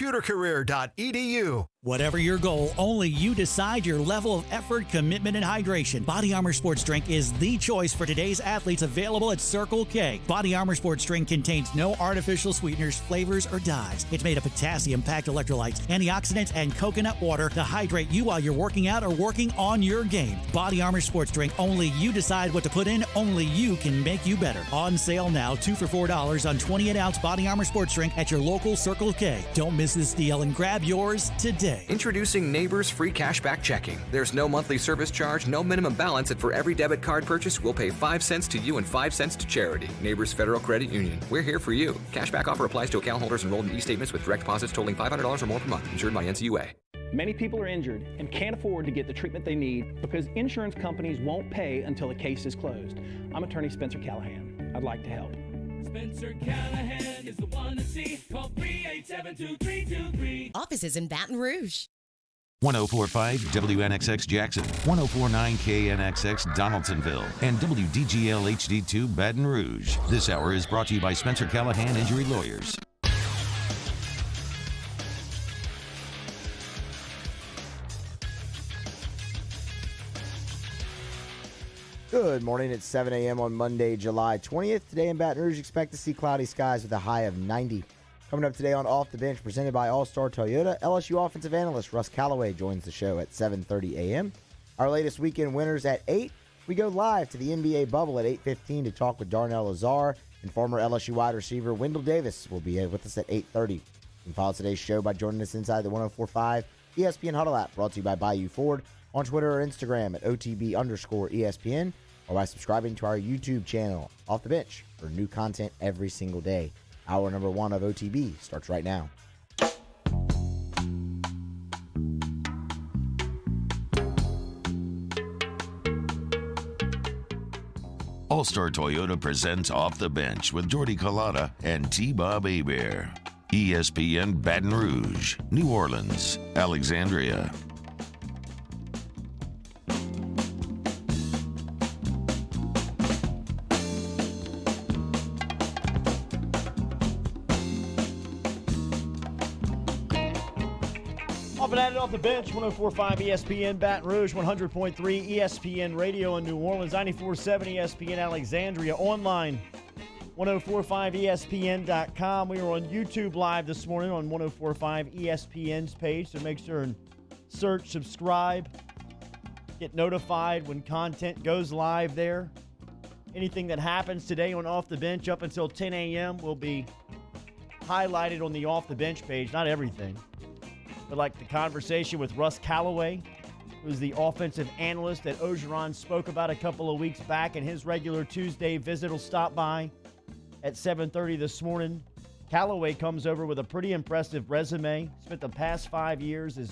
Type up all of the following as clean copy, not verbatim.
Computercareer.edu. Whatever your goal, only you decide your level of effort, commitment, and hydration. Body Armor Sports Drink is the choice for today's athletes, available at Circle K. Body Armor Sports Drink contains no artificial sweeteners, flavors, or dyes. It's made of potassium-packed electrolytes, antioxidants, and coconut water to hydrate you while you're working out or working on your game. Body Armor Sports Drink, only you decide what to put in, only you can make you better. On sale now, 2 for $4 on 28-ounce Body Armor Sports Drink at your local Circle K. Don't miss this deal and grab yours today. Introducing Neighbors Free Cashback Checking. There's no monthly service charge, no minimum balance, and for every debit card purchase, we'll pay 5 cents to you and 5 cents to charity. Neighbors Federal Credit Union. We're here for you. Cashback offer applies to account holders enrolled in e-statements with direct deposits totaling $500 or more per month. Insured by NCUA. Many people are injured and can't afford to get the treatment they need because insurance companies won't pay until a case is closed. I'm attorney Spencer Callahan. I'd like to help. Spencer Callahan is the one to see. Call 387-2323. Offices in Baton Rouge. 104.5 WNXX Jackson, 104.9 KNXX Donaldsonville, and WDGL HD2 Baton Rouge. This hour is brought to you by Spencer Callahan Injury Lawyers. Good morning. It's 7 a.m. on Monday, July 20th. Today in Baton Rouge, expect to see cloudy skies with a high of 90. Coming up today on Off the Bench, presented by All-Star Toyota, LSU offensive analyst Russ Callaway joins the show at 7:30 a.m. Our latest weekend winners at 8. We go live to the NBA bubble at 8:15 to talk with Darnell Lazare, and former LSU wide receiver Wendell Davis will be with us at 8:30. You can follow today's show by joining us inside the 104.5 ESPN Huddle app, brought to you by Bayou Ford, on Twitter or Instagram at OTB_ESPN, or by subscribing to our YouTube channel, Off the Bench, for new content every single day. Hour number 1 of OTB starts right now. All-Star Toyota presents Off the Bench with Jordy Collada and T-Bob Hebert. ESPN Baton Rouge, New Orleans, Alexandria. Off the Bench, 104.5 ESPN Baton Rouge, 100.3 ESPN Radio in New Orleans, 94.7 ESPN Alexandria, online, 104.5ESPN.com. We were on YouTube Live this morning on 104.5 ESPN's page, so make sure and search, subscribe, get notified when content goes live there. Anything that happens today on Off the Bench up until 10 a.m. will be highlighted on the Off the Bench page. Not everything, but like the conversation with Russ Callaway, who's the offensive analyst that Ogeron spoke about a couple of weeks back, and his regular Tuesday visit will stop by at 7:30 this morning. Callaway comes over with a pretty impressive resume. Spent the past 5 years as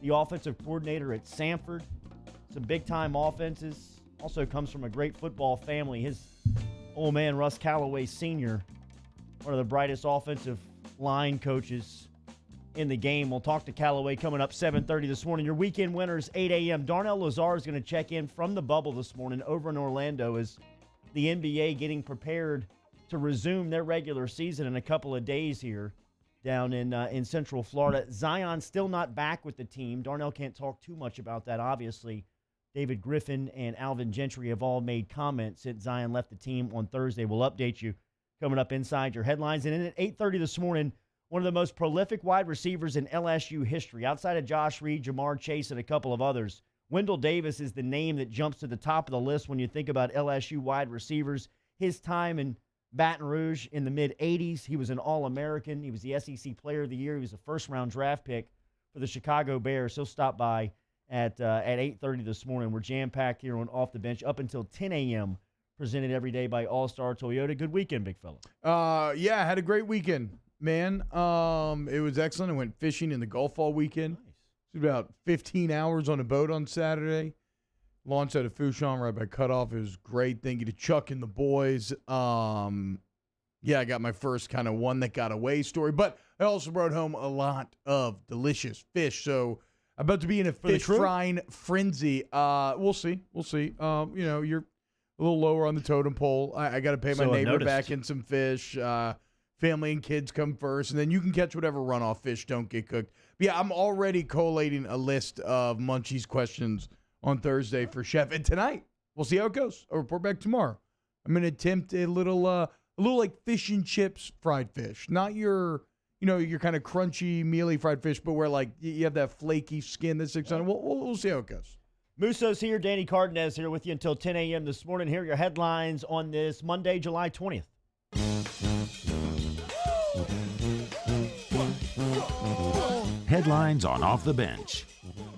the offensive coordinator at Samford. Some big-time offenses. Also comes from a great football family. His old man, Russ Callaway Sr., one of the brightest offensive line coaches in the game. We'll talk to Callaway coming up 7:30 this morning. Your weekend winners, 8 a.m. Darnell Lazare is going to check in from the bubble this morning over in Orlando as the NBA getting prepared to resume their regular season in a couple of days here down in Central Florida. Zion still not back with the team. Darnell can't talk too much about that, obviously. David Griffin and Alvin Gentry have all made comments since Zion left the team on Thursday. We'll update you coming up inside your headlines. And then at 8:30 this morning, one of the most prolific wide receivers in LSU history, outside of Josh Reed, Jamar Chase, and a couple of others. Wendell Davis is the name that jumps to the top of the list when you think about LSU wide receivers. His time in Baton Rouge in the mid-'80s, he was an All-American. He was the SEC Player of the Year. He was a first-round draft pick for the Chicago Bears. He'll stop by at 8:30 this morning. We're jam-packed here on Off the Bench up until 10 a.m., presented every day by All-Star Toyota. Good weekend, big fella. Yeah, I had a great weekend. Man, it was excellent. I went fishing in the Gulf all weekend. Nice. It was about 15 hours on a boat on Saturday. Launched out of Fouchon right by Cutoff. It was great. Thank you to Chuck and the boys. Yeah, I got my first kind of one that got away story, but I also brought home a lot of delicious fish. So I'm about to be in a fish frying frenzy. We'll see. You're a little lower on the totem pole. I got to pay my neighbor back in some fish. family and kids come first, and then you can catch whatever runoff fish don't get cooked. But yeah, I'm already collating a list of Munchies questions on Thursday for Chef. And tonight, we'll see how it goes. I'll report back tomorrow. I'm going to attempt a little like fish and chips fried fish. Not your kind of crunchy, mealy fried fish, but where like you have that flaky skin that sticks on it. We'll see how it goes. Muso's here. Danny Cardenas here with you until 10 a.m. this morning. Here are your headlines on this Monday, July 20th. Headlines on Off the Bench.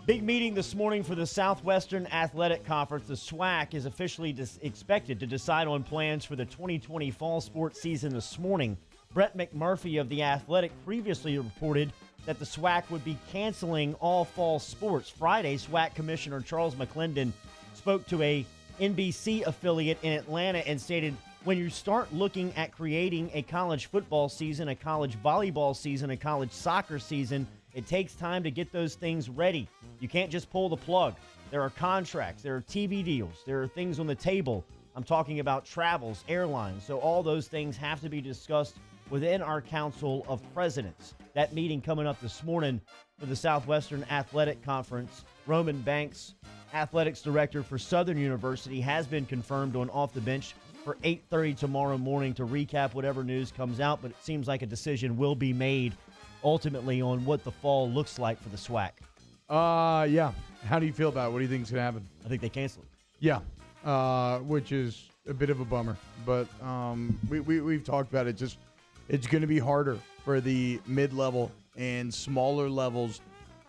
Big meeting this morning for the Southwestern Athletic Conference. The SWAC is officially expected to decide on plans for the 2020 fall sports season this morning. Brett McMurphy of The Athletic previously reported that the SWAC would be canceling all fall sports. Friday, SWAC Commissioner Charles McClendon spoke to a NBC affiliate in Atlanta and stated, when you start looking at creating a college football season, a college volleyball season, a college soccer season, it takes time to get those things ready. You can't just pull the plug. There are contracts, there are TV deals, there are things on the table. I'm talking about travels, airlines. So all those things have to be discussed within our Council of Presidents. That meeting coming up this morning for the Southwestern Athletic Conference. Roman Banks, athletics director for Southern University, has been confirmed on Off the Bench for 8:30 tomorrow morning to recap whatever news comes out, but it seems like a decision will be made ultimately on what the fall looks like for the SWAC. Yeah. How do you feel about it? What do you think is going to happen? I think they cancel it. Yeah, which is a bit of a bummer. But we've talked about it. It's going to be harder for the mid-level and smaller levels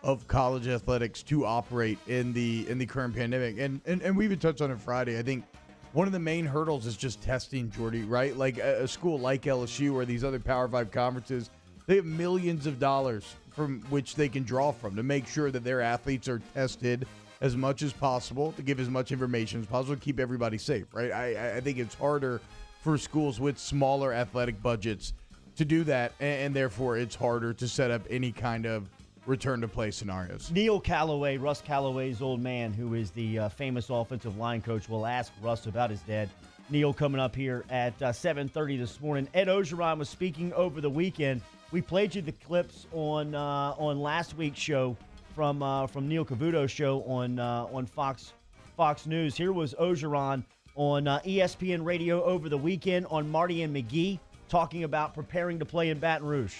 of college athletics to operate in the current pandemic. And we even touched on it Friday. I think one of the main hurdles is just testing, Jordy, right? Like a school like LSU or these other Power 5 conferences, they have millions of dollars from which they can draw from to make sure that their athletes are tested as much as possible, to give as much information as possible, to keep everybody safe, right? I think it's harder for schools with smaller athletic budgets to do that, and therefore it's harder to set up any kind of return-to-play scenarios. Neil Callaway, Russ Callaway's old man, who is the famous offensive line coach, will ask Russ about his dad. Neil coming up here at 7:30 this morning. Ed Ogeron was speaking over the weekend. We played you the clips on last week's show from Neil Cavuto's show on Fox News. Here was Ogeron on ESPN Radio over the weekend on Marty and McGee talking about preparing to play in Baton Rouge.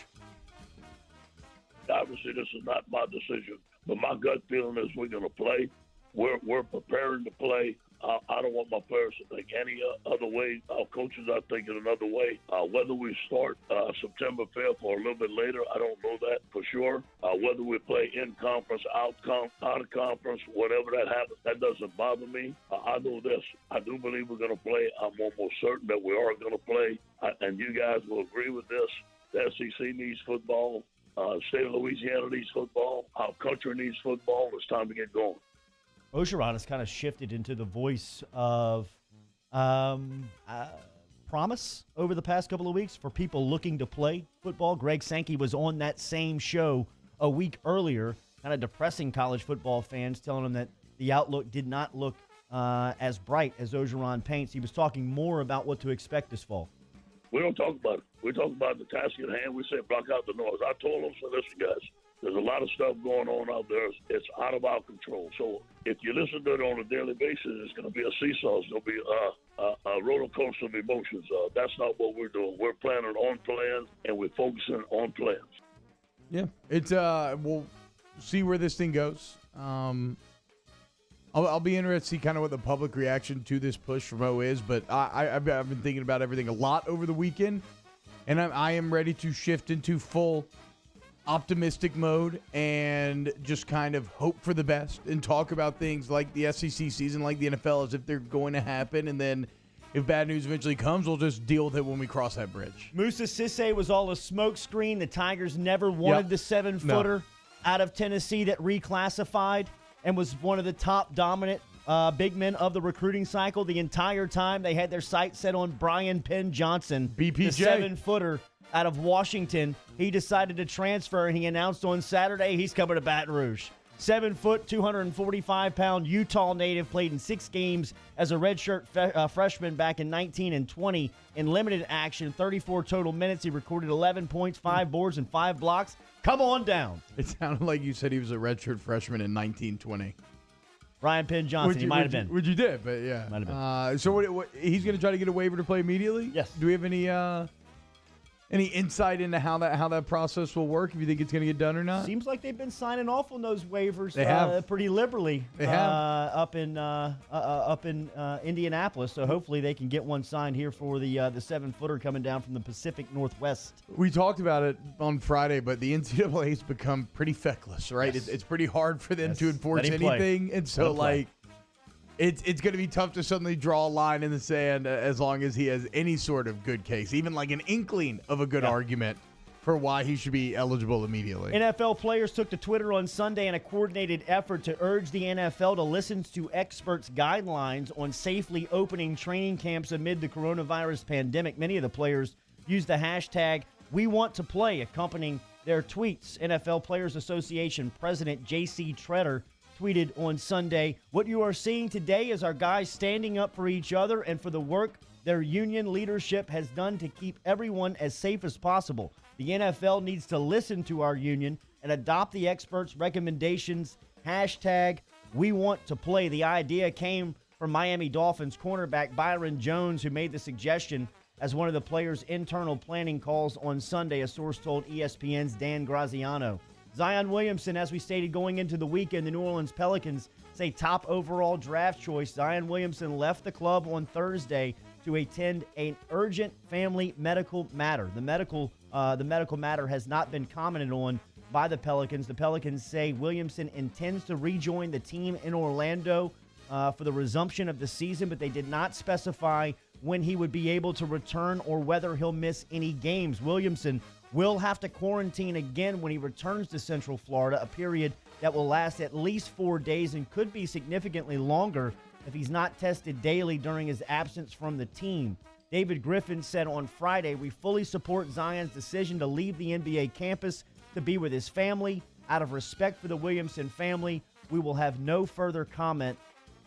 Obviously, this is not my decision, but my gut feeling is we're going to play. We're preparing to play. I don't want my players to think any other way. Our coaches are thinking another way. Whether we start September 5th or a little bit later, I don't know that for sure. Whether we play in conference, out of conference, whatever that happens, that doesn't bother me. I know this. I do believe we're going to play. I'm almost certain that we are going to play. And you guys will agree with this. The SEC needs football. State of Louisiana needs football. Our country needs football. It's time to get going. Ogeron has kind of shifted into the voice of promise over the past couple of weeks for people looking to play football. Greg Sankey was on that same show a week earlier, kind of depressing college football fans, telling them that the outlook did not look as bright as Ogeron paints. He was talking more about what to expect this fall. We don't talk about it. We talk about the task at hand. We say block out the noise. I told them, so listen, guys, there's a lot of stuff going on out there. It's out of our control. So if you listen to it on a daily basis, it's going to be a seesaw. It's going to be a roller coaster of emotions. That's not what we're doing. We're planning on plans, and we're focusing on plans. Yeah, it's we'll see where this thing goes. I'll be interested to see kind of what the public reaction to this push from O is, but I've been thinking about everything a lot over the weekend, and I am ready to shift into full optimistic mode and just kind of hope for the best and talk about things like the SEC season, like the NFL, as if they're going to happen, and then if bad news eventually comes, we'll just deal with it when we cross that bridge. Musa Cisse was all a smokescreen. The Tigers never wanted the 7-footer out of Tennessee that reclassified and was one of the top dominant big men of the recruiting cycle. The entire time they had their sights set on Brian Penn Johnson, BPJ. the 7-footer out of Washington. He decided to transfer, and he announced on Saturday he's coming to Baton Rouge. 7 foot, 245-pound Utah native, played in 6 games as a redshirt freshman back in 19 and 20 in limited action, 34 total minutes. He recorded 11 points, 5 boards, and 5 blocks. Come on down. It sounded like you said he was a redshirt freshman in 1920. Ryan Penn Johnson, he might have been. Which you did, but yeah. Might have been. So what, he's going to try to get a waiver to play immediately? Yes. Do we have any insight into how that process will work, if you think it's going to get done or not? Seems like they've been signing off on those waivers They have. pretty liberally. They have. Up in Indianapolis, so hopefully they can get one signed here for the 7-footer coming down from the Pacific Northwest. We talked about it on Friday, but the NCAA's become pretty feckless, right? Yes. It's pretty hard for them to enforce Let him play. anything, and so like it's going to be tough to suddenly draw a line in the sand as long as he has any sort of good case, even like an inkling of a good argument for why he should be eligible immediately. NFL players took to Twitter on Sunday in a coordinated effort to urge the NFL to listen to experts' guidelines on safely opening training camps amid the coronavirus pandemic. Many of the players used the hashtag #WeWantToPlay accompanying their tweets. NFL Players Association President J.C. Tretter tweeted on Sunday, "What you are seeing today is our guys standing up for each other and for the work their union leadership has done to keep everyone as safe as possible. The NFL needs to listen to our union and adopt the experts' recommendations. #WeWantToPlay." The idea came from Miami Dolphins cornerback Byron Jones, who made the suggestion as one of the players' internal planning calls on Sunday, a source told ESPN's Dan Graziano. Zion Williamson, as we stated going into the weekend, the New Orleans Pelicans say top overall draft choice. Zion Williamson left the club on Thursday to attend an urgent family medical matter. The medical matter has not been commented on by the Pelicans. The Pelicans say Williamson intends to rejoin the team in Orlando for the resumption of the season, but they did not specify when he would be able to return or whether he'll miss any games. Williamson will have to quarantine again when he returns to Central Florida, a period that will last at least 4 days and could be significantly longer if he's not tested daily during his absence from the team. David Griffin said on Friday, "We fully support Zion's decision to leave the NBA campus to be with his family. Out of respect for the Williamson family, we will have no further comment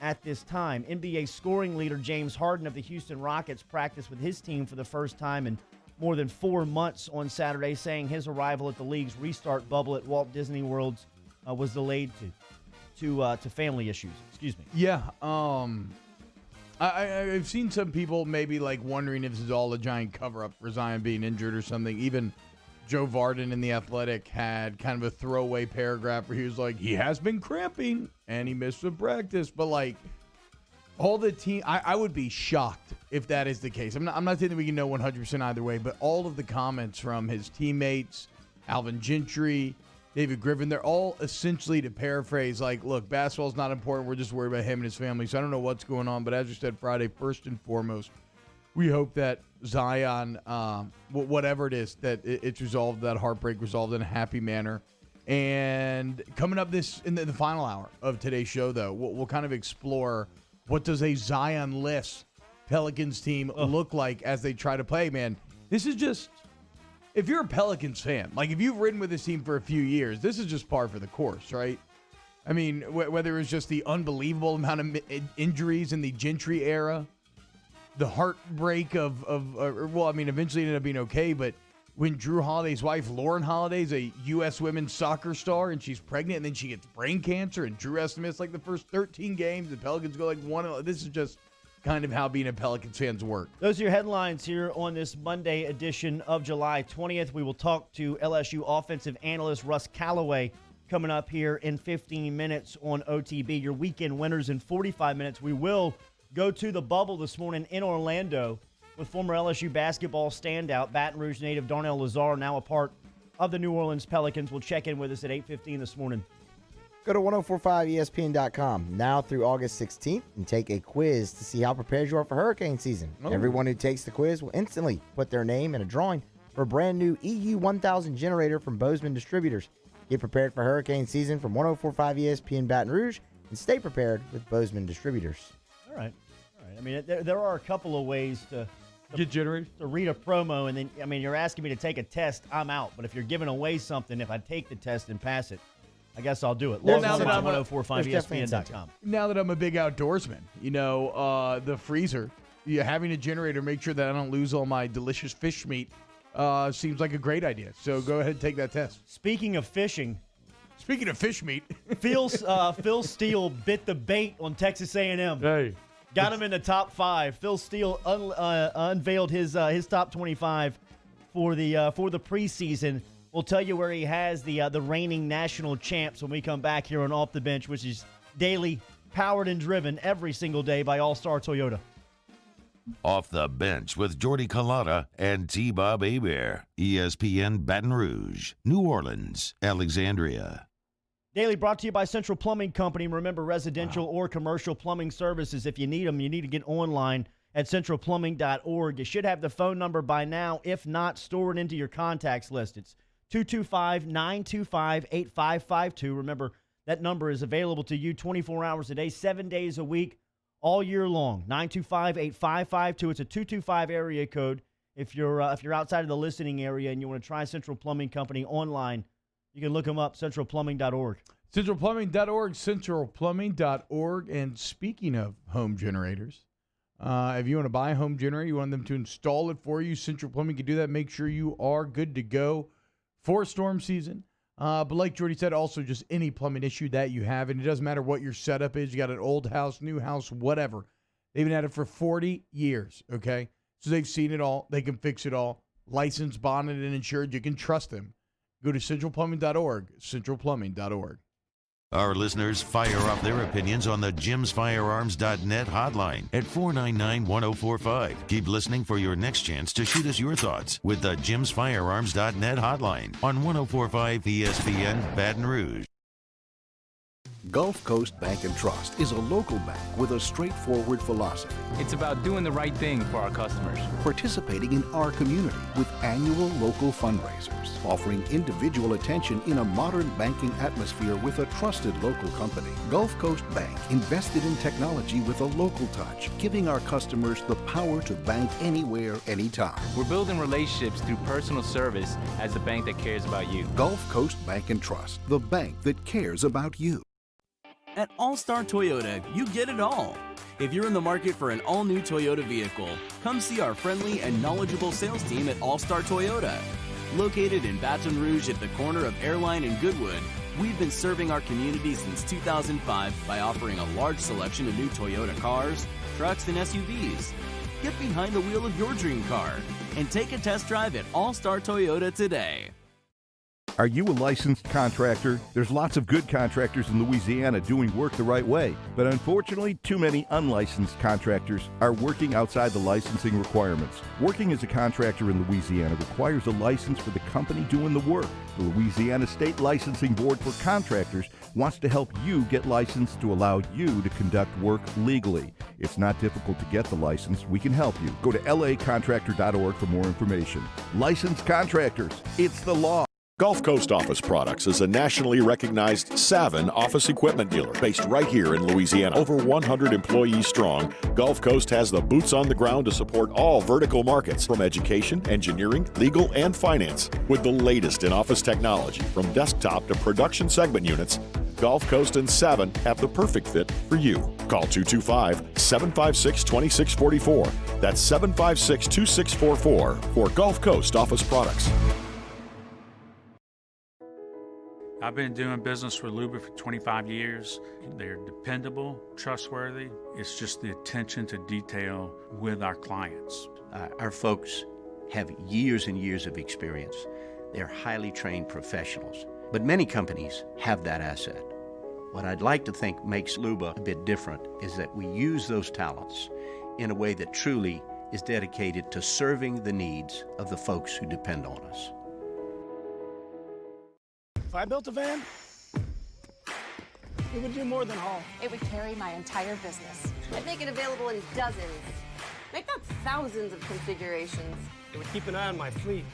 at this time." NBA scoring leader James Harden of the Houston Rockets practiced with his team for the first time in more than 4 months on Saturday, saying his arrival at the league's restart bubble at Walt Disney World was delayed to family issues. Excuse me. Yeah. I've seen some people maybe like wondering if this is all a giant cover-up for Zion being injured or something. Even Joe Varden in The Athletic had kind of a throwaway paragraph where he was like, he has been cramping and he missed some practice. But like all the team, I would be shocked if that is the case. I'm not saying that we can know 100% either way, but all of the comments from his teammates, Alvin Gentry, David Griffin, they're all essentially, to paraphrase, like, look, basketball's not important. We're just worried about him and his family. So I don't know what's going on. But as you said Friday, first and foremost, we hope that Zion, whatever it is, that it's resolved, that heartbreak resolved in a happy manner. And coming up in the final hour of today's show, though, we'll kind of explore what does a Zion-less Pelicans team look like as they try to play. Man, this is just, if you're a Pelicans fan, like if you've ridden with this team for a few years, this is just par for the course, right? I mean, whether it was just the unbelievable amount of injuries in the Gentry era, the heartbreak eventually ended up being okay, but when Drew Holiday's wife, Lauren Holiday, is a U.S. women's soccer star, and she's pregnant, and then she gets brain cancer, and Drew has to miss like the first 13 games, the Pelicans go like 1-0. This is just kind of how being a Pelicans fans work. Those are your headlines here on this Monday edition of July 20th. We will talk to LSU offensive analyst Russ Callaway coming up here in 15 minutes on OTB. Your weekend winners in 45 minutes. We will go to the bubble this morning in Orlando with former LSU basketball standout, Baton Rouge native Darnell Lazare, now a part of the New Orleans Pelicans. Will check in with us at 8:15 this morning. Go to 1045ESPN.com now through August 16th and take a quiz to see how prepared you are for hurricane season. Oh. Everyone who takes the quiz will instantly put their name in a drawing for a brand new EU1000 generator from Bozeman Distributors. Get prepared for hurricane season from 1045 ESPN Baton Rouge and stay prepared with Bozeman Distributors. All right. I mean, there are a couple of ways to get generated, to read a promo, and then, I mean, you're asking me to take a test, I'm out. But if you're giving away something, if I take the test and pass it, I guess I'll do it. Well, Log now on that to I'm a- 1045ESPN.com. Now that I'm a big outdoorsman, the freezer, having a generator, make sure that I don't lose all my delicious fish meat, seems like a great idea. So go ahead and take that test. Speaking of fishing. Speaking of fish meat. Phil Steele bit the bait on Texas A&M. Hey. Got him in the top 5. Phil Steele unveiled his top 25 for the preseason. We'll tell you where he has the reigning national champs when we come back here on Off the Bench, which is daily powered and driven every single day by All-Star Toyota. Off the Bench with Jordy Culotta and T-Bob Hebert. ESPN Baton Rouge, New Orleans, Alexandria. Daily brought to you by Central Plumbing Company. Remember, residential or commercial plumbing services. If you need them, you need to get online at centralplumbing.org. You should have the phone number by now. If not, store it into your contacts list. It's 225-925-8552. Remember, that number is available to you 24 hours a day, 7 days a week, all year long. 925-8552. It's a 225 area code. If you're outside of the listening area and you want to try Central Plumbing Company online, you can look them up, centralplumbing.org. Centralplumbing.org, centralplumbing.org. And speaking of home generators, if you want to buy a home generator, you want them to install it for you, Central Plumbing can do that. Make sure you are good to go for storm season. But like Jordy said, also just any plumbing issue that you have, and it doesn't matter what your setup is. You got an old house, new house, whatever. They've been at it for 40 years, okay? So they've seen it all. They can fix it all. Licensed, bonded, and insured. You can trust them. Go to centralplumbing.org, centralplumbing.org. Our listeners fire off their opinions on the jimsfirearms.net hotline at 499-1045. Keep listening for your next chance to shoot us your thoughts with the jimsfirearms.net hotline on 1045 ESPN Baton Rouge. Gulf Coast Bank and Trust is a local bank with a straightforward philosophy. It's about doing the right thing for our customers. Participating in our community with annual local fundraisers. Offering individual attention in a modern banking atmosphere with a trusted local company. Gulf Coast Bank invested in technology with a local touch, giving our customers the power to bank anywhere, anytime. We're building relationships through personal service as a bank that cares about you. Gulf Coast Bank and Trust, the bank that cares about you. At All-Star Toyota, you get it all. If you're in the market for an all-new Toyota vehicle, come see our friendly and knowledgeable sales team at All-Star Toyota. Located in Baton Rouge at the corner of Airline and Goodwood, we've been serving our community since 2005 by offering a large selection of new Toyota cars, trucks, and SUVs. Get behind the wheel of your dream car and take a test drive at All-Star Toyota today. Are you a licensed contractor? There's lots of good contractors in Louisiana doing work the right way, but unfortunately, too many unlicensed contractors are working outside the licensing requirements. Working as a contractor in Louisiana requires a license for the company doing the work. The Louisiana State Licensing Board for Contractors wants to help you get licensed to allow you to conduct work legally. It's not difficult to get the license. We can help you. Go to lacontractor.org for more information. Licensed contractors, it's the law. Gulf Coast Office Products is a nationally recognized Savin office equipment dealer based right here in Louisiana. Over 100 employees strong, Gulf Coast has the boots on the ground to support all vertical markets from education, engineering, legal, and finance. With the latest in office technology, from desktop to production segment units, Gulf Coast and Savin have the perfect fit for you. Call 225-756-2644. That's 756-2644 for Gulf Coast Office Products. I've been doing business with Luba for 25 years. They're dependable, trustworthy. It's just the attention to detail with our clients. Our folks have years and years of experience. They're highly trained professionals, but many companies have that asset. What I'd like to think makes Luba a bit different is that we use those talents in a way that truly is dedicated to serving the needs of the folks who depend on us. If I built a van, it would do more than haul. It would carry my entire business. I'd make it available in dozens, if not thousands of configurations. It would keep an eye on my fleet.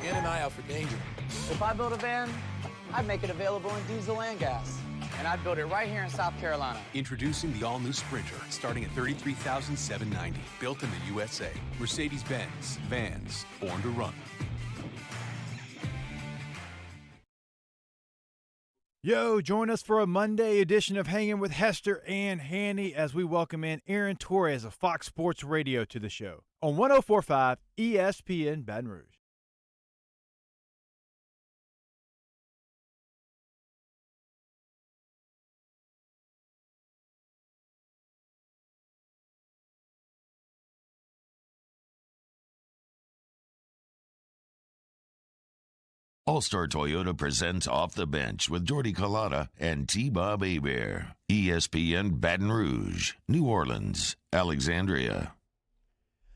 And an eye out for danger. If I built a van, I'd make it available in diesel and gas. And I'd build it right here in South Carolina. Introducing the all-new Sprinter, starting at $33,790. Built in the USA. Mercedes-Benz. Vans. Born to run. Yo, join us for a Monday edition of Hanging with Hester and Hanny as we welcome in Aaron Torres of Fox Sports Radio to the show on 104.5 ESPN Baton Rouge. All-Star Toyota presents Off the Bench with Jordy Collada and T-Bob Hebert. ESPN Baton Rouge, New Orleans, Alexandria.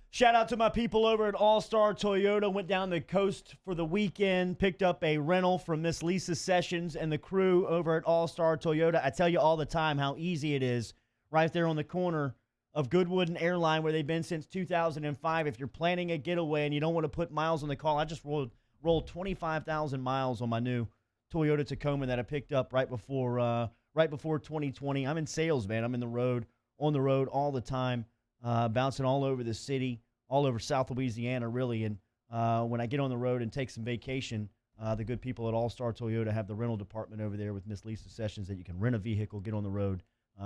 Shout out to my people over at All-Star Toyota. Went down the coast for the weekend, picked up a rental from Miss Lisa Sessions and the crew over at All-Star Toyota. I tell you all the time how easy it is right there on the corner of Goodwood and Airline, where they've been since 2005. If you're planning a getaway and you don't want to put miles on the car, I just rolled 25,000 miles on my new Toyota Tacoma that I picked up right before 2020. I'm in sales, man. I'm on the road all the time, bouncing all over the city, all over South Louisiana, really. And when I get on the road and take some vacation, the good people at All-Star Toyota have the rental department over there with Miss Lisa Sessions that you can rent a vehicle, get on the road.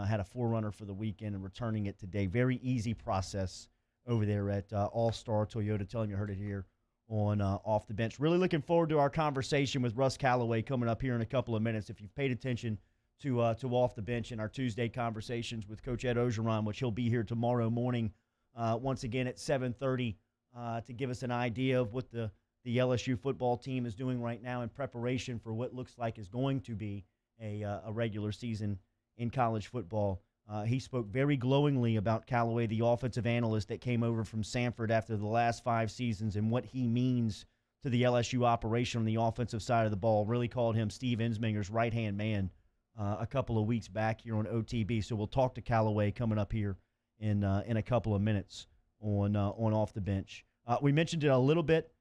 Had a 4Runner for the weekend and returning it today. Very easy process over there at All-Star Toyota. Tell them you heard it here on Off the Bench. Really looking forward to our conversation with Russ Callaway coming up here in a couple of minutes. If you've paid attention to Off the Bench and our Tuesday conversations with Coach Ed Ogeron, which he'll be here tomorrow morning once again at 7:30 to give us an idea of what the LSU football team is doing right now in preparation for what looks like is going to be a regular season in college football. He spoke very glowingly about Callaway, the offensive analyst that came over from Samford after the last 5 seasons, and what he means to the LSU operation on the offensive side of the ball. Really called him Steve Ensminger's right-hand man a couple of weeks back here on OTB. So we'll talk to Callaway coming up here in a couple of minutes on Off the Bench. We mentioned it a little bit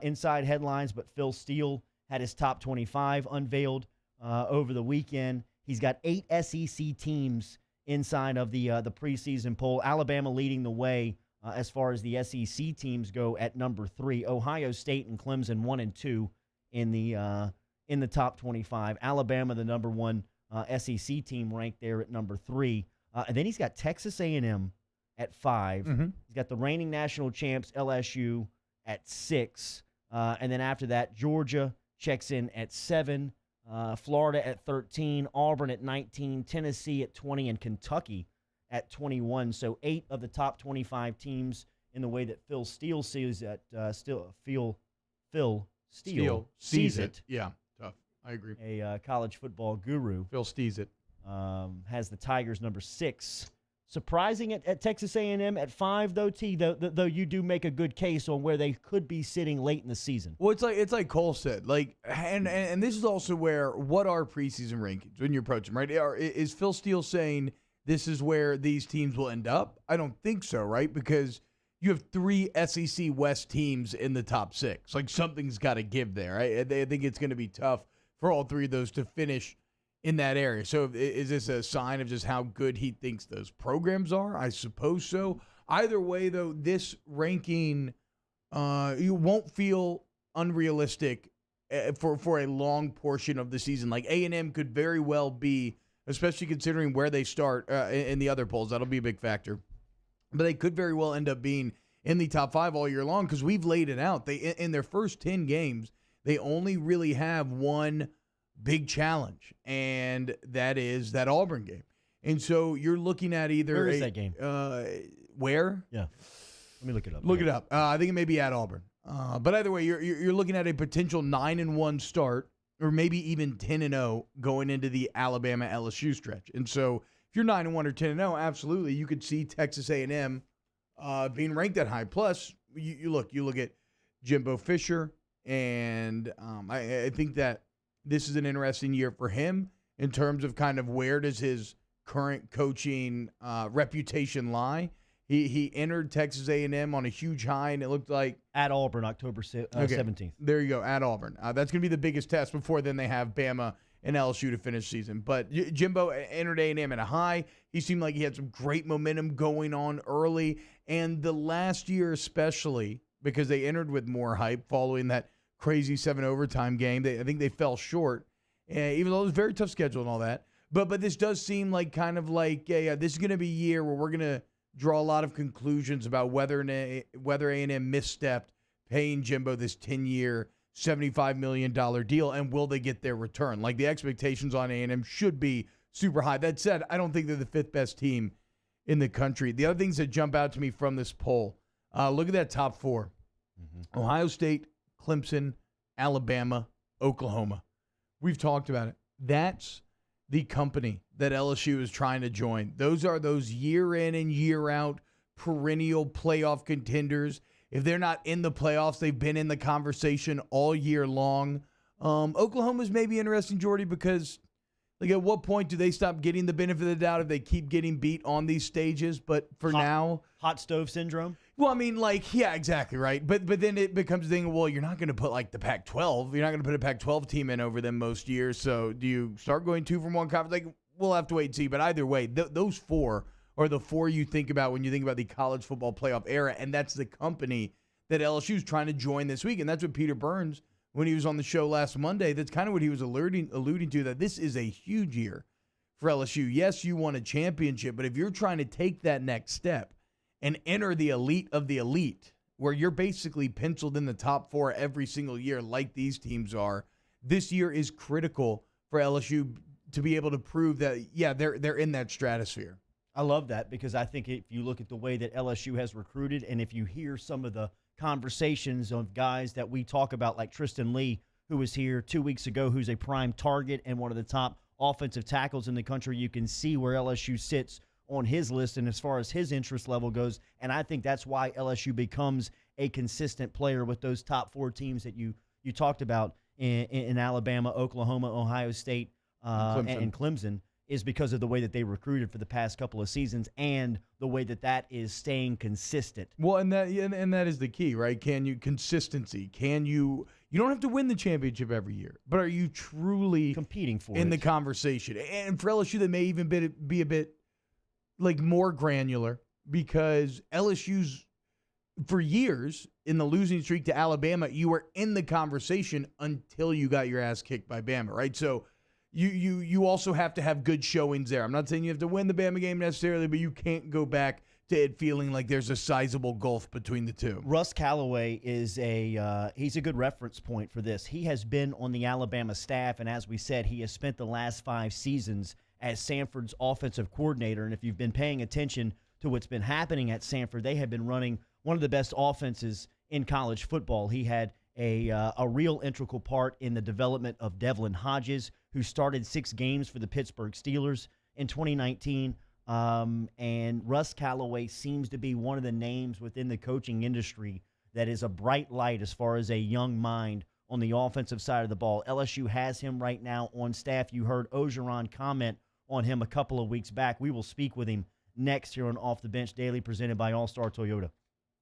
inside headlines, but Phil Steele had his top 25 unveiled over the weekend. He's got 8 SEC teams inside of the preseason poll. Alabama leading the way as far as the SEC teams go at number 3. Ohio State and Clemson 1 and 2 in the top 25. Alabama, the number 1 SEC team, ranked there at number 3. And then he's got Texas A&M at 5. Mm-hmm. He's got the reigning national champs LSU at 6. And then after that, Georgia checks in at 7. Florida at 13, Auburn at 19, Tennessee at 20, and Kentucky at 21. So 8 of the top 25 teams in the way that Phil Steele sees it. Phil Steele sees it. Yeah, tough. I agree. A college football guru. Phil Stees it. Has the Tigers number 6. Surprising at Texas A&M at 5, though, T. Though you do make a good case on where they could be sitting late in the season. Well, it's like Cole said, and this is also what are preseason rankings when you approach them, right? Is Phil Steele saying this is where these teams will end up? I don't think so, right? Because you have 3 SEC West teams in the top 6. Like, something's got to give there. I think it's going to be tough for all 3 of those to finish in that area. So is this a sign of just how good he thinks those programs are? I suppose so. Either way, though, this ranking, you won't feel unrealistic for a long portion of the season. Like A&M could very well be, especially considering where they start in the other polls. That'll be a big factor. But they could very well end up being in the top 5 all year long because we've laid it out. They in their first 10 games, they only really have one big challenge, and that is that Auburn game. And so you're looking at either where is that game? Where? Yeah, let me look it up. Look it up. I think it may be at Auburn. But either way, you're looking at a potential 9-1 start, or maybe even 10-0 going into the Alabama LSU stretch. And so if you're 9-1 or 10-0, absolutely, you could see Texas A&M being ranked that high. Plus, you look at Jimbo Fisher, and I think that this is an interesting year for him in terms of kind of where does his current coaching reputation lie. He entered Texas A&M on a huge high, and it looked like at Auburn, October 17th. There you go, at Auburn. That's going to be the biggest test before then they have Bama and LSU to finish season. But Jimbo entered A&M at a high. He seemed like he had some great momentum going on early, and the last year especially, because they entered with more hype following that crazy 7 overtime game. I think they fell short. even though it was a very tough schedule and all that. But this does seem like kind of like, this is going to be a year where we're going to draw a lot of conclusions about whether A&M misstepped paying Jimbo this 10-year, $75 million deal, and will they get their return? Like, the expectations on A&M should be super high. That said, I don't think they're the fifth best team in the country. The other things that jump out to me from this poll, look at that top four. Ohio State, Clemson, Alabama, Oklahoma. We've talked about it. That's the company that LSU is trying to join. Those are those year in and year out perennial playoff contenders. If they're not in the playoffs, they've been in the conversation all year long. Oklahoma's maybe interesting, Jordy, because like, at what point do they stop getting the benefit of the doubt if they keep getting beat on these stages? But for now, hot stove syndrome. Well, I mean, like, yeah, exactly, right. But then it becomes a thing. Well, you're not going to put like the Pac-12. You're not going to put a Pac-12 team in over them most years. So do you start going 2 from one conference? Like, we'll have to wait and see. But either way, those four are the four you think about when you think about the college football playoff era, and that's the company that LSU is trying to join this week. And that's what Peter Burns, when he was on the show last Monday, that's kind of what he was alluding to, that this is a huge year for LSU. Yes, you won a championship, but if you're trying to take that next step and enter the elite of the elite, where you're basically penciled in the top 4 every single year like these teams are, this year is critical for LSU to be able to prove that, yeah, they're in that stratosphere. I love that, because I think if you look at the way that LSU has recruited, and if you hear some of the conversations of guys that we talk about, like Tristan Lee, who was here 2 weeks ago, who's a prime target and one of the top offensive tackles in the country, you can see where LSU sits on his list and as far as his interest level goes. And I think that's why LSU becomes a consistent player with those top 4 teams that you talked about in Alabama, Oklahoma, Ohio State, and Clemson, is because of the way that they recruited for the past couple of seasons and the way that is staying consistent. Well, and that is the key, right? Consistency. You don't have to win the championship every year, but are you truly competing for in the conversation? And for LSU, they may even be a bit like more granular, because LSU's, for years in the losing streak to Alabama, you were in the conversation until you got your ass kicked by Bama, right? So you also have to have good showings there. I'm not saying you have to win the Bama game necessarily, but you can't go back to it feeling like there's a sizable gulf between the two. Russ Callaway is he's a good reference point for this. He has been on the Alabama staff, and as we said, he has spent the last 5 seasons as Samford's offensive coordinator. And if you've been paying attention to what's been happening at Samford, they have been running one of the best offenses in college football. He had a real integral part in the development of Devlin Hodges, who started 6 games for the Pittsburgh Steelers in 2019. And Russ Callaway seems to be one of the names within the coaching industry that is a bright light as far as a young mind on the offensive side of the ball. LSU has him right now on staff. You heard Ogeron comment on him a couple of weeks back. We will speak with him next here on Off the Bench Daily, presented by All-Star Toyota.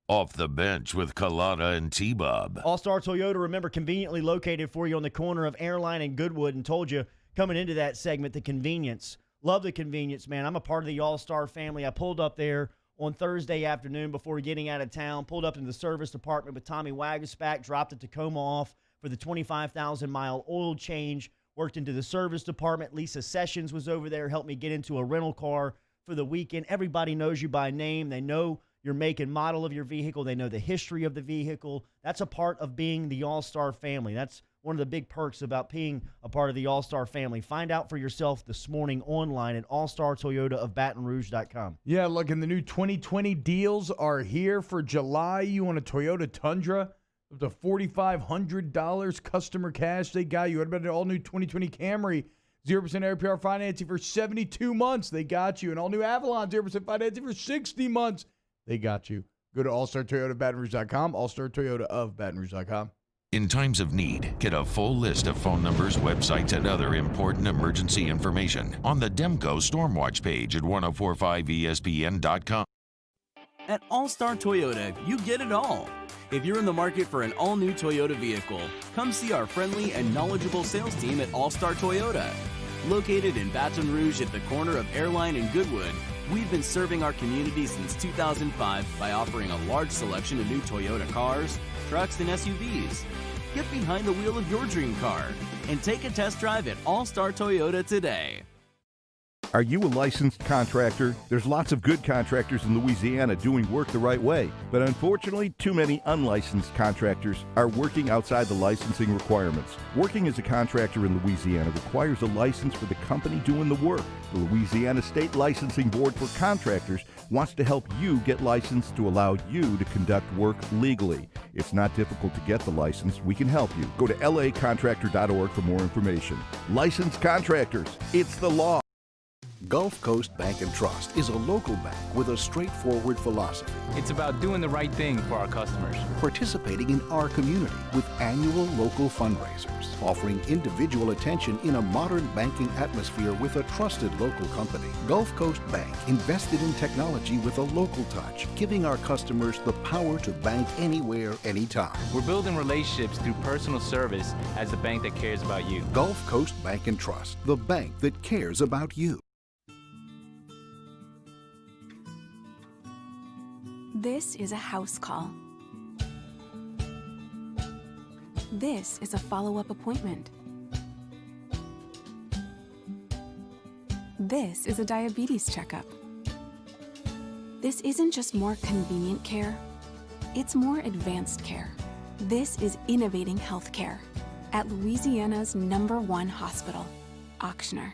Off the Bench with Kalana and T-Bob. All-Star Toyota, remember, conveniently located for you on the corner of Airline and Goodwood, and told you coming into that segment, the convenience. Love the convenience, man. I'm a part of the All-Star family. I pulled up there on Thursday afternoon before getting out of town, pulled up into the service department with Tommy Wagaspack, dropped the Tacoma off for the 25,000-mile oil change, worked into the service department. Lisa Sessions was over there, helped me get into a rental car for the weekend. Everybody knows you by name. They know your make and model of your vehicle. They know the history of the vehicle. That's a part of being the All-Star family. That's one of the big perks about being a part of the All-Star family. Find out for yourself this morning online at allstartoyotaofbatonrouge.com. Yeah, look, and the new 2020 deals are here for July. You want a Toyota Tundra up to $4,500 customer cash. They got you. What about an all-new 2020 Camry? 0% APR financing for 72 months. They got you. An all-new Avalon, 0% financing for 60 months. They got you. Go to allstartoyotaofbatonrouge.com, allstartoyotaofbatonrouge.com. In times of need, get a full list of phone numbers, websites, and other important emergency information on the Demco Stormwatch page at 1045ESPN.com. At All-Star Toyota, you get it all. If you're in the market for an all-new Toyota vehicle, come see our friendly and knowledgeable sales team at All-Star Toyota. Located in Baton Rouge at the corner of Airline and Goodwood, we've been serving our community since 2005 by offering a large selection of new Toyota cars, trucks, and SUVs. Get behind the wheel of your dream car and take a test drive at All Star Toyota today. Are you a licensed contractor? There's lots of good contractors in Louisiana doing work the right way, but unfortunately, too many unlicensed contractors are working outside the licensing requirements. Working as a contractor in Louisiana requires a license for the company doing the work. The Louisiana State Licensing Board for Contractors wants to help you get licensed to allow you to conduct work legally. It's not difficult to get the license. We can help you. Go to lacontractor.org for more information. Licensed contractors, it's the law. Gulf Coast Bank and Trust is a local bank with a straightforward philosophy. It's about doing the right thing for our customers. Participating in our community with annual local fundraisers, offering individual attention in a modern banking atmosphere with a trusted local company. Gulf Coast Bank invested in technology with a local touch, giving our customers the power to bank anywhere, anytime. We're building relationships through personal service as a bank that cares about you. Gulf Coast Bank and Trust, the bank that cares about you. This is a house call. This is a follow-up appointment. This is a diabetes checkup. This isn't just more convenient care, it's more advanced care. This is innovating healthcare at Louisiana's #1 hospital, Ochsner.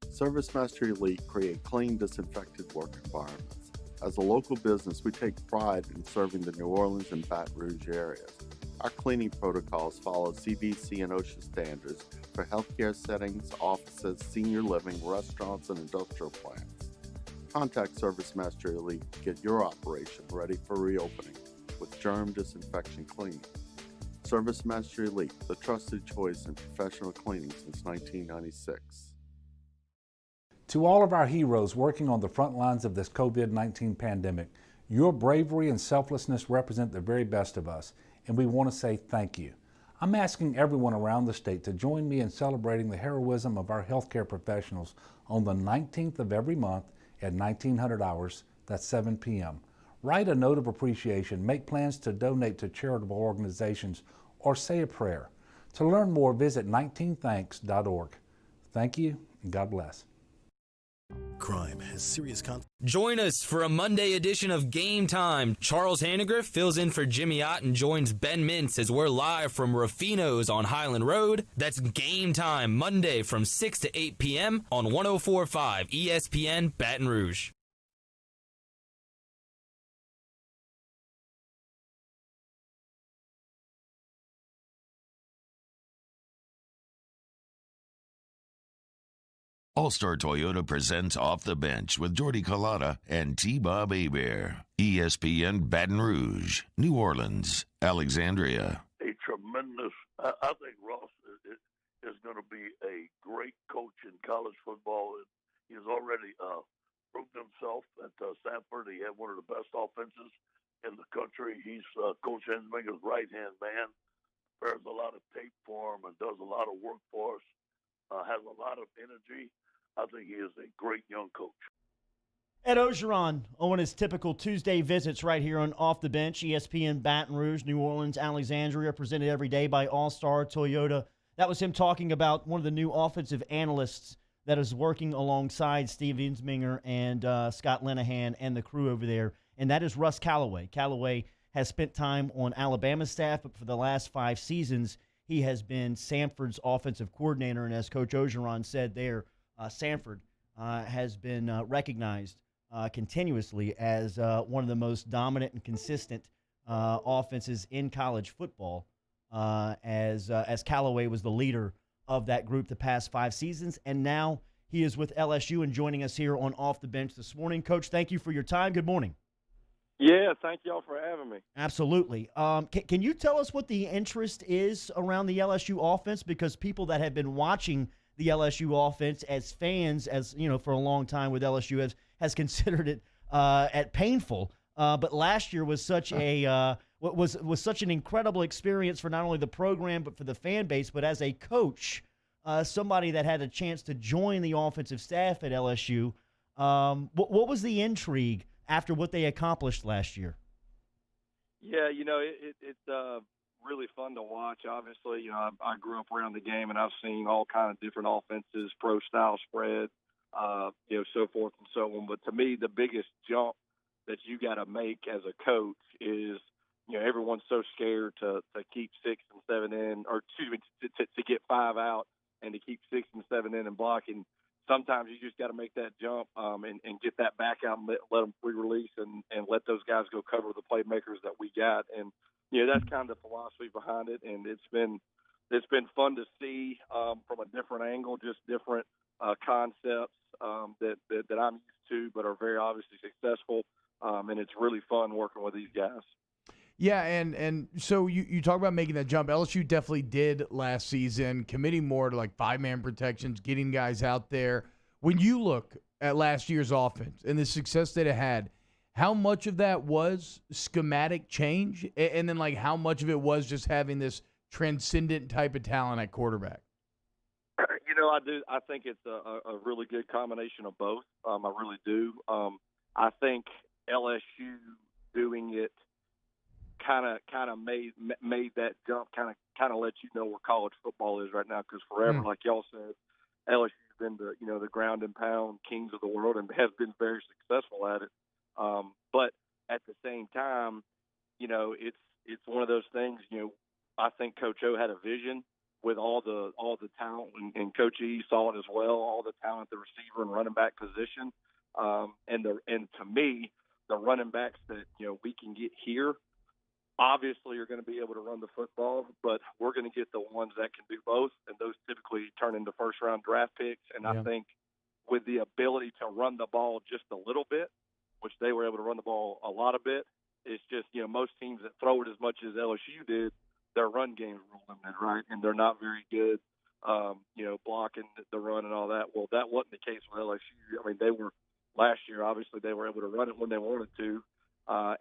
ServiceMaster Elite create clean, disinfected work environments. As a local business, we take pride in serving the New Orleans and Baton Rouge areas. Our cleaning protocols follow CDC and OSHA standards for healthcare settings, offices, senior living, restaurants, and industrial plants. Contact ServiceMaster Elite to get your operation ready for reopening with germ disinfection cleaning. ServiceMaster Elite, the trusted choice in professional cleaning since 1996. To all of our heroes working on the front lines of this COVID-19 pandemic, your bravery and selflessness represent the very best of us, and we want to say thank you. I'm asking everyone around the state to join me in celebrating the heroism of our healthcare professionals on the 19th of every month at 1900 hours, that's 7 p.m. Write a note of appreciation, make plans to donate to charitable organizations, or say a prayer. To learn more, visit 19thanks.org. Thank you, and God bless. Crime has serious consequences. Join us for a Monday edition of Game Time. Charles Hannegriff fills in for Jimmy Ott and joins Ben Mintz as we're live from Ruffino's on Highland Road. That's Game Time, Monday from 6 to 8 p.m. on 104.5 ESPN Baton Rouge. All-Star Toyota presents Off the Bench with Jordy Collada and T-Bob Hebert. ESPN Baton Rouge, New Orleans, Alexandria. A tremendous, I think Ross is going to be a great coach in college football. He's already proved himself at Stanford. He had one of the best offenses in the country. He's Coach Ensminger's right-hand man. Prepares a lot of tape for him and does a lot of work for us. Has a lot of energy. I think he is a great young coach. Ed Ogeron on his typical Tuesday visits right here on Off the Bench, ESPN Baton Rouge, New Orleans, Alexandria, presented every day by All-Star Toyota. That was him talking about one of the new offensive analysts that is working alongside Steve Ensminger and Scott Linehan and the crew over there, and that is Russ Callaway. Callaway has spent time on Alabama's staff, but for the last 5 seasons, he has been Samford's offensive coordinator, and as Coach Ogeron said there, Samford has been recognized continuously as one of the most dominant and consistent offenses in college football, as Callaway was the leader of that group the past 5 seasons, and now he is with LSU and joining us here on Off the Bench this morning. Coach, thank you for your time. Good morning. Yeah, thank y'all for having me. Absolutely. Can you tell us what the interest is around the LSU offense? Because people that have been watching the LSU offense as fans, as you know, for a long time with LSU, has considered it at painful. But last year was such a was such an incredible experience for not only the program but for the fan base. But as a coach, somebody that had a chance to join the offensive staff at LSU, what was the intrigue after what they accomplished last year? Yeah, you know, it's really fun to watch. Obviously, you know, I grew up around the game, and I've seen all kind of different offenses, pro-style spread, you know, so forth and so on. But to me, the biggest jump that you got to make as a coach is, you know, everyone's so scared to keep 6 and 7 in, or excuse me, to get 5 out and to keep 6 and 7 in and blocking. Sometimes you just got to make that jump and get that back out and let them free release and let those guys go cover the playmakers that we got. And, you know, that's kind of the philosophy behind it. And it's been fun to see from a different angle, just different concepts that I'm used to, but are very obviously successful. And it's really fun working with these guys. Yeah, and so you talk about making that jump. LSU definitely did last season, committing more to like 5-man protections, getting guys out there. When you look at last year's offense and the success that it had, how much of that was schematic change? And then like how much of it was just having this transcendent type of talent at quarterback? You know, I think it's a really good combination of both. I really do. I think LSU doing it kind of made that jump, kind of let you know where college football is right now, because forever, like y'all said, LSU's been the ground and pound kings of the world and has been very successful at it. But at the same time, you know, it's one of those things. You know, I think Coach O had a vision with all the talent, and Coach E saw it as well. All the talent at the receiver and running back position, and to me, the running backs that, you know, we can get here obviously are going to be able to run the football, but we're going to get the ones that can do both, and those typically turn into first-round draft picks. And I think with the ability to run the ball just a little bit, which they were able to run the ball a lot of bit, it's just, you know, most teams that throw it as much as LSU did, their run games were limited, right? And they're not very good, you know, blocking the run and all that. Well, that wasn't the case with LSU. I mean, they were last year, obviously, they were able to run it when they wanted to.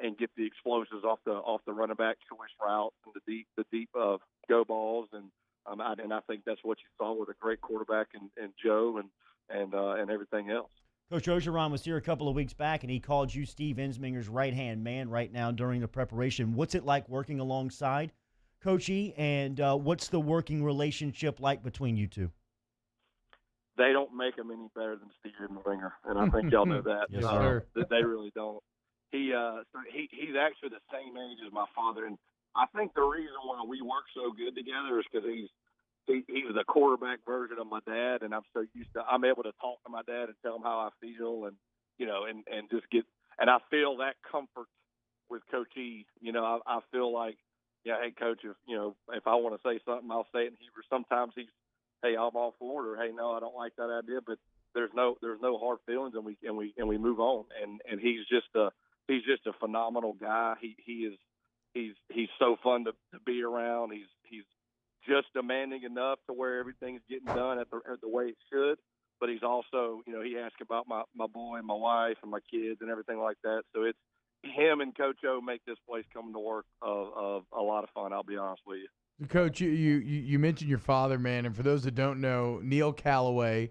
And get the explosives off the running back choice route and the deep go balls, and I think that's what you saw with a great quarterback and Joe and everything else. Coach Orgeron was here a couple of weeks back, and he called you Steve Ensminger's right-hand man right now during the preparation. What's it like working alongside Coach E, and what's the working relationship like between you two? They don't make him any better than Steve Ensminger, and I think y'all know that. Yes, sir. They really don't. He's actually the same age as my father, and I think the reason why we work so good together is because he's the quarterback version of my dad, and I'm able to talk to my dad and tell him how I feel, and you know, and just get, and I feel that comfort with Coach E. You know, I feel like, yeah, hey Coach, if I want to say something, I'll say it in Hebrew. Sometimes he's, hey, I'm all for it, or hey, no, I don't like that idea, but there's no hard feelings, and we move on, and he's just a phenomenal guy. He's so fun to be around. He's just demanding enough to where everything's getting done at the way it should. But he's also, you know, he asks about my boy and my wife and my kids and everything like that. So it's him and Coach O make this place come to work of a lot of fun. I'll be honest with you. Coach, you mentioned your father, man, and for those that don't know, Neil Callaway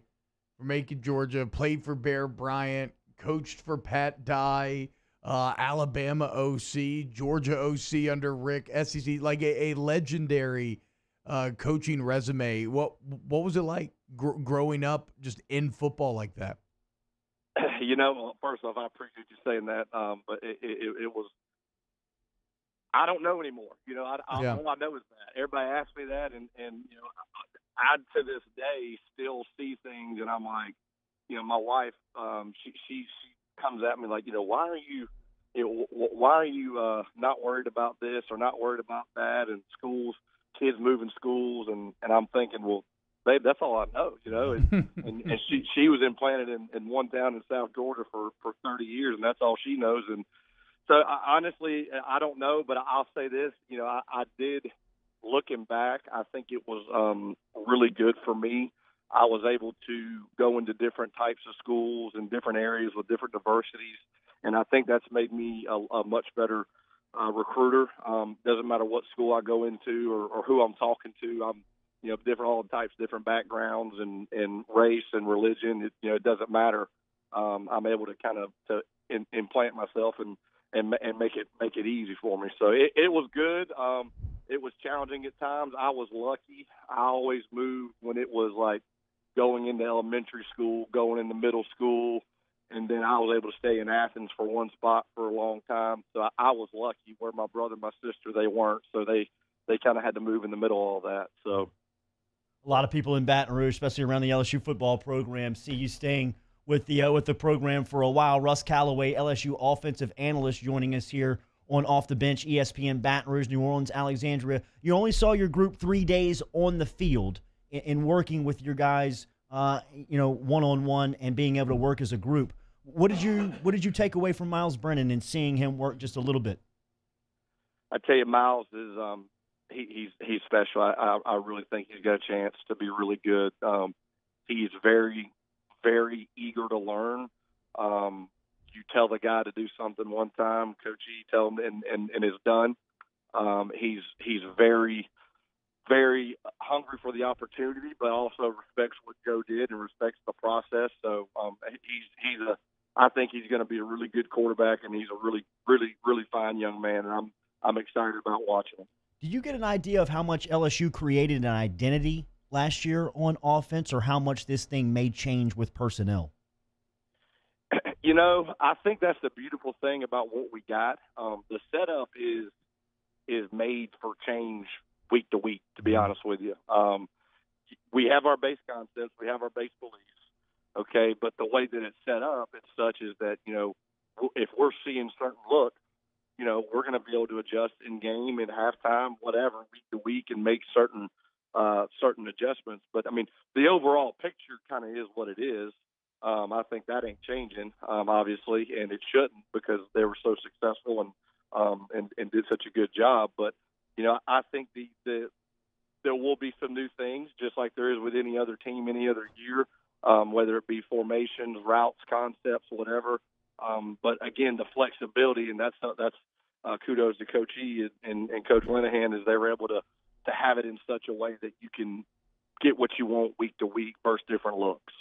from Macon, Georgia, played for Bear Bryant, coached for Pat Dye. Alabama OC, Georgia OC under Rick, SEC, like a legendary coaching resume. What was it like growing up just in football like that? You know, first off, I appreciate you saying that, but it was – I don't know anymore. You know, all I know is that. Everybody asks me that, and you know, I to this day still see things, and I'm like, you know, my wife, she comes at me like, you know, why are you not worried about this or not worried about that, and schools, kids moving schools, and I'm thinking, well, babe, that's all I know, you know, and she was implanted in one town in South Georgia for 30 years, and that's all she knows. And so honestly, I don't know, but I'll say this, you know, I did, looking back, I think it was really good for me. I was able to go into different types of schools in different areas with different diversities, and I think that's made me a much better recruiter. Doesn't matter what school I go into or who I'm talking to. I'm, you know, different, all types, different backgrounds and race and religion. It doesn't matter. I'm able to kind of implant myself and make it easy for me. So it was good. It was challenging at times. I was lucky. I always moved when it was like going into elementary school, going into middle school, and then I was able to stay in Athens for one spot for a long time. So I was lucky, where my brother and my sister, they weren't. So they kind of had to move in the middle of all that. So a lot of people in Baton Rouge, especially around the LSU football program, see you staying with the program for a while. Russ Callaway, LSU offensive analyst, joining us here on Off the Bench, ESPN Baton Rouge, New Orleans, Alexandria. You only saw your group 3 days on the field in working with your guys, one-on-one and being able to work as a group. What did you take away from Miles Brennan and seeing him work just a little bit? I tell you, Miles is he's special. I really think he's got a chance to be really good. He's very, very eager to learn. You tell the guy to do something one time, Coach E tell him and it's done. He's very, very hungry for the opportunity, but also respects what Joe did and respects the process. So I think he's going to be a really good quarterback, and he's a really, really, really fine young man, and I'm excited about watching him. Did you get an idea of how much LSU created an identity last year on offense, or how much this thing may change with personnel? I think that's the beautiful thing about what we got. The setup is made for change week to week, to be honest with you. We have our base concepts, we have our base beliefs, okay, but the way that it's set up, it's such as that, if we're seeing certain looks, we're going to be able to adjust in game, in halftime, whatever, week to week, and make certain adjustments. But, the overall picture kind of is what it is. I think that ain't changing, obviously, and it shouldn't, because they were so successful and did such a good job. But, I think there will be some new things, just like there is with any other team, any other year, whether it be formations, routes, concepts, whatever. But again, the flexibility, and that's kudos to Coach E and Coach Linehan, is they were able to have it in such a way that you can get what you want week to week versus different looks.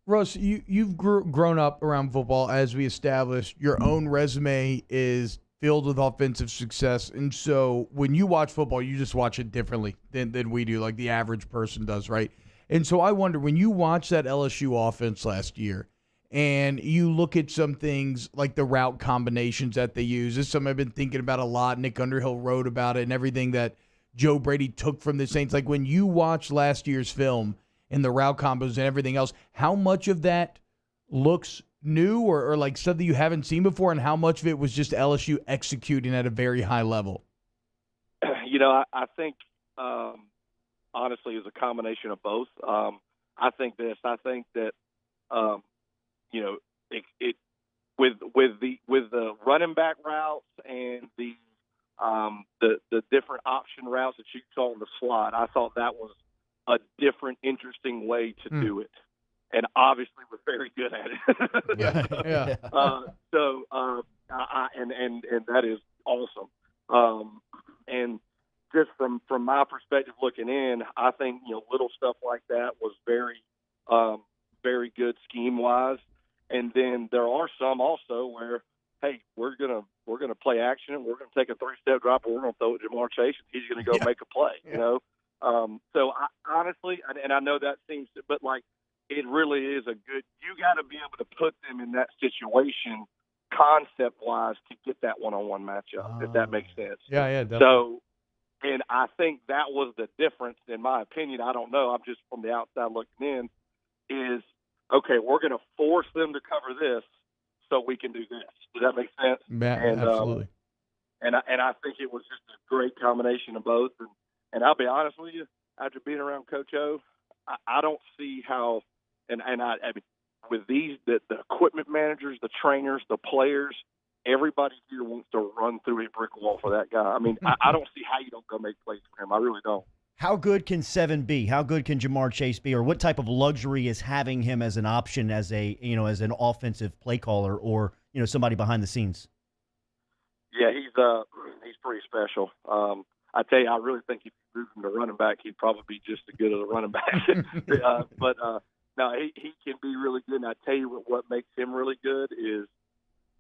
Russ, you've grown up around football, as we established. Your own resume is filled with offensive success, and so when you watch football, you just watch it differently than we do, like the average person does, right? And so I wonder, when you watch that LSU offense last year, and you look at some things like the route combinations that they use, this is something I've been thinking about a lot. Nick Underhill wrote about it, and everything that Joe Brady took from the Saints. Like, when you watch last year's film and the route combos and everything else, how much of that looks new or like something you haven't seen before, and how much of it was just LSU executing at a very high level? I think honestly, it's a combination of both. I think that it with the running back routes and the different option routes that you saw in the slot, I thought that was a different, interesting way to do it, and obviously we're very good at it. Yeah. And that is awesome. And just from my perspective looking in, I think little stuff like that was very, very good scheme wise. And then there are some also where, hey, we're gonna play action, and we're gonna take a 3-step drop, and we're gonna throw it to Jamar Chase, and he's gonna go make a play. So I honestly, and I know that seems, but like, it really is a good. You got to be able to put them in that situation, concept wise, to get that one-on-one matchup, if that makes sense. Yeah, definitely. So, and I think that was the difference, in my opinion. I don't know. I'm just from the outside looking in. Is okay, we're going to force them to cover this so we can do this. Does that make sense? Absolutely. And I think it was just a great combination of both. And I'll be honest with you, after being around Coach O, I don't see how. And I mean, with these, the equipment managers, the trainers, the players, everybody here wants to run through a brick wall for that guy. I mean, I don't see how you don't go make plays for him. I really don't. How good can 7 be? How good can Jamar Chase be? Or what type of luxury is having him as an option, as as an offensive play caller, or somebody behind the scenes? Yeah, he's pretty special. I tell you, I really think if you move him to running back, he'd probably be just as good as a running back. But no, he can be really good. And I tell you what makes him really good is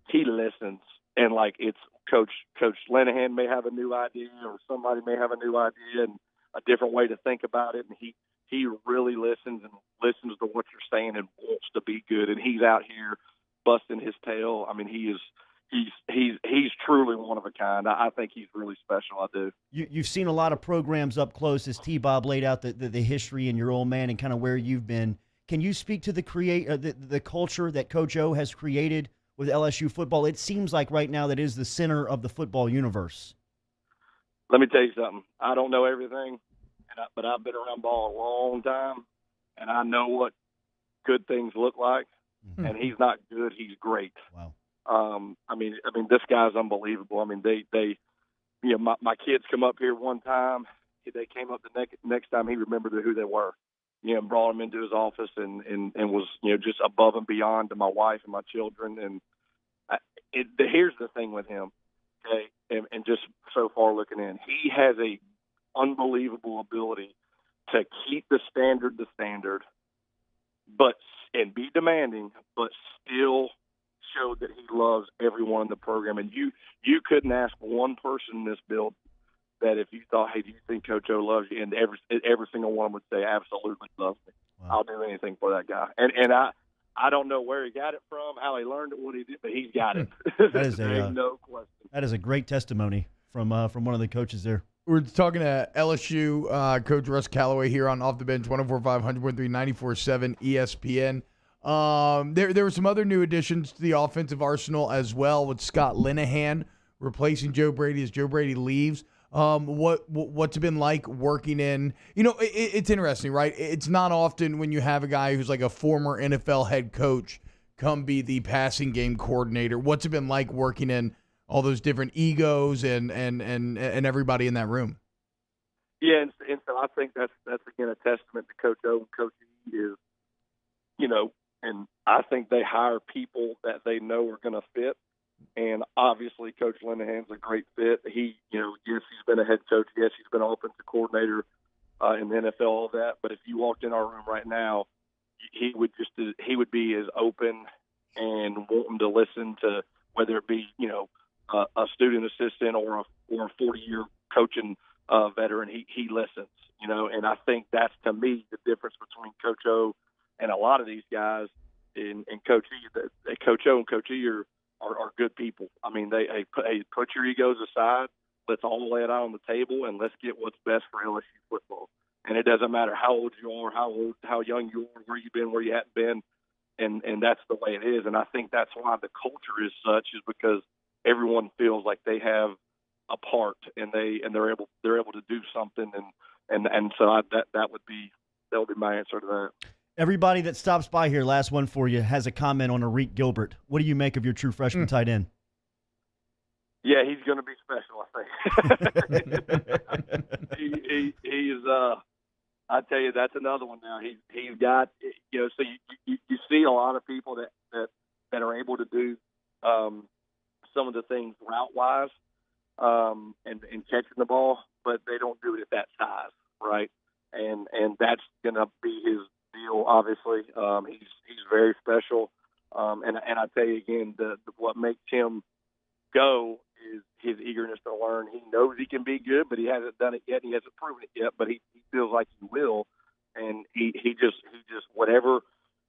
he listens like it's Coach Linehan may have a new idea, or somebody may have a new idea and a different way to think about it, and he really listens to what you're saying and wants to be good, and he's out here busting his tail. I mean, he's truly one of a kind. I think he's really special. I do. You've seen a lot of programs up close as T-Bob laid out the history and your old man and kind of where you've been. Can you speak to the culture that Coach O has created with LSU football? It seems like right now that is the center of the football universe. Let me tell you something. I don't know everything, but I've been around ball a long time, and I know what good things look like. Mm-hmm. And he's not good; he's great. Wow. I mean, this guy's unbelievable. I mean, they my kids come up here one time. They came up the next time. He remembered who they were. And brought them into his office and was, just above and beyond to my wife and my children. And here's the thing with him, okay, and just so far looking in, he has a unbelievable ability to keep the standard, and be demanding, but still show that he loves everyone in the program. And you couldn't ask one person in this build that if you thought, hey, do you think Coach O loves you? And every single one would say, absolutely loves me. Wow. I'll do anything for that guy. And I don't know where he got it from, how he learned it, what he did, but he's got it. That is no question. That is a great testimony from one of the coaches there. We're talking to LSU Coach Russ Callaway here on Off the Bench, 104.5, 100.3, 94.7 ESPN. There were some other new additions to the offensive arsenal as well, with Scott Linehan replacing Joe Brady as Joe Brady leaves. What's it been like working in, it's interesting, right? It's not often when you have a guy who's like a former NFL head coach come be the passing game coordinator. What's it been like working in all those different egos and everybody in that room? Yeah, and so I think that's again a testament to Coach O and Coach E is, and I think they hire people that they know are going to fit. And obviously, Coach Linehan's a great fit. He, yes, he's been a head coach. Yes, he's been an offensive coordinator in the NFL, all that. But if you walked in our room right now, he would be as open and wanting to listen to whether it be, a student assistant or a 40-year coaching veteran. He listens, and I think that's, to me, the difference between Coach O and a lot of these guys in Coach E. Coach O and Coach E are good people. I mean, they put your egos aside. Let's all lay it out on the table, and let's get what's best for LSU football. And it doesn't matter how old you are, how young you are, where you've been, where you haven't been, and that's the way it is. And I think that's why the culture is such, is because everyone feels like they have a part, and they're able to do something, and so that would be my answer to that. Everybody that stops by here, last one for you, has a comment on Arik Gilbert. What do you make of your true freshman tight end? Yeah, he's going to be special, I think. he is. I tell you, that's another one. Now he's got, so you see a lot of people that are able to do some of the things route wise and catching the ball, but they don't do it at that size, right? And that's going to be his deal. Obviously, he's very special, and I tell you again, what makes him go is his eagerness to learn. He knows he can be good, but he hasn't done it yet. He hasn't proven it yet, but he feels like he will, and he just whatever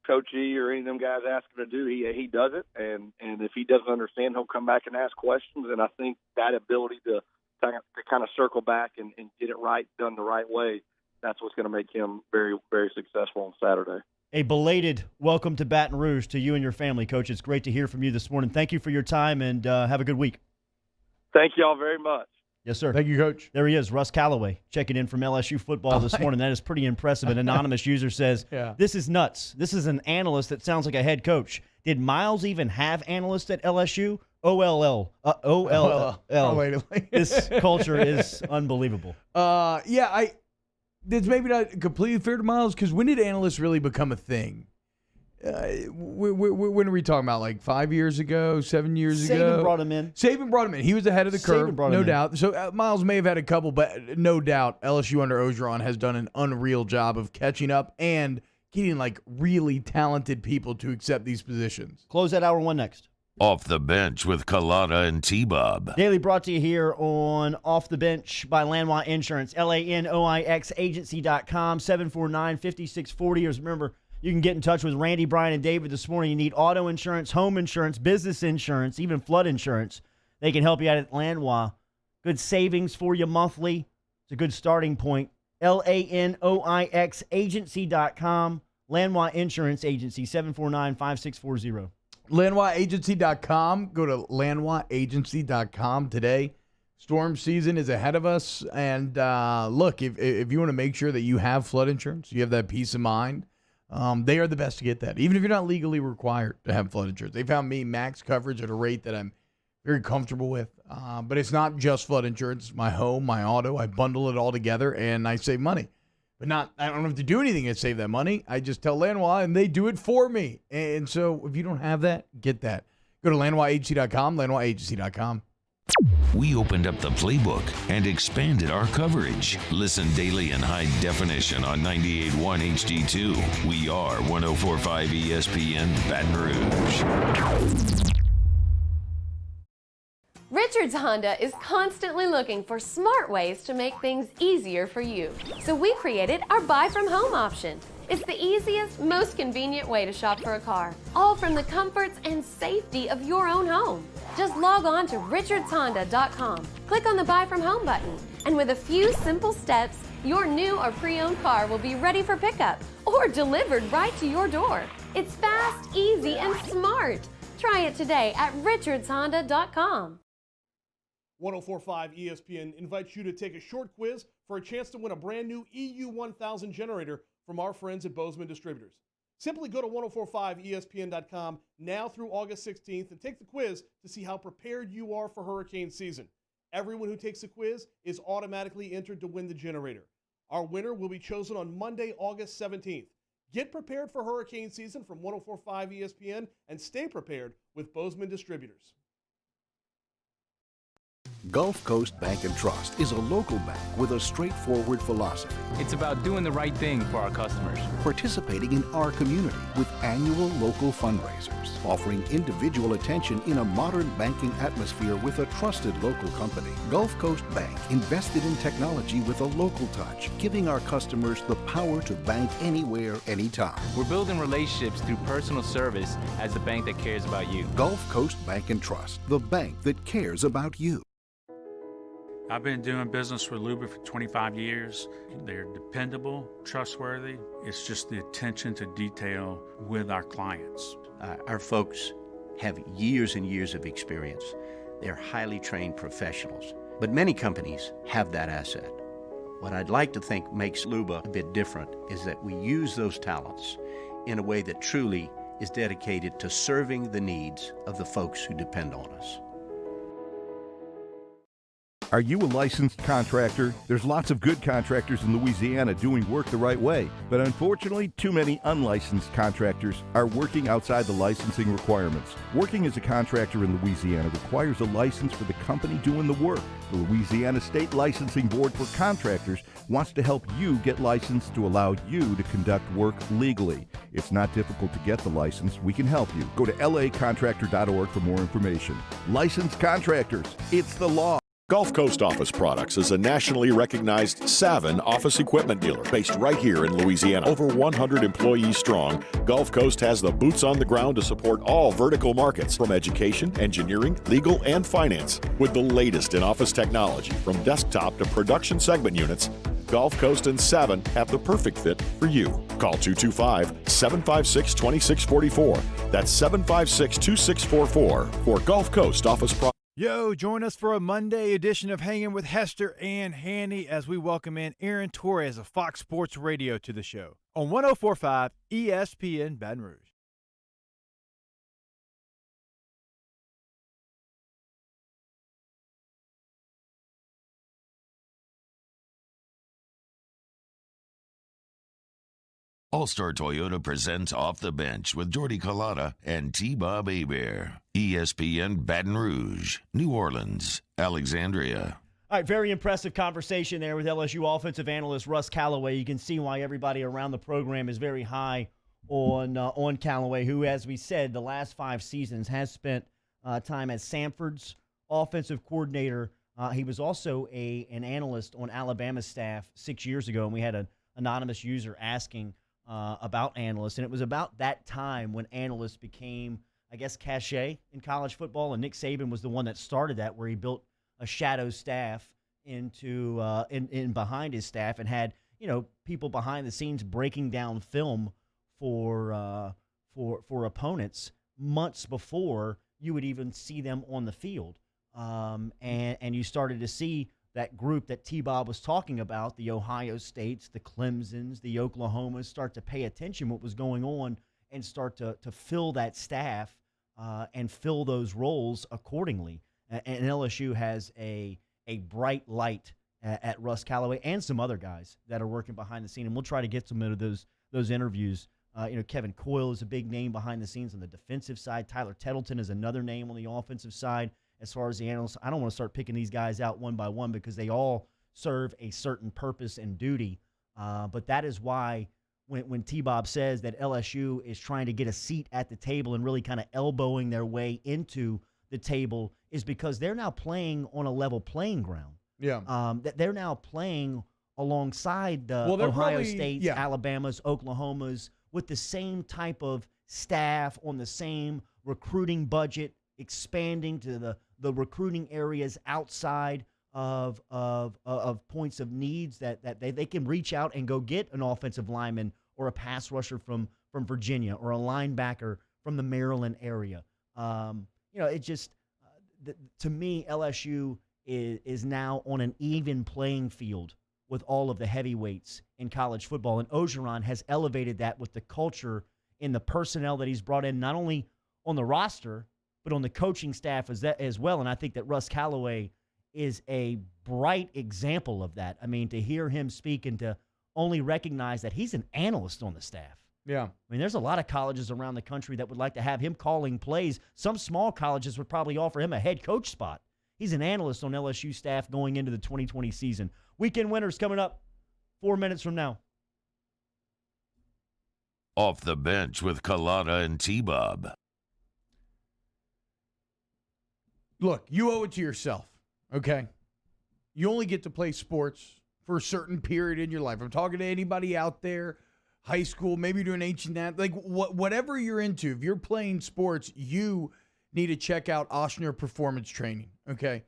Coach E or any of them guys ask him to do, he does it, and if he doesn't understand, he'll come back and ask questions. And I think that ability to kind of circle back and get it right, done the right way, that's what's going to make him very, very successful on Saturday. A belated welcome to Baton Rouge to you and your family, Coach. It's great to hear from you this morning. Thank you for your time, and have a good week. Thank you all very much. Yes, sir. Thank you, Coach. There he is, Russ Callaway, checking in from LSU football this morning. That is pretty impressive. An anonymous user says, This is nuts. This is an analyst that sounds like a head coach. Did Miles even have analysts at LSU? OLL. This culture is unbelievable. It's maybe not completely fair to Miles, because when did analysts really become a thing? When are we talking about? Like 5 years ago, 7 years ago? Saban brought him in. Saban brought him in. He was ahead of the curve, no doubt. So Miles may have had a couple, but no doubt LSU under Orgeron has done an unreal job of catching up and getting like really talented people to accept these positions. Close that hour one next. Off the Bench with Kalana and T-Bob. Daily brought to you here on Off the Bench by Lanois Insurance, LANOIX agency.com, 749-5640. As remember, you can get in touch with Randy, Brian, and David this morning. You need auto insurance, home insurance, business insurance, even flood insurance. They can help you out at Lanois. Good savings for you monthly. It's a good starting point. LANOIX agency.com, Lanois Insurance Agency, 749-5640. LanoisAgency.com. Go to LanoisAgency.com today. Storm season is ahead of us. And look, if you want to make sure that you have flood insurance, you have that peace of mind, they are the best to get that. Even if you're not legally required to have flood insurance. They found me max coverage at a rate that I'm very comfortable with. But it's not just flood insurance. It's my home, my auto. I bundle it all together, and I save money. But I don't have to do anything to save that money. I just tell Lanois, and they do it for me. And so if you don't have that, get that. Go to LanoisAgency.com, LanoisAgency.com. We opened up the playbook and expanded our coverage. Listen daily in high definition on 98.1 HD2. We are 104.5 ESPN Baton Rouge. Richards Honda is constantly looking for smart ways to make things easier for you. So we created our buy from home option. It's the easiest, most convenient way to shop for a car, all from the comforts and safety of your own home. Just log on to richardshonda.com, click on the buy from home button, and with a few simple steps, your new or pre-owned car will be ready for pickup or delivered right to your door. It's fast, easy, and smart. Try it today at richardshonda.com. 104.5 ESPN invites you to take a short quiz for a chance to win a brand new EU1000 generator from our friends at Bozeman Distributors. Simply go to 1045ESPN.com now through August 16th and take the quiz to see how prepared you are for hurricane season. Everyone who takes the quiz is automatically entered to win the generator. Our winner will be chosen on Monday, August 17th. Get prepared for hurricane season from 104.5 ESPN and stay prepared with Bozeman Distributors. Gulf Coast Bank and Trust is a local bank with a straightforward philosophy. It's about doing the right thing for our customers. Participating in our community with annual local fundraisers. Offering individual attention in a modern banking atmosphere with a trusted local company. Gulf Coast Bank invested in technology with a local touch, giving our customers the power to bank anywhere, anytime. We're building relationships through personal service as the bank that cares about you. Gulf Coast Bank and Trust, the bank that cares about you. I've been doing business with Luba for 25 years. They're dependable, trustworthy. It's just the attention to detail with our clients. Our folks have years and years of experience. They're highly trained professionals, but many companies have that asset. What I'd like to think makes Luba a bit different is that we use those talents in a way that truly is dedicated to serving the needs of the folks who depend on us. Are you a licensed contractor? There's lots of good contractors in Louisiana doing work the right way, but unfortunately, too many unlicensed contractors are working outside the licensing requirements. Working as a contractor in Louisiana requires a license for the company doing the work. The Louisiana State Licensing Board for Contractors wants to help you get licensed to allow you to conduct work legally. It's not difficult to get the license. We can help you. Go to lacontractor.org for more information. Licensed contractors, it's the law. Gulf Coast Office Products is a nationally recognized Savin office equipment dealer based right here in Louisiana. Over 100 employees strong, Gulf Coast has the boots on the ground to support all vertical markets from education, engineering, legal, and finance. With the latest in office technology from desktop to production segment units, Gulf Coast and Savin have the perfect fit for you. Call 225-756-2644. That's 756-2644 for Gulf Coast Office Products. Yo, join us for a Monday edition of Hanging with Hester and Hanny as we welcome in Aaron Torres of Fox Sports Radio to the show on 104.5 ESPN Baton Rouge. All-Star Toyota presents Off the Bench with Jordy Collada and T-Bob Hebert. ESPN Baton Rouge, New Orleans, Alexandria. All right, very impressive conversation there with LSU offensive analyst Russ Callaway. You can see why everybody around the program is very high on Callaway, who, as we said, the last 5 seasons has spent time as Samford's offensive coordinator. He was also an analyst on Alabama's staff 6 years ago, and we had an anonymous user asking about analysts, and it was about that time when analysts became, I guess, cachet in college football, and Nick Saban was the one that started that, where he built a shadow staff into in behind his staff and had people behind the scenes breaking down film for opponents months before you would even see them on the field. And you started to see that group that T-Bob was talking about, the Ohio States, the Clemsons, the Oklahomas, start to pay attention what was going on and start to fill that staff and fill those roles accordingly. And LSU has a bright light at Russ Callaway and some other guys that are working behind the scene, and we'll try to get some of those interviews. Kevin Coyle is a big name behind the scenes on the defensive side. Tyler Tettleton is another name on the offensive side. As far as the analysts, I don't want to start picking these guys out one by one because they all serve a certain purpose and duty. But that is why when T-Bob says that LSU is trying to get a seat at the table and really kind of elbowing their way into the table, is because they're now playing on a level playing ground. Yeah. That they're now playing alongside the Ohio States, Alabamas, Oklahomas, with the same type of staff on the same recruiting budget, expanding to the recruiting areas outside of points of needs that they can reach out and go get an offensive lineman or a pass rusher from Virginia or a linebacker from the Maryland area. It just to me, LSU is now on an even playing field with all of the heavyweights in college football, and Orgeron has elevated that with the culture and the personnel that he's brought in, not only on the roster but on the coaching staff as well. And I think that Russ Callaway is a bright example of that. I mean, to hear him speak and to only recognize that he's an analyst on the staff. Yeah. I mean, there's a lot of colleges around the country that would like to have him calling plays. Some small colleges would probably offer him a head coach spot. He's an analyst on LSU staff going into the 2020 season. Weekend winners coming up 4 minutes from now. Off the Bench with Kalata and T-Bob. Look, you owe it to yourself, okay? You only get to play sports for a certain period in your life. I'm talking to anybody out there, high school, maybe doing H&M, like whatever you're into. If you're playing sports, you need to check out Ochsner Performance Training, okay?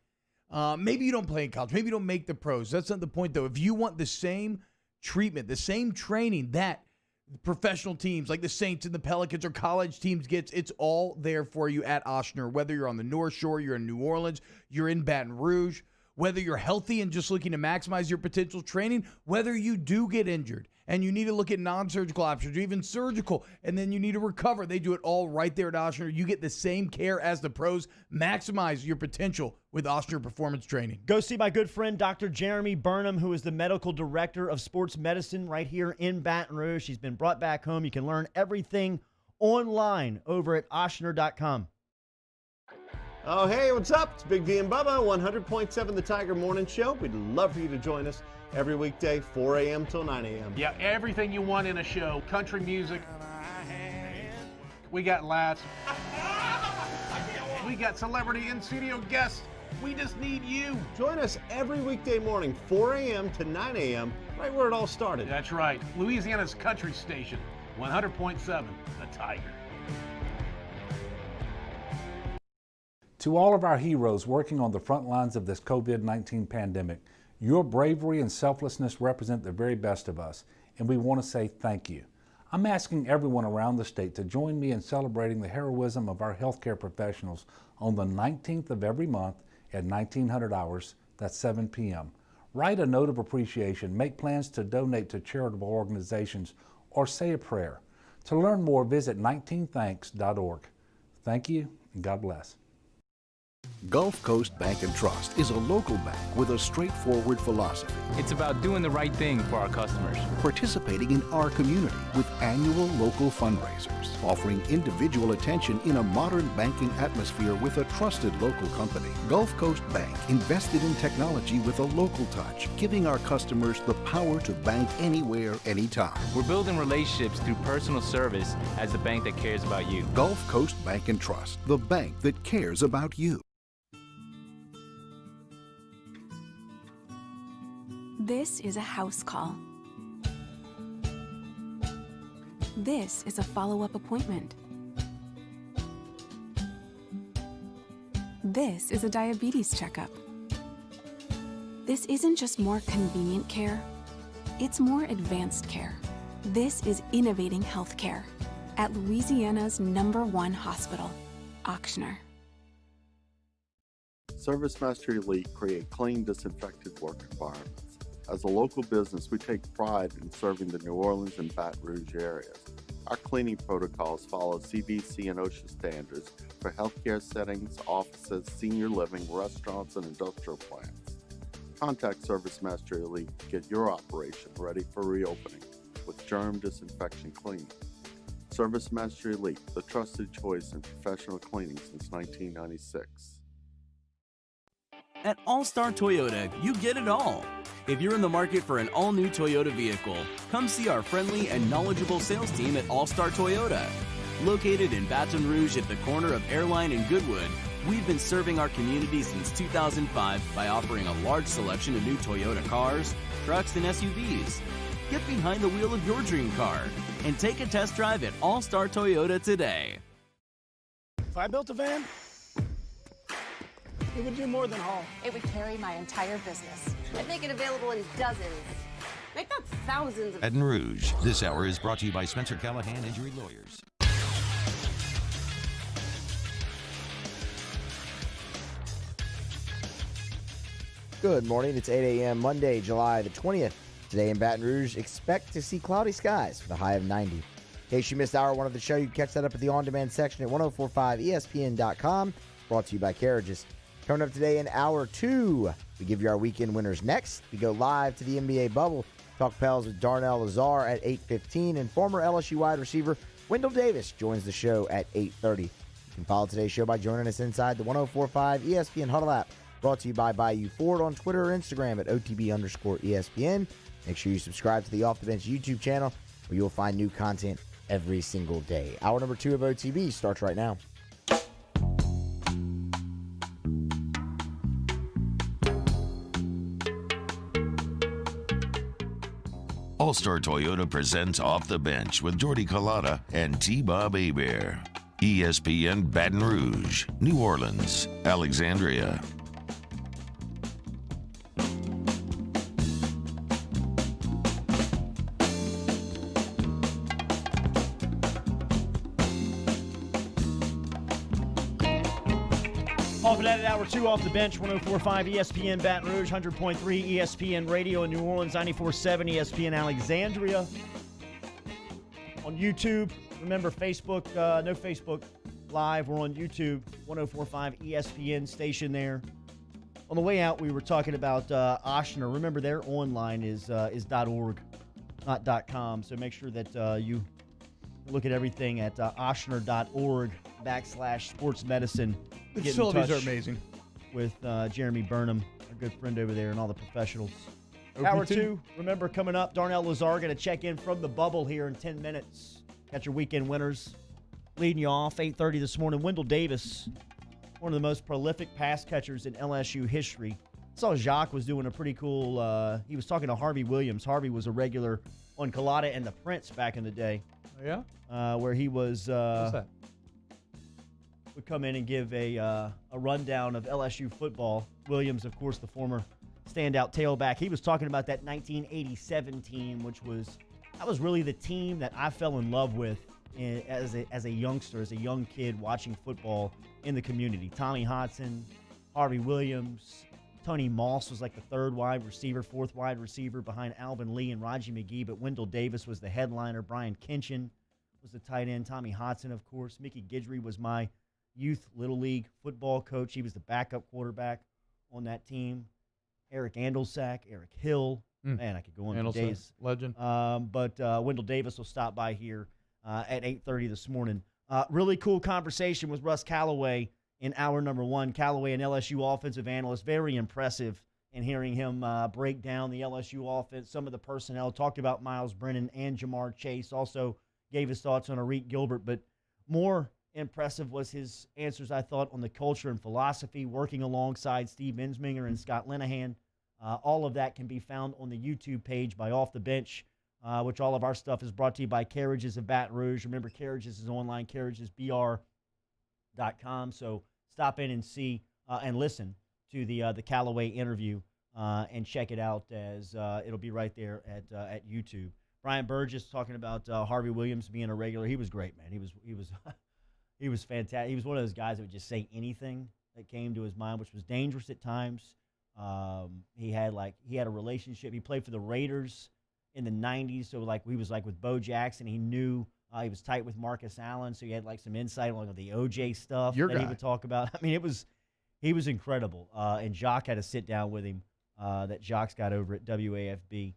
Maybe you don't play in college. Maybe you don't make the pros. That's not the point, though. If you want the same treatment, the same training that professional teams like the Saints and the Pelicans or college teams gets, it's all there for you at Ochsner. Whether you're on the North Shore, you're in New Orleans, you're in Baton Rouge, whether you're healthy and just looking to maximize your potential training, whether you do get injured and you need to look at non-surgical options or even surgical, and then you need to recover. They do it all right there at Ochsner. You get the same care as the pros. Maximize your potential with Ochsner Performance Training. Go see my good friend, Dr. Jeremy Burnham, who is the medical director of sports medicine right here in Baton Rouge. She's been brought back home. You can learn everything online over at Ochsner.com. Oh, hey, what's up? It's Big D and Bubba, 100.7 The Tiger Morning Show. We'd love for you to join us every weekday, 4 a.m. till 9 a.m. Yeah, everything you want in a show. Country music. We got laughs. We got celebrity in-studio guests. We just need you. Join us every weekday morning, 4 a.m. to 9 a.m., right where it all started. That's right. Louisiana's country station, 100.7 The Tiger. To all of our heroes working on the front lines of this COVID-19 pandemic, your bravery and selflessness represent the very best of us, and we want to say thank you. I'm asking everyone around the state to join me in celebrating the heroism of our healthcare professionals on the 19th of every month at 1900 hours, that's 7 p.m. Write a note of appreciation, make plans to donate to charitable organizations, or say a prayer. To learn more, visit 19thanks.org. Thank you, and God bless. Gulf Coast Bank and Trust is a local bank with a straightforward philosophy. It's about doing the right thing for our customers. Participating in our community with annual local fundraisers, offering individual attention in a modern banking atmosphere with a trusted local company. Gulf Coast Bank invested in technology with a local touch, giving our customers the power to bank anywhere, anytime. We're building relationships through personal service as the bank that cares about you. Gulf Coast Bank and Trust, the bank that cares about you. This is a house call. This is a follow-up appointment. This is a diabetes checkup. This isn't just more convenient care, it's more advanced care. This is innovating healthcare at Louisiana's #1 hospital, Ochsner. ServiceMaster Elite create clean, disinfected work environments. As a local business, we take pride in serving the New Orleans and Baton Rouge areas. Our cleaning protocols follow CDC and OSHA standards for healthcare settings, offices, senior living, restaurants, and industrial plants. Contact ServiceMaster Elite to get your operation ready for reopening with germ disinfection cleaning. ServiceMaster Elite, the trusted choice in professional cleaning since 1996. At All-Star Toyota, you get it all. If you're in the market for an all-new Toyota vehicle, come see our friendly and knowledgeable sales team at All-Star Toyota. Located in Baton Rouge at the corner of Airline and Goodwood, we've been serving our community since 2005 by offering a large selection of new Toyota cars, trucks, and SUVs. Get behind the wheel of your dream car and take a test drive at All-Star Toyota today. If I built a van, it would do more than haul. It would carry my entire business. I'd make it available in dozens. Make that thousands of... Baton Rouge. This hour is brought to you by Spencer Callahan Injury Lawyers. Good morning. It's 8 a.m. Monday, July the 20th. Today in Baton Rouge, expect to see cloudy skies with a high of 90. In case you missed hour one of the show, you can catch that up at the on-demand section at 1045ESPN.com. Brought to you by Carriages. Coming up today in hour 2, we give you our weekend winners. Next, we go live to the NBA bubble. Talk Pels with Darnell Lazare at 8:15, and former LSU wide receiver Wendell Davis joins the show at 8:30. You can follow today's show by joining us inside the 1045 ESPN Huddle app. Brought to you by Bayou Ford on Twitter or Instagram at OTB_ESPN. Make sure you subscribe to the Off the Bench YouTube channel, where you'll find new content every single day. Hour number 2 of OTB starts right now. All-Star Toyota presents Off the Bench with Jordy Collada and T-Bob Hebert. ESPN Baton Rouge, New Orleans, Alexandria. Off it at hour 2 off the bench, 104.5 ESPN Baton Rouge, 100.3 ESPN Radio in New Orleans, 94.7 ESPN Alexandria. On YouTube, remember Facebook, no Facebook Live, we're on YouTube, 104.5 ESPN station there. On the way out, we were talking about Ochsner. Remember, their online is .org, not .com, so make sure that you look at everything at ochsner.org/sports medicine. The facilities are amazing. With Jeremy Burnham, our good friend over there, and all the professionals. OP2. Hour 2, remember, coming up, Darnell Lazare going to check in from the bubble here in 10 minutes. Got your weekend winners leading you off. 8:30 this morning, Wendell Davis, one of the most prolific pass catchers in LSU history. I saw Jacques was doing a pretty cool, he was talking to Harvey Williams. Harvey was a regular on Collada and the Prince back in the day. Oh, yeah? Where he was... What's that? Would come in and give a rundown of LSU football. Williams, of course, the former standout tailback. He was talking about that 1987 team, that was really the team that I fell in love with as a youngster, as a young kid watching football in the community. Tommy Hodson, Harvey Williams, Tony Moss was like the third wide receiver, fourth wide receiver behind Alvin Lee and Raji McGee, but Wendell Davis was the headliner. Brian Kinchin was the tight end. Tommy Hodson, of course. Mickey Guidry was my youth Little League football coach. He was the backup quarterback on that team. Eric Andelsack, Eric Hill. Man, I could go on for days. Legend. But Wendell Davis will stop by here at 8:30 this morning. Really cool conversation with Russ Callaway in hour number 1. Callaway, an LSU offensive analyst, very impressive in hearing him break down the LSU offense, some of the personnel, talked about Miles Brennan and Jamar Chase, also gave his thoughts on Arik Gilbert, but more impressive was his answers, I thought, on the culture and philosophy, working alongside Steve Ensminger and Scott Linehan. All of that can be found on the YouTube page by Off the Bench, which all of our stuff is brought to you by Carriages of Baton Rouge. Remember, Carriages is online, carriagesbr.com. So stop in and see and listen to the Callaway interview and check it out as it'll be right there at YouTube. Brian Burgess talking about Harvey Williams being a regular. He was great, man. He was he was fantastic. He was one of those guys that would just say anything that came to his mind, which was dangerous at times. He had a relationship. He played for the Raiders in the 90s, so he was with Bo Jackson. He knew he was tight with Marcus Allen, so he had some insight on the OJ stuff he would talk about. I mean, he was incredible. And Jacques had to sit down with him. That Jacques got over at WAFB.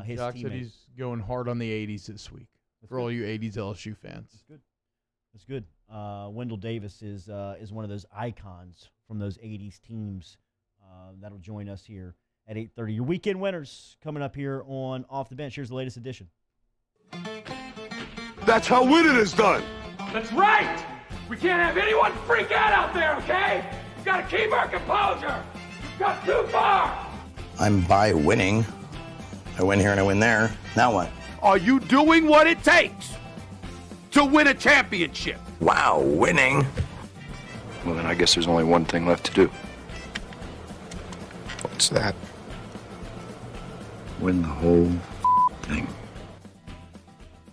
His Jacques teammate. said he's going hard on the 80s this week. For all you 80s LSU fans. That's good. Wendell Davis is one of those icons from those 80s teams that'll join us here at 8:30. Your weekend winners coming up here on Off the Bench. Here's the latest edition. That's how winning is done. That's right. We can't have anyone freak out there, okay? We've got to keep our composure. We've got too far. I'm by winning. I win here and I win there. Now what? Are you doing what it takes to win a championship? Wow, winning. Well, then I guess there's only one thing left to do. What's that? Win the whole thing.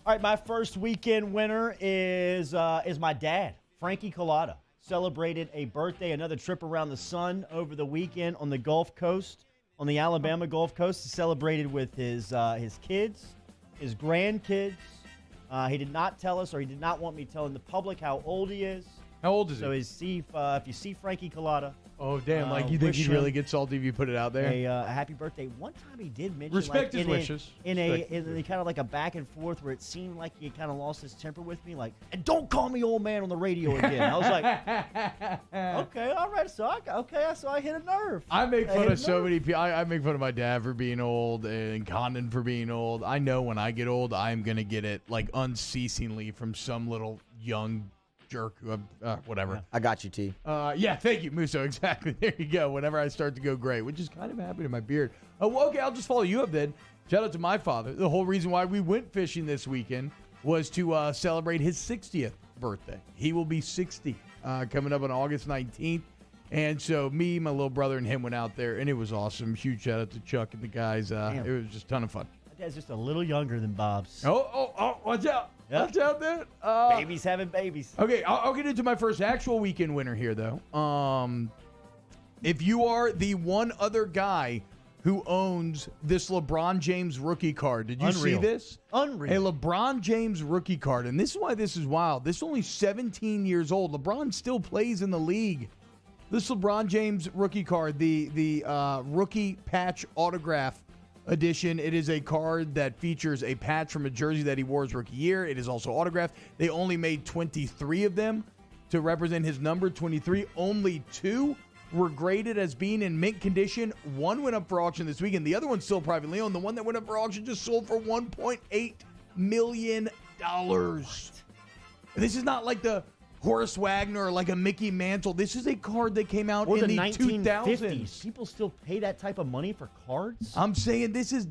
All right, my first weekend winner is my dad, Frankie Collada. Celebrated a birthday, another trip around the sun over the weekend on the Gulf Coast, on the Alabama Gulf Coast. He celebrated with his kids, his grandkids. He did not tell us, or he did not want me telling the public how old he is. How old is he? So if you see Frankie Collada. Oh, damn. You think he'd really get salty if you put it out there? A happy birthday. One time he did mention Respect his wishes. In kind of like a back and forth where it seemed like he kind of lost his temper with me, and don't call me old man on the radio again. I was like, okay, all right, so I hit a nerve. I make fun of so many people. I make fun of my dad for being old and Condon for being old. I know when I get old, I'm going to get it unceasingly from some little young jerk, whatever. Yeah. I got you, T. Yeah, thank you, Musso. Exactly. There you go. Whenever I start to go gray, which is kind of happening to my beard. Well, okay, I'll just follow you up then. Shout out to my father. The whole reason why we went fishing this weekend was to celebrate his 60th birthday. He will be 60 coming up on August 19th. And so me, my little brother, and him went out there, and it was awesome. Huge shout out to Chuck and the guys. It was just a ton of fun. My dad's just a little younger than Bob's. Oh, watch out. Yeah. Watch out, dude. Babies having babies. Okay, I'll get into my first actual weekend winner here, though. If you are the one other guy who owns this LeBron James rookie card, did you see this? Unreal. A LeBron James rookie card, and this is why this is wild. This is only 17 years old. LeBron still plays in the league. This LeBron James rookie card, the rookie patch autograph edition. It is a card that features a patch from a jersey that he wore his rookie year. It is also autographed. They only made 23 of them to represent his number, 23. Only 2 were graded as being in mint condition. 1 went up for auction this weekend. The other one's still privately owned. The one that went up for auction just sold for $1.8 million. This is not like the Horace Wagner or like a Mickey Mantle. This is a card that came out in the 2000s. People still pay that type of money for cards? I'm saying this is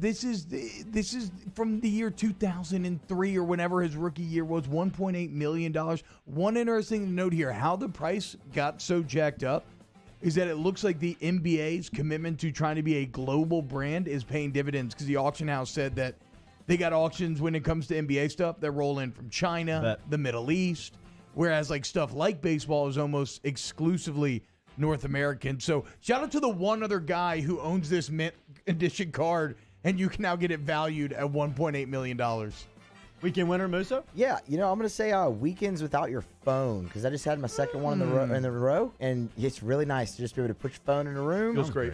from the year 2003 or whenever his rookie year was, $1.8 million. One interesting to note here, how the price got so jacked up is that it looks like the NBA's commitment to trying to be a global brand is paying dividends, because the auction house said that they got auctions when it comes to NBA stuff that roll in from China, the Middle East. Whereas stuff like baseball is almost exclusively North American. So shout out to the one other guy who owns this mint edition card, and you can now get it valued at $1.8 million. Weekend winner, Musso? Yeah, I'm going to say weekends without your phone because I just had my second one in the row, and it's really nice to just be able to put your phone in a room. Feels great.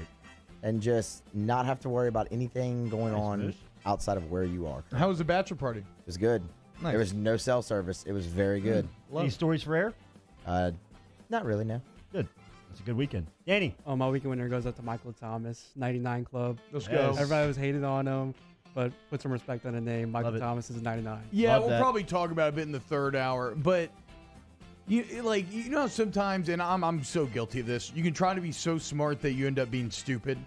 And just not have to worry about anything going on outside of where you are. How was the bachelor party? It was good. Nice. There was no cell service. It was very good. Any stories for air? Not really, no. Good. It's a good weekend. Danny. Oh, my weekend winner goes up to Michael Thomas, 99 Club. Let's go. Everybody was hating on him, but put some respect on the name. Michael Thomas is 99. Yeah, we'll probably talk about it a bit in the third hour, but sometimes, and I'm so guilty of this, you can try to be so smart that you end up being stupid.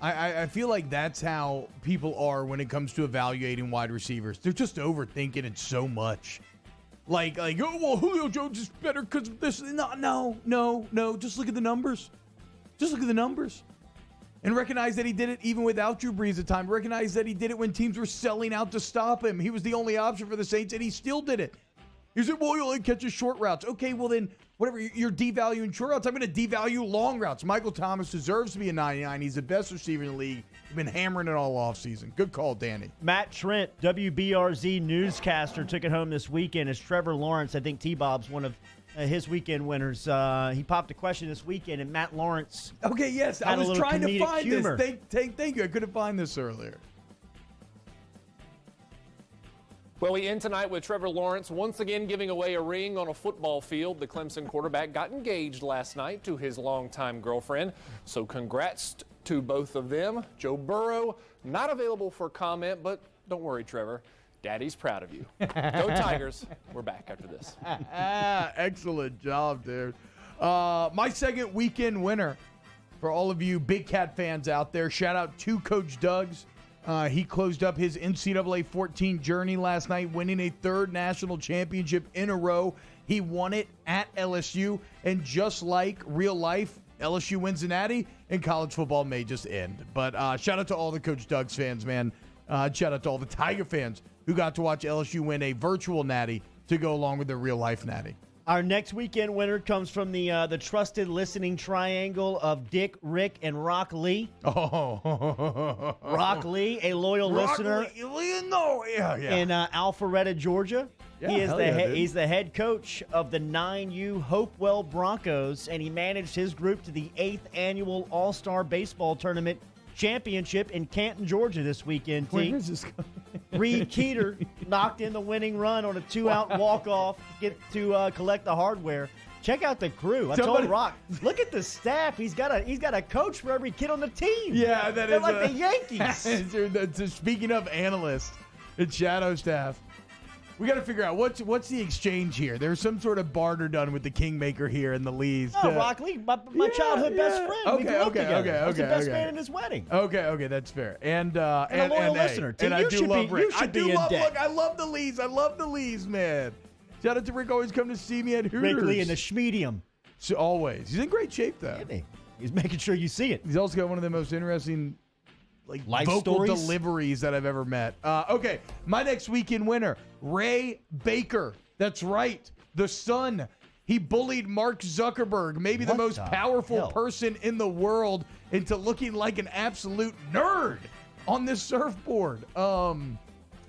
I feel like that's how people are when it comes to evaluating wide receivers. They're just overthinking it so much. Like, oh, well, Julio Jones is better because of this. No. Just look at the numbers. Just look at the numbers. And recognize that he did it even without Drew Brees at the time. Recognize that he did it when teams were selling out to stop him. He was the only option for the Saints, and he still did it. He said, well, you only catches short routes. Okay, well then, whatever, you're devaluing short routes. I'm going to devalue long routes. Michael Thomas deserves to be a 99. He's the best receiver in the league. He's been hammering it all offseason. Good call, Danny. Matt Trent, WBRZ newscaster, took it home this weekend as Trevor Lawrence. I think T-Bob's one of his weekend winners. He popped a question this weekend, and Matt Lawrence. Okay, yes, I was trying to find humor. This. Thank you. I couldn't find this earlier. Well, we end tonight with Trevor Lawrence once again giving away a ring on a football field. The Clemson quarterback got engaged last night to his longtime girlfriend. So congrats to both of them. Joe Burrow, not available for comment, but don't worry, Trevor. Daddy's proud of you. Go Tigers. We're back after this. Excellent job, dude. My second weekend winner for all of you Big Cat fans out there. Shout out to Coach Doug's. He closed up his NCAA 14 journey last night, winning a third national championship in a row. He won it at LSU, and just like real life, LSU wins the Natty, and college football may just end. But shout out to all the Coach Doug's fans, man. Shout out to all the Tiger fans who got to watch LSU win a virtual Natty to go along with their real life Natty. Our next weekend winner comes from the trusted listening triangle of Dick, Rick, and Rock Lee. Oh. Rock Lee, a loyal listener. In Alpharetta, Georgia. Yeah, He's the head coach of the 9U Hopewell Broncos, and he managed his group to the 8th annual All-Star Baseball Tournament Championship in Canton, Georgia this weekend. Where is this going? Reed Keeter knocked in the winning run on a 2-out walk-off to collect the hardware. Check out the crew. I told Rock, look at the staff. He's got a coach for every kid on the team. Yeah, They're like the Yankees. Speaking of analysts and shadow staff, we got to figure out what's the exchange here. There's some sort of barter done with the Kingmaker here and the Lees. Rock Lee, my childhood best friend. We grew up together. I was the best man in his wedding. Okay, that's fair. And a loyal listener. And I do love Rick. I do love. Look, I love the Lees. I love the Lees, man. Shout out to Rick. Always come to see me at Hooters. Rick Lee and the Schmedium. So always. He's in great shape though. He's making sure you see it. He's also got one of the most interesting life vocal stories? deliveries that I've ever met. Okay, my next weekend winner, Ray Baker. That's right, the son. He bullied Mark Zuckerberg, maybe the most powerful person in the world, into looking like an absolute nerd on this surfboard. I'm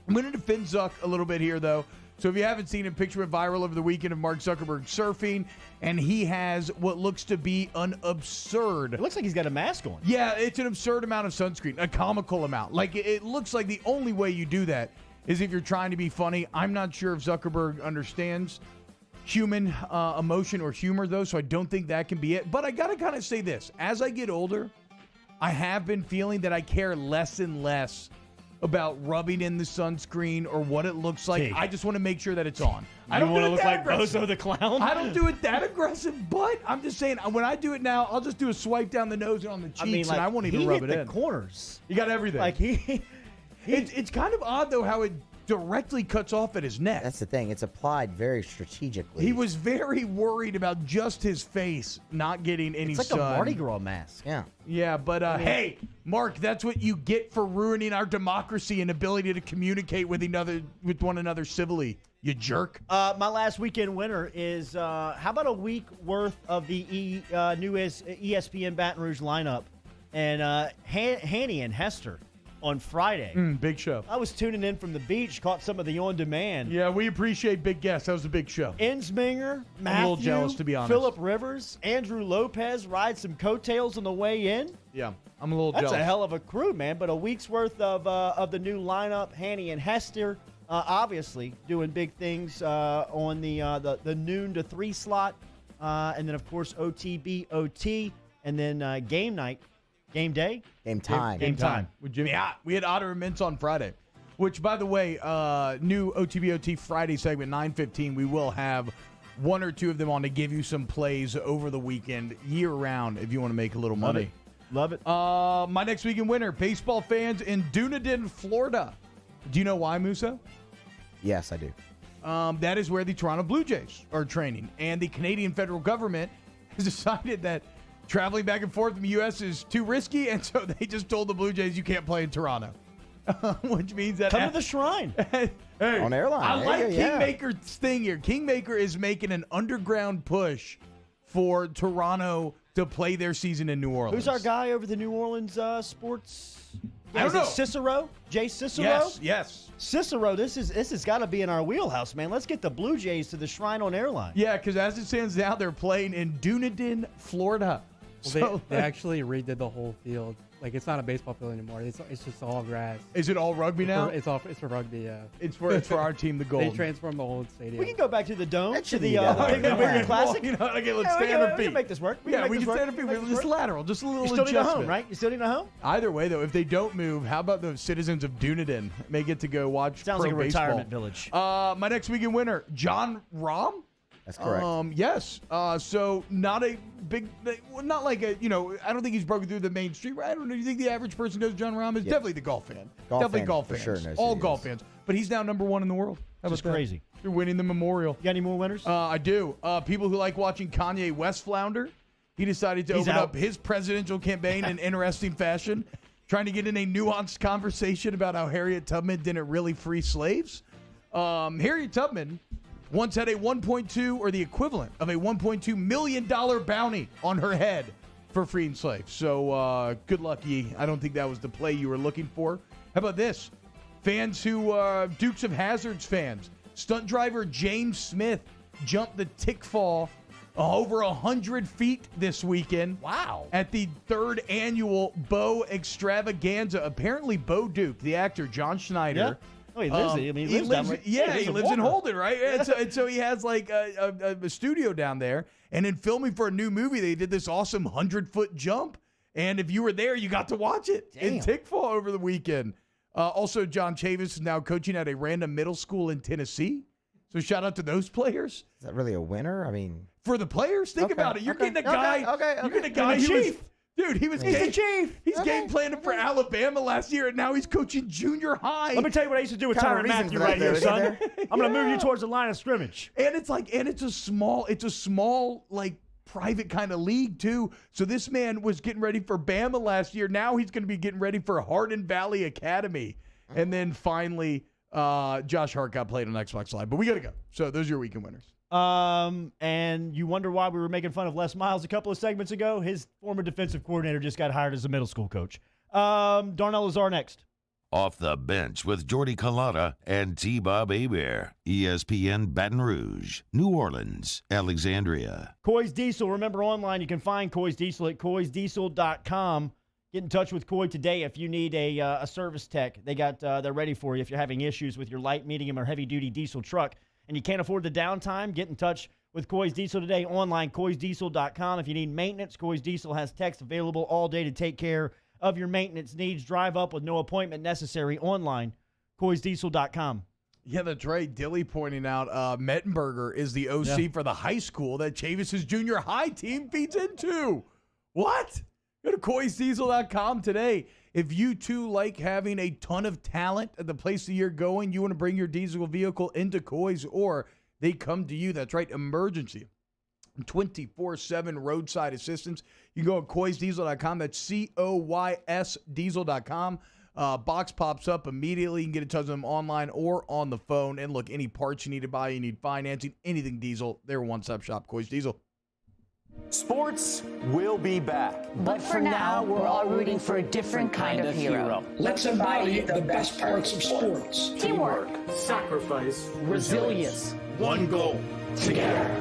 going to defend Zuck a little bit here, though. So if you haven't seen it, picture it viral over the weekend of Mark Zuckerberg surfing, and he has what looks to be an absurd... It looks like he's got a mask on. Yeah, it's an absurd amount of sunscreen, a comical amount. Like, it looks like the only way you do that is if you're trying to be funny. I'm not sure if Zuckerberg understands human emotion or humor, though, so I don't think that can be it. But I got to kind of say this. As I get older, I have been feeling that I care less and less about rubbing in the sunscreen or what it looks like. I just want to make sure that it's on. I don't want to look like Bozo the Clown? I don't do it that aggressive, but I'm just saying, when I do it now, I'll just do a swipe down the nose and on the cheeks, and I won't even rub it in. He hit the corners. You got everything. Like It's kind of odd, though, how it directly cuts off at his neck. That's the thing. It's applied very strategically. He was very worried about just his face not getting any sun. It's like a Mardi Gras mask. Yeah. Yeah, but hey, Mark, that's what you get for ruining our democracy and ability to communicate with one another civilly, you jerk. My last weekend winner is, how about a week worth of the newest ESPN Baton Rouge lineup? And Hanny and Hester on Friday. Big show. I was tuning in from the beach, caught some of the on-demand. Yeah, we appreciate big guests. That was a big show. Ensminger, Matthew, I'm a little jealous, to be honest. Phillip Rivers, Andrew Lopez ride some coattails on the way in. Yeah, I'm a little That's jealous. a hell of a crew, man. But a week's worth of the new lineup. Hanny and Hester, obviously doing big things on the noon to 3 slot, and then of course OTB/OT, and then game night, game day, Game time. Game time with Jimmy. We had Otter and Mints on Friday, which, by the way, new OTB/OT Friday segment 9:15. We will have one or two of them on to give you some plays over the weekend, year round, if you want to make a little money. Love it. My next weekend winner, baseball fans in Dunedin, Florida. Do you know why, Musa? Yes, I do. That is where the Toronto Blue Jays are training. And the Canadian federal government has decided that traveling back and forth from the U.S. is too risky, and so they just told the Blue Jays you can't play in Toronto. Which means that... Come to the Shrine. Hey, on airline. I There like you go, yeah. Kingmaker's thing here. Kingmaker is making an underground push for Toronto to play their season in New Orleans. Who's our guy over the New Orleans sports? I don't Is know. it Cicero? Jay Cicero? Yes. Cicero, this has got to be in our wheelhouse, man. Let's get the Blue Jays to the Shrine on airline. Yeah, because as it stands now, they're playing in Dunedin, Florida. Well, they actually redid the whole field. Like, it's not a baseball field anymore. It's just all grass. Is it all rugby now? It's for rugby, yeah. It's for our team, the They Gold. transformed the whole stadium. We can go back to the Dome, to shouldn't the be that hard. Piggly Wiggly Classic. Well, okay, let's Yeah, stand our we feet. can make this work. We can this stand work. our feet. Make this Just work. lateral, just a little You still need a home, adjustment. right? You still need a home? Either way, though, if they don't move, how about the citizens of Dunedin may get to go watch Sounds pro like a baseball. retirement village. My next weekend winner, John Rahm. That's correct. Yes. So not a big, not like a, I don't think he's broken through the mainstream. I don't know. Do you think the average person knows John Rahm? Is definitely the golf fan. Definitely golf for fans. sure knows All who he golf is. fans. But he's now number 1 in the world. How That's about that? crazy. You're winning the Memorial. You got any more winners? I do. People who like watching Kanye West flounder. He decided to He's open out. up his presidential campaign in interesting fashion, trying to get in a nuanced conversation about how Harriet Tubman didn't really free slaves. Harriet Tubman once had a 1.2 or the equivalent of a $1.2 million bounty on her head for freeing slaves. So good luck, Yee. I don't think that was the play you were looking for. How about this? Fans who, Dukes of Hazzard's fans, stunt driver James Smith jumped the tick fall over 100 feet this weekend. Wow. At the 3rd annual Bo Extravaganza. Apparently, Bo Duke, the actor John Schneider. Yeah. Oh, he lives. He lives down right. Yeah, he lives in Walker. Holden, right? And so he has like a studio down there. And in filming for a new movie, they did this awesome 100-foot jump. And if you were there, you got to watch it in Tickfall over the weekend. Also, John Chavis is now coaching at a random middle school in Tennessee. So shout out to those players. Is that really a winner? I mean, for the players, think about it. You're getting a guy. You're getting a guy. You're the chief. Dude, he's the chief. He's game planning for Alabama last year, and now he's coaching junior high. Let me tell you what I used to do with Kind of Tyrann reason Matthew for that right here, there, son. isn't I'm going to move you towards the line of scrimmage. And it's a small like private kind of league too. So this man was getting ready for Bama last year. Now he's going to be getting ready for Hardin Valley Academy. And then finally, Josh Hart got played on Xbox Live. But we got to go. So those are your weekend winners. And you wonder why we were making fun of Les Miles a couple of segments ago. His former defensive coordinator just got hired as a middle school coach. Darnell Lazar next. Off the Bench with Jordy Culotta and T-Bob Hebert. ESPN Baton Rouge, New Orleans, Alexandria. Coy's Diesel. Remember, online you can find Coy's Diesel at coysdiesel.com. Get in touch with Coy today if you need a service tech. They're ready for you if you're having issues with your light, medium, or heavy-duty diesel truck and you can't afford the downtime. Get in touch with Coy's Diesel today online, coysdiesel.com. If you need maintenance, Coy's Diesel has techs available all day to take care of your maintenance needs. Drive up with no appointment necessary online, coysdiesel.com. Yeah, that's right. Dilly pointing out Mettenberger is the OC for the high school that Chavis's junior high team feeds into. What? Go to coysdiesel.com today. If you too like having a ton of talent at the place that you're going, you want to bring your diesel vehicle into Coy's, or they come to you. That's right, emergency. 24/7 roadside assistance. You can go to coysdiesel.com. That's COYS diesel.com. Box pops up immediately. You can get in touch with them online or on the phone. And look, any parts you need to buy, you need financing, anything diesel, they're a one-stop shop, Coy's Diesel. Sports will be back. But for now, we're all rooting for a different kind of hero. Let's embody the best parts of sports. Teamwork, sacrifice, resilience. One goal. Together.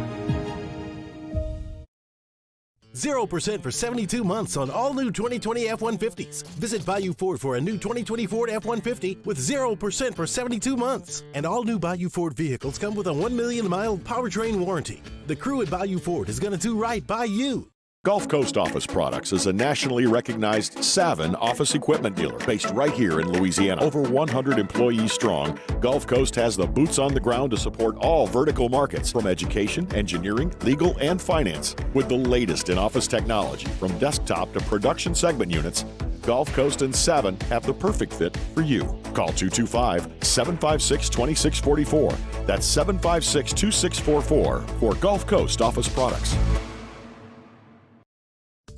0% for 72 months on all new 2020 F-150s. Visit Bayou Ford for a new 2020 Ford F-150 with 0% for 72 months. And all new Bayou Ford vehicles come with a 1 million mile powertrain warranty. The crew at Bayou Ford is going to do right by you. Gulf Coast Office Products is a nationally recognized Savin office equipment dealer based right here in Louisiana. Over 100 employees strong, Gulf Coast has the boots on the ground to support all vertical markets from education, engineering, legal, and finance. With the latest in office technology, from desktop to production segment units, Gulf Coast and Savin have the perfect fit for you. Call 225-756-2644. That's 756-2644 for Gulf Coast Office Products.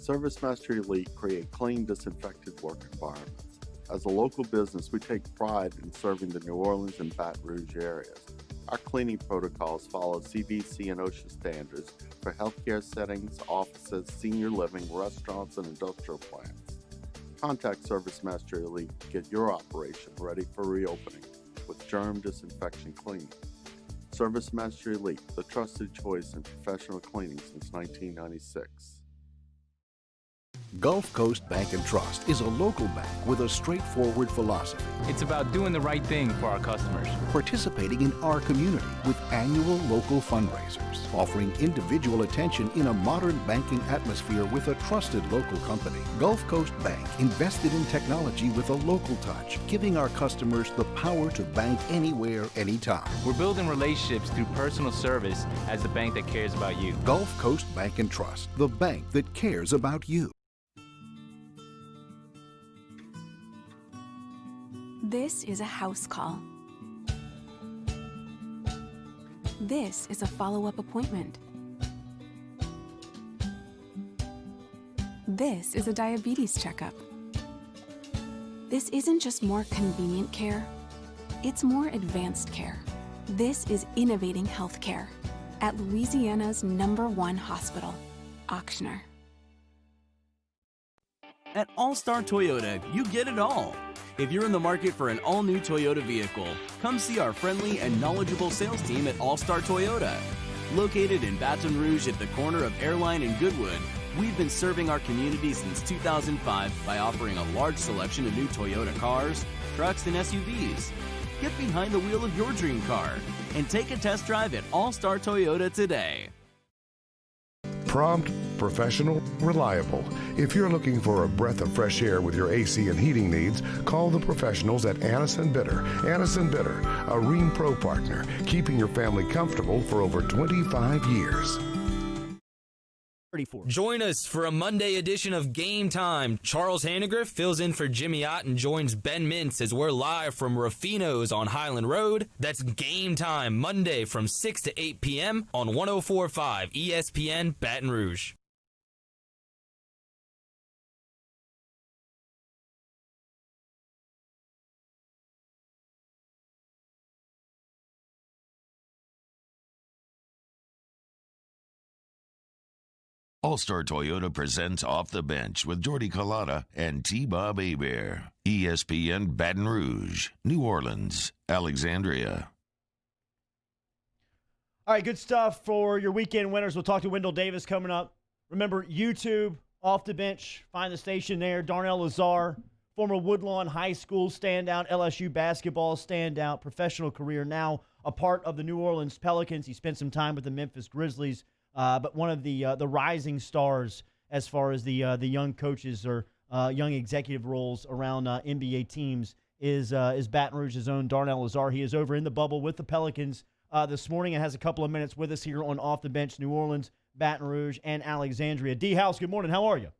ServiceMaster Elite create clean, disinfected work environments. As a local business, we take pride in serving the New Orleans and Baton Rouge areas. Our cleaning protocols follow CDC and OSHA standards for healthcare settings, offices, senior living, restaurants, and industrial plants. Contact ServiceMaster Elite to get your operation ready for reopening with germ disinfection cleaning. ServiceMaster Elite, the trusted choice in professional cleaning since 1996. Gulf Coast Bank and Trust is a local bank with a straightforward philosophy. It's about doing the right thing for our customers. Participating in our community with annual local fundraisers, offering individual attention in a modern banking atmosphere with a trusted local company. Gulf Coast Bank invested in technology with a local touch, giving our customers the power to bank anywhere, anytime. We're building relationships through personal service as the bank that cares about you. Gulf Coast Bank and Trust, the bank that cares about you. This is a house call. This is a follow-up appointment. This is a diabetes checkup. This isn't just more convenient care, it's more advanced care. This is innovating healthcare at Louisiana's #1 hospital, Ochsner. At All-Star Toyota, you get it all. If you're in the market for an all-new Toyota vehicle, come see our friendly and knowledgeable sales team at All-Star Toyota. Located in Baton Rouge at the corner of Airline and Goodwood, we've been serving our community since 2005 by offering a large selection of new Toyota cars, trucks, and SUVs. Get behind the wheel of your dream car and take a test drive at All-Star Toyota today. Prompt, professional, reliable. If you're looking for a breath of fresh air with your AC and heating needs, call the professionals at Anison Bitter. Anison Bitter, a Rheem Pro partner, keeping your family comfortable for over 25 years. Join us for a Monday edition of Game Time. Charles Hannegriff fills in for Jimmy Ott and joins Ben Mintz as we're live from Rufino's on Highland Road. That's Game Time, Monday from 6 to 8 p.m. on 104.5 ESPN Baton Rouge. All-Star Toyota presents Off the Bench with Jordy Collada and T-Bob Hebert. ESPN Baton Rouge, New Orleans, Alexandria. All right, good stuff for your weekend winners. We'll talk to Wendell Davis coming up. Remember, YouTube, Off the Bench, find the station there. Darnell Lazar, former Woodlawn High School standout, LSU basketball standout, professional career, now a part of the New Orleans Pelicans. He spent some time with the Memphis Grizzlies. But one of the rising stars as far as the young coaches or young executive roles around NBA teams is Baton Rouge's own Darnell Lazar. He is over in the bubble with the Pelicans this morning and has a couple of minutes with us here on Off the Bench, New Orleans, Baton Rouge, and Alexandria. D-House, good morning. How are you?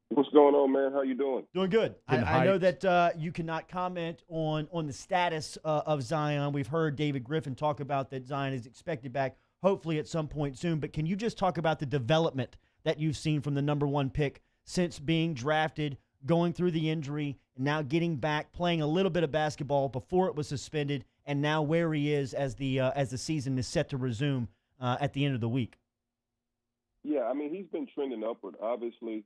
What's going on, man? How you doing? Doing good. I know that you cannot comment on the status of Zion. We've heard David Griffin talk about that Zion is expected back hopefully at some point soon. But can you just talk about the development that you've seen from the #1 pick since being drafted, going through the injury, and now getting back, playing a little bit of basketball before it was suspended, and now where he is as the season is set to resume at the end of the week? Yeah, I mean, he's been trending upward. Obviously,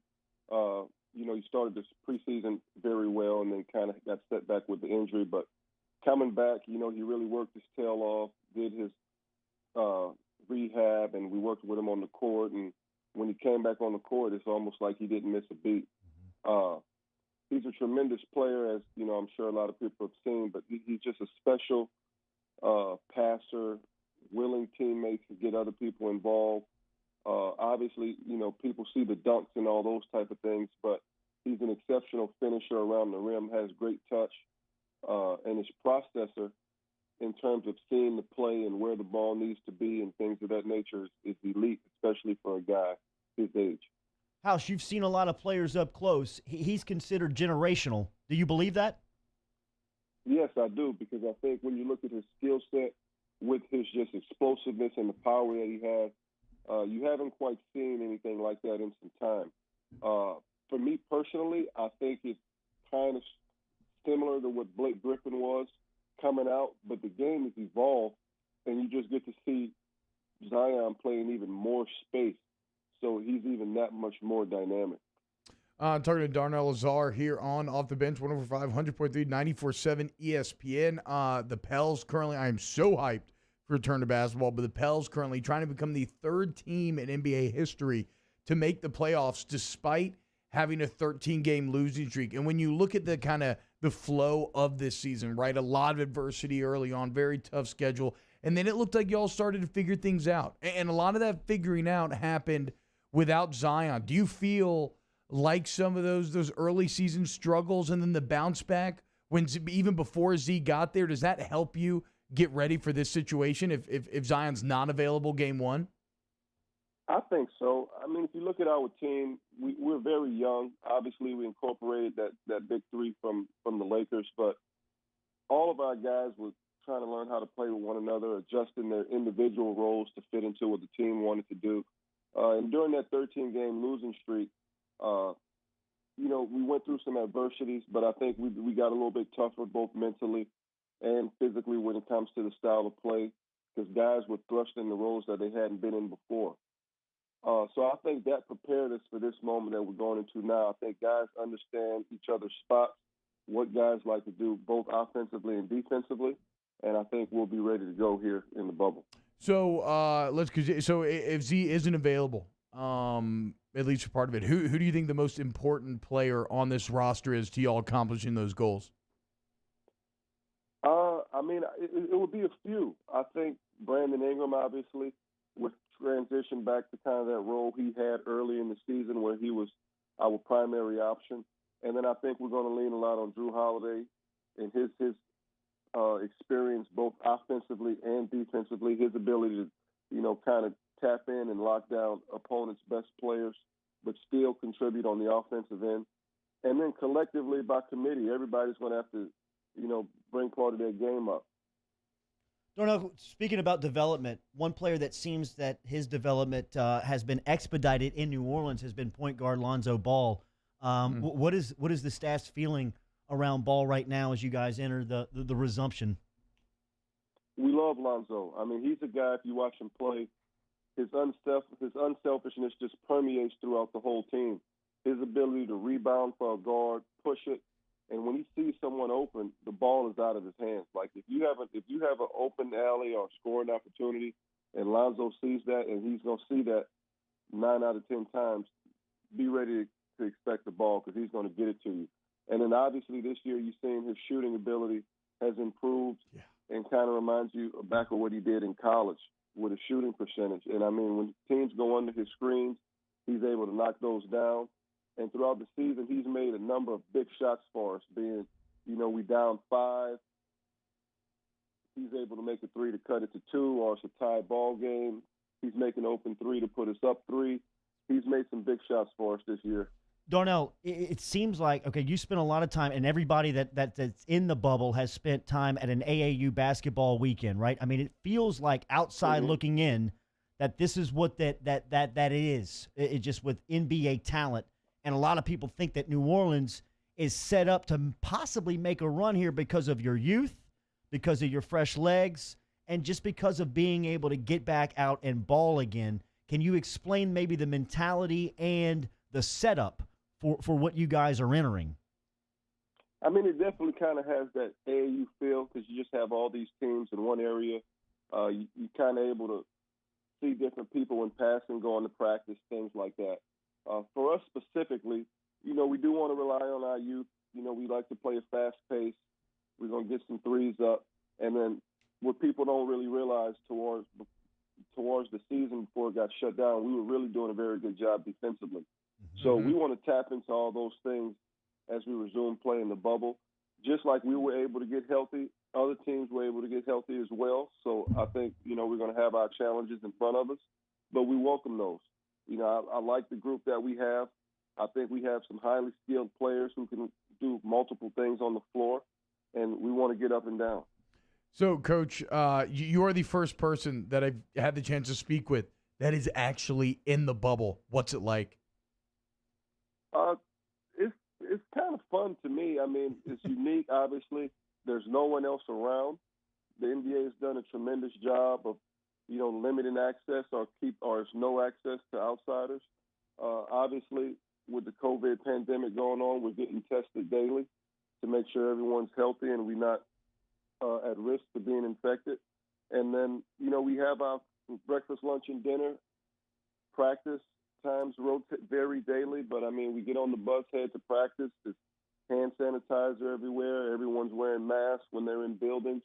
he started this preseason very well and then kind of got set back with the injury. But coming back, he really worked his tail off, did his rehab, and we worked with him on the court. And when he came back on the court, it's almost like he didn't miss a beat. He's a tremendous player, as I'm sure a lot of people have seen, but he's just a special passer, willing teammate to get other people involved. Obviously, people see the dunks and all those type of things, but he's an exceptional finisher around the rim, has great touch, and his processor in terms of seeing the play and where the ball needs to be and things of that nature is elite, especially for a guy his age. House, you've seen a lot of players up close. He's considered generational. Do you believe that? Yes, I do, because I think when you look at his skill set with his just explosiveness and the power that he has, you haven't quite seen anything like that in some time. For me personally, I think it's kind of similar to what Blake Griffin was coming out, but the game has evolved, and you just get to see Zion playing even more space, so he's even that much more dynamic. Talking to Darnell Lazar here on Off the Bench, 105, 100.3, 94.7 ESPN. The Pels currently, I am so hyped for return to basketball, but the Pels currently trying to become the third team in NBA history to make the playoffs despite having a 13-game losing streak. And when you look at the kind of the flow of this season, right, a lot of adversity early on, very tough schedule, and then it looked like y'all started to figure things out. And a lot of that figuring out happened without Zion. Do you feel like some of those early season struggles and then the bounce back when even before Z got there, does that help you get ready for this situation if Zion's not available game one? I think so. I mean, if you look at our team, we're very young. Obviously, we incorporated that big three from the Lakers, but all of our guys were trying to learn how to play with one another, adjusting their individual roles to fit into what the team wanted to do. And during that 13-game losing streak, we went through some adversities, but I think we got a little bit tougher both mentally and physically when it comes to the style of play because guys were thrust in the roles that they hadn't been in before. So I think that prepared us for this moment that we're going into now. I think guys understand each other's spots, what guys like to do both offensively and defensively, and I think we'll be ready to go here in the bubble. So if Z isn't available, at least for part of it, who do you think the most important player on this roster is to y'all accomplishing those goals? I mean, it would be a few. I think Brandon Ingram, obviously, would transition back to kind of that role he had early in the season where he was our primary option. And then I think we're going to lean a lot on Drew Holiday and his experience both offensively and defensively, his ability to, kind of tap in and lock down opponents' best players, but still contribute on the offensive end. And then collectively by committee, everybody's going to have to, bring part of their game up. Darnell, speaking about development, one player that seems that his development has been expedited in New Orleans has been point guard Lonzo Ball. What is the staff's feeling around Ball right now as you guys enter the resumption? We love Lonzo. I mean, he's a guy, if you watch him play, his unselfishness just permeates throughout the whole team. His ability to rebound for a guard, push it, and when he sees someone open, the ball is out of his hands. Like if you have an open alley or scoring opportunity, and Lonzo sees that, and he's going to see that 9 out of 10 times, be ready to expect the ball because he's going to get it to you. And then obviously this year you've seen his shooting ability has improved and kind of reminds you back of what he did in college with his shooting percentage. And I mean, when teams go under his screens, he's able to knock those down. And throughout the season, he's made a number of big shots for us, being, we down 5. He's able to make a 3 to cut it to 2, or it's a tie ball game. He's making open 3 to put us up 3. He's made some big shots for us this year. Darnell, it seems like, okay, you spent a lot of time, and everybody that's in the bubble has spent time at an AAU basketball weekend, right? I mean, it feels like outside looking in that this is what that is. It just with NBA talent. And a lot of people think that New Orleans is set up to possibly make a run here because of your youth, because of your fresh legs, and just because of being able to get back out and ball again. Can you explain maybe the mentality and the setup for what you guys are entering? I mean, it definitely kind of has that AAU feel because you just have all these teams in one area. You kind of able to see different people in passing, going to practice, things like that. For us specifically, we do want to rely on our youth. We like to play a fast pace. We're going to get some threes up. And then what people don't really realize towards the season before it got shut down, we were really doing a very good job defensively. So we want to tap into all those things as we resume playing the bubble. Just like we were able to get healthy, other teams were able to get healthy as well. So I think, we're going to have our challenges in front of us, but we welcome those. I like the group that we have. I think we have some highly skilled players who can do multiple things on the floor, and we want to get up and down. So, Coach, you are the first person that I've had the chance to speak with that is actually in the bubble. What's it like? It's kind of fun to me. I mean, it's unique, obviously. There's no one else around. The NBA has done a tremendous job of, limiting access or no access to outsiders. Obviously, with the COVID pandemic going on, we're getting tested daily to make sure everyone's healthy and we're not at risk of being infected. And then, we have our breakfast, lunch, and dinner. Practice times vary daily, but, we get on the bus, head to practice. There's hand sanitizer everywhere. Everyone's wearing masks when they're in buildings.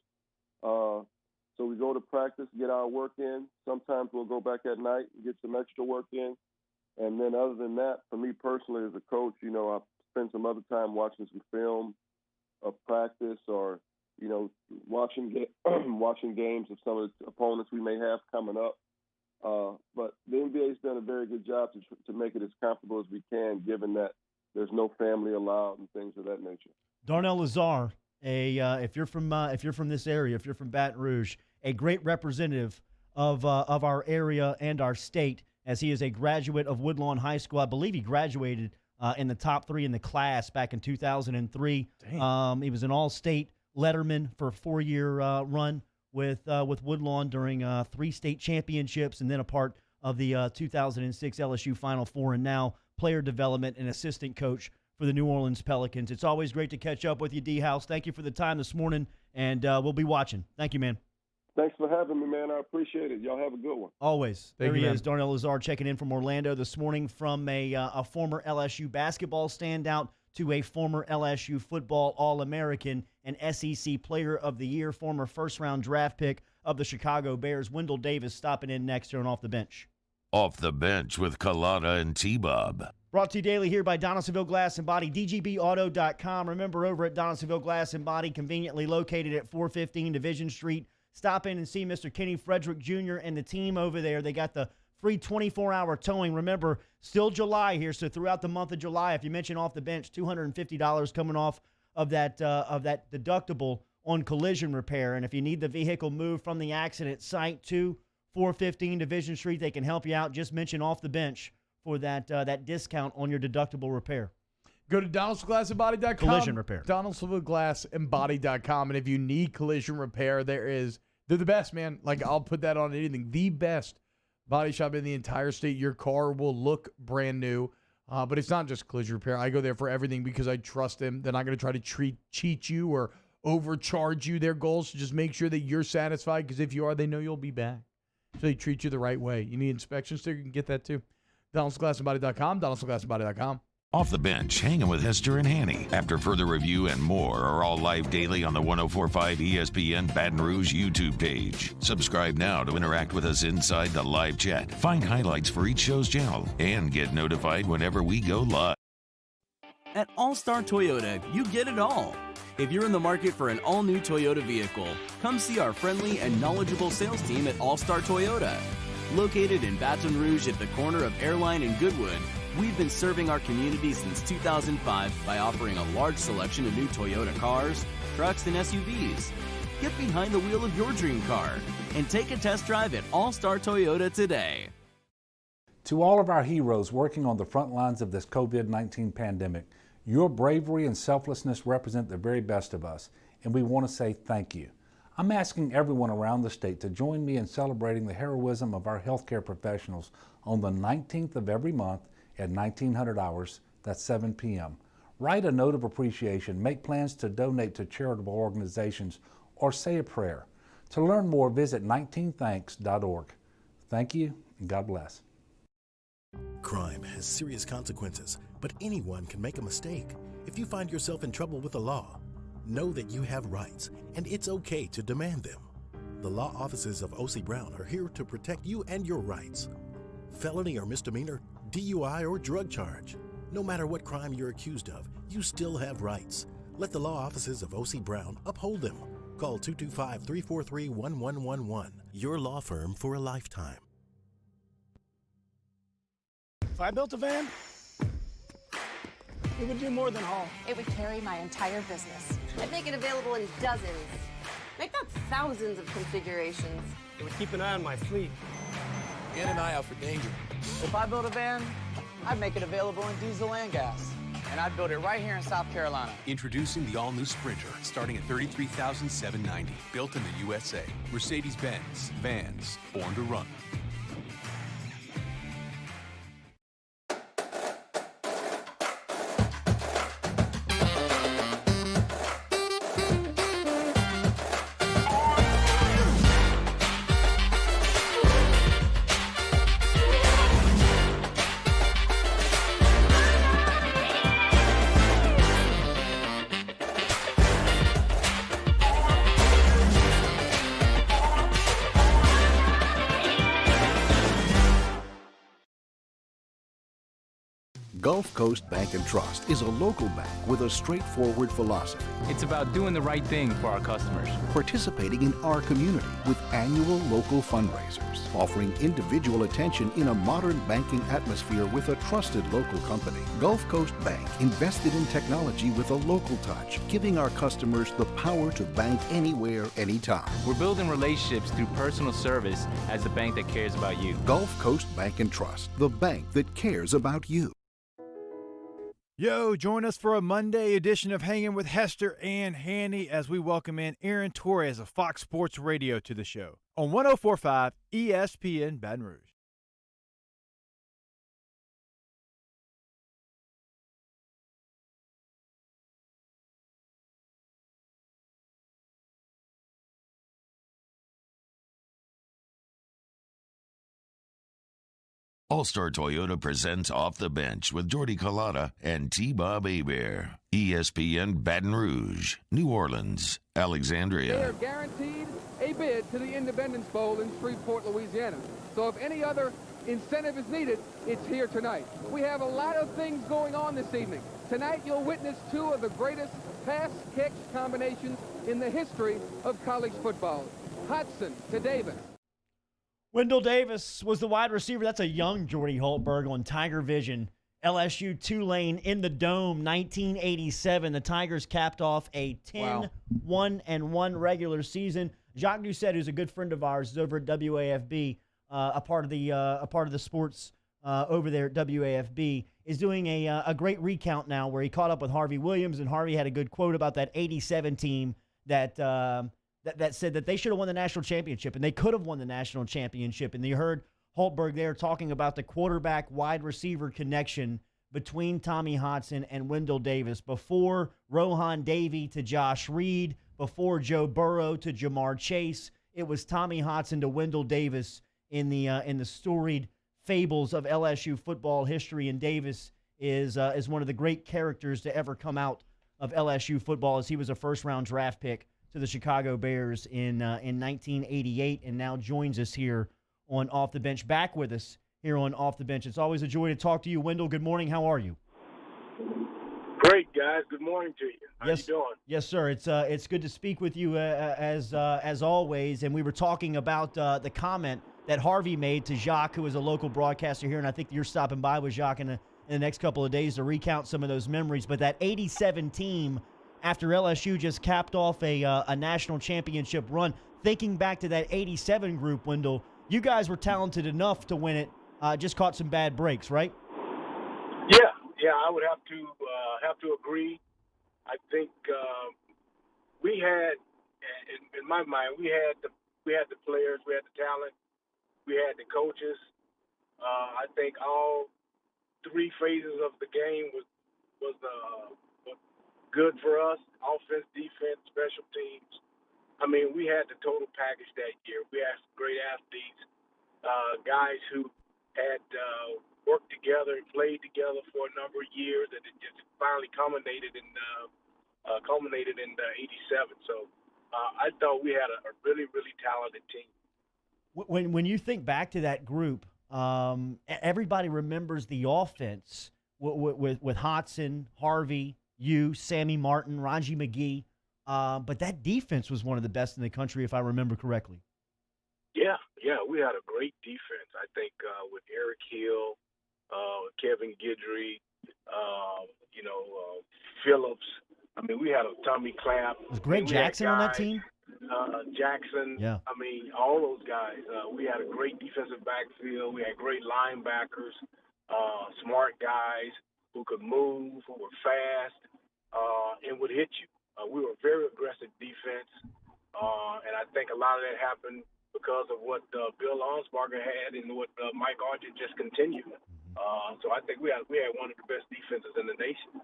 So we go to practice, get our work in. Sometimes we'll go back at night and get some extra work in. And then other than that, for me personally as a coach, I spend some other time watching some film of practice or, watching games of some of the opponents we may have coming up. But the NBA's done a very good job to make it as comfortable as we can, given that there's no family allowed and things of that nature. Darnell Lazar, if you're from this area, if you're from Baton Rouge, a great representative of our area and our state, as he is a graduate of Woodlawn High School. I believe he graduated in the top 3 in the class back in 2003. He was an all-state letterman for a 4-year run with Woodlawn during 3 state championships, and then a part of the 2006 LSU Final Four, and now player development and assistant coach for the New Orleans Pelicans. It's always great to catch up with you, D-House. Thank you for the time this morning, and we'll be watching. Thank you, man. Thanks for having me, man. I appreciate it. Y'all have a good one. Always. There he is, man. Darnell Lazar, checking in from Orlando this morning, from a former LSU basketball standout to a former LSU football All-American and SEC Player of the Year, former first-round draft pick of the Chicago Bears. Wendell Davis stopping in next here on Off the Bench. Off the Bench with Kalana and T-Bob. Brought to you daily here by Donaldsonville Glass and Body, DGBauto.com. Remember, over at Donaldsonville Glass and Body, conveniently located at 415 Division Street. Stop in and see Mr. Kenny Frederick Jr. and the team over there. They got the free 24-hour towing. Remember, still July here, so throughout the month of July, if you mention Off the Bench, $250 coming off of that deductible on collision repair. And if you need the vehicle moved from the accident site to 415 Division Street, they can help you out. Just mention Off the Bench for that discount on your deductible repair. Go to DonaldsonvilleGlassandBody.com. Collision repair. DonaldsonvilleGlassandBody.com. And if you need collision repair, they're the best, man. Like, I'll put that on anything. The best body shop in the entire state. Your car will look brand new. But it's not just collision repair. I go there for everything because I trust them. They're not going to try to cheat you or overcharge you. Their goal is to just make sure that you're satisfied, because if you are, they know you'll be back. So they treat you the right way. You need inspection sticker, you can get that too. DonaldsonGlassandBody.com, DonaldsonGlassandBody.com. Off the Bench, hanging with Hester and Hanny. After further review and more are all live daily on the 104.5 ESPN Baton Rouge YouTube page. Subscribe now to interact with us inside the live chat. Find highlights for each show's channel and get notified whenever we go live. At All-Star Toyota, you get it all. If you're in the market for an all-new Toyota vehicle, come see our friendly and knowledgeable sales team at All-Star Toyota. Located in Baton Rouge at the corner of Airline and Goodwood, we've been serving our community since 2005 by offering a large selection of new Toyota cars, trucks, and SUVs. Get behind the wheel of your dream car and take a test drive at All-Star Toyota today. To all of our heroes working on the front lines of this COVID-19 pandemic, your bravery and selflessness represent the very best of us, and we want to say thank you. I'm asking everyone around the state to join me in celebrating the heroism of our healthcare professionals on the 19th of every month at 1900 hours, that's 7 p.m. Write a note of appreciation, make plans to donate to charitable organizations, or say a prayer. To learn more, visit 19thanks.org. Thank you, and God bless. Crime has serious consequences, but anyone can make a mistake. If you find yourself in trouble with the law, know that you have rights, and it's okay to demand them. The law offices of O.C. Brown are here to protect you and your rights. Felony or misdemeanor, DUI or drug charge. No matter what crime you're accused of, you still have rights. Let the law offices of O.C. Brown uphold them. Call 225-343-1111. Your law firm for a lifetime. If I built a van, it would do more than haul. It would carry my entire business. I'd make it available in dozens, make not thousands of configurations. It would keep an eye on my fleet. And an eye out for danger. If I built a van, I'd make it available in diesel and gas. And I'd build it right here in South Carolina. Introducing the all-new Sprinter, starting at $33,790. Built in the USA. Mercedes-Benz. Vans. Born to run. Gulf Coast Bank and Trust is a local bank with a straightforward philosophy. It's about doing the right thing for our customers. Participating in our community with annual local fundraisers, offering individual attention in a modern banking atmosphere with a trusted local company. Gulf Coast Bank invested in technology with a local touch, giving our customers the power to bank anywhere, anytime. We're building relationships through personal service as the bank that cares about you. Gulf Coast Bank and Trust, the bank that cares about you. Yo, join us for a Monday edition of Hanging with Hester and Hanny as we welcome in Aaron Torres of Fox Sports Radio to the show on 104.5 ESPN Baton Rouge. All-Star Toyota presents Off the Bench with Jordy Collada and T-Bob Hebert. ESPN Baton Rouge, New Orleans, They Alexandria. are guaranteed a bid to the Independence Bowl in Shreveport, Louisiana. So if any other incentive is needed, it's here tonight. We have a lot of things going on this evening. Tonight you'll witness two of the greatest pass-catch combinations in the history of college football. Hudson to Davis. Wendell Davis was the wide receiver. That's a young Jordy Hultberg on Tiger Vision. LSU Tulane in the Dome, 1987. The Tigers capped off a 10-1-1 regular season. Jacques Doucette, who's a good friend of ours, is over at WAFB, a part of the sports over there at WAFB, is doing a great recount now where he caught up with Harvey Williams, and Harvey had a good quote about that 87 team that said that they should have won the national championship, and they could have won the national championship. And you heard Hultberg there talking about the quarterback-wide receiver connection between Tommy Hudson and Wendell Davis. Before Rohan Davey to Josh Reed, before Joe Burrow to Jamar Chase, it was Tommy Hudson to Wendell Davis in the storied fables of LSU football history. And Davis is one of the great characters to ever come out of LSU football, as he was a first-round draft pick to the Chicago Bears in 1988, and now joins us here on Off the Bench. Back with us here on Off the Bench. It's always a joy to talk to you, Wendell. Good morning. How are you? Great, guys. Good morning to you. How you doing? Yes, sir. It's good to speak with you as always. And we were talking about the comment that Harvey made to Jacques, who is a local broadcaster here, and I think you're stopping by with Jacques in the next couple of days to recount some of those memories. But that 87 team, after LSU just capped off a national championship run, thinking back to that 87 group, Wendell, you guys were talented enough to win it, just caught some bad breaks, right? Yeah, I would have to agree. I think we had in my mind, we had the players, we had the talent, we had the coaches. I think all three phases of the game was good for us: offense, defense, special teams. I mean, we had the total package that year. We had some great athletes, guys who had worked together and played together for a number of years, and it just finally culminated in '87. So I thought we had a really, really talented team. When you think back to that group, everybody remembers the offense with Hodson, Harvey, you, Sammy Martin, Raji McGee. But that defense was one of the best in the country, if I remember correctly. Yeah, we had a great defense. I think with Eric Hill, Kevin Guidry, Phillips. I mean, we had a Tommy Clapp. Was Greg Jackson on that team? Jackson. Yeah. I mean, all those guys. We had a great defensive backfield. We had great linebackers, smart guys who could move, who were fast, and would hit you. We were a very aggressive defense, and I think a lot of that happened because of what Bill Arnsparger had and what Mike Archer just continued. So I think we had one of the best defenses in the nation.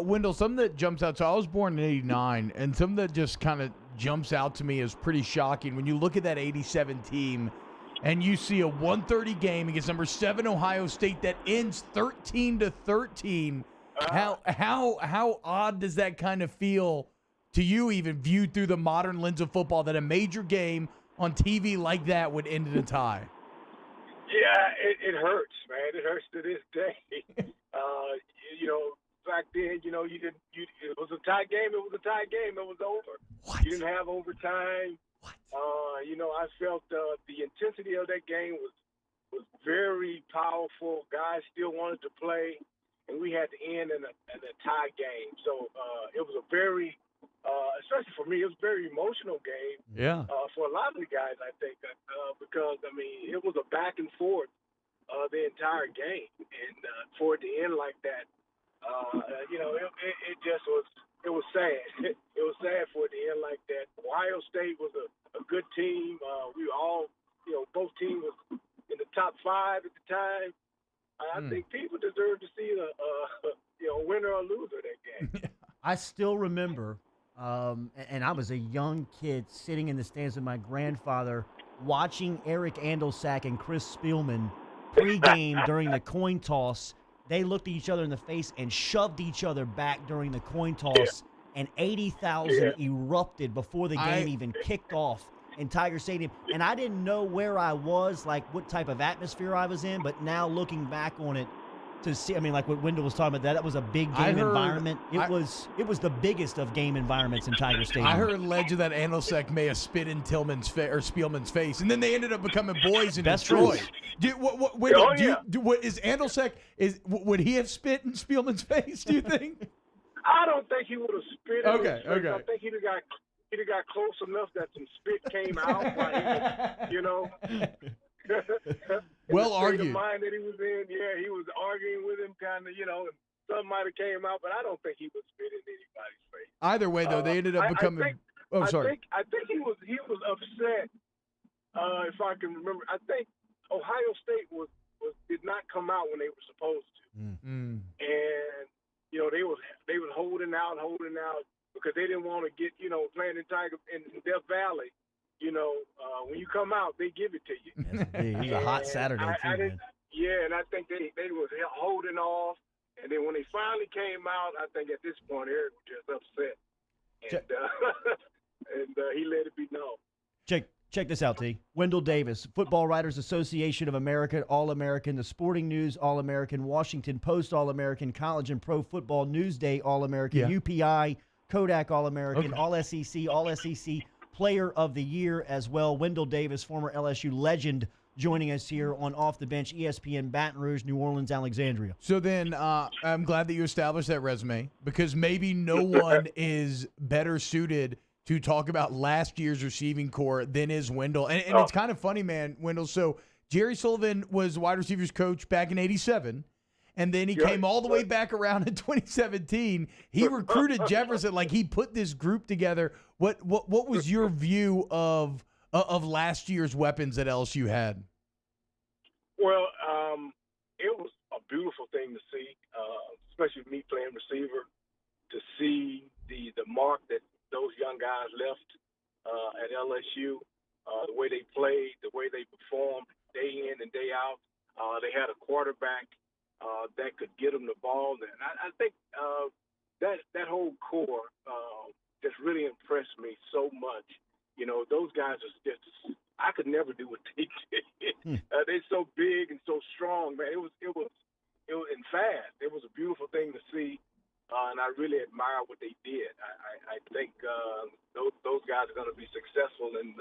Wendell, something that jumps out. So I was born in '89, and something that just kind of jumps out to me is pretty shocking. When you look at that '87 team, and you see a 1:30 game against number 7 Ohio State that ends 13-13. How odd does that kind of feel to you, even viewed through the modern lens of football, that a major game on TV like that would end in a tie? Yeah, it hurts, man. It hurts to this day. Back then, it was a tie game. It was a tie game. It was over. What? You didn't have overtime. What? I felt the intensity of that game was very powerful. Guys still wanted to play, and we had to end in a tie game. So it was a very, especially for me, it was a very emotional game. Yeah. For a lot of the guys, I think, because it was a back and forth the entire game, and for it to end like that, it just was. It was sad. It was sad for it to end like that. Ohio State was a good team. We were all, both teams was in the top 5 at the time. I think people deserve to see a winner or loser that game. I still remember, and I was a young kid sitting in the stands with my grandfather watching Eric Andelsack and Chris Spielman pregame during the coin toss. They looked at each other in the face and shoved each other back during the coin toss, and 80,000 erupted before the game even kicked off in Tiger Stadium. And I didn't know where I was, like what type of atmosphere I was in, but now looking back on it, to see, like what Wendell was talking about, that was a big game environment. It was the biggest of game environments in Tiger Stadium. I heard legend that Andelsack may have spit in Spielman's face, and then they ended up becoming boys in Detroit. Is Andelsack, would he have spit in Spielman's face, do you think? I don't think he would have spit in his face. Okay. I think he'd have got close enough that some spit came out. Well argued. The mind that he was in, he was arguing with him, kind of, and something might have came out, but I don't think he would spit in anybody's face. Either way, though, they ended up becoming. Sorry. I think he was upset. If I can remember, I think Ohio State did not come out when they were supposed to, and they was holding out because they didn't want to get playing in Death Valley. When you come out, they give it to you. It was a hot Saturday, too, man. Yeah, and I think they was holding off. And then when they finally came out, I think at this point, Eric was just upset. And, he let it be known. Check this out, T. Wendell Davis, Football Writers Association of America, All-American, The Sporting News, All-American, Washington Post, All-American, College and Pro Football Newsday, All-American, UPI, Kodak, All-American, All-SEC, All-SEC Player of the Year as well. Wendell Davis, former LSU legend, joining us here on Off the Bench, ESPN Baton Rouge, New Orleans, Alexandria. So then I'm glad that you established that resume, because maybe no one is better suited to talk about last year's receiving core than is Wendell. And it's kind of funny, man, Wendell. So Jerry Sullivan was wide receivers coach back in '87. And then he came all the way back around in 2017. He recruited Jefferson. Like, he put this group together. What was your view of last year's weapons that LSU had? Well, it was a beautiful thing to see, especially me playing receiver, to see the mark that those young guys left at LSU, the way they played, the way they performed day in and day out. They had a quarterback that could get them the ball. And I think that whole core just really impressed me so much. You know, those guys are just – I could never do what they did. They're so big and so strong, man. It was and fast. It was a beautiful thing to see, and I really admire what they did. I think those guys are going to be successful in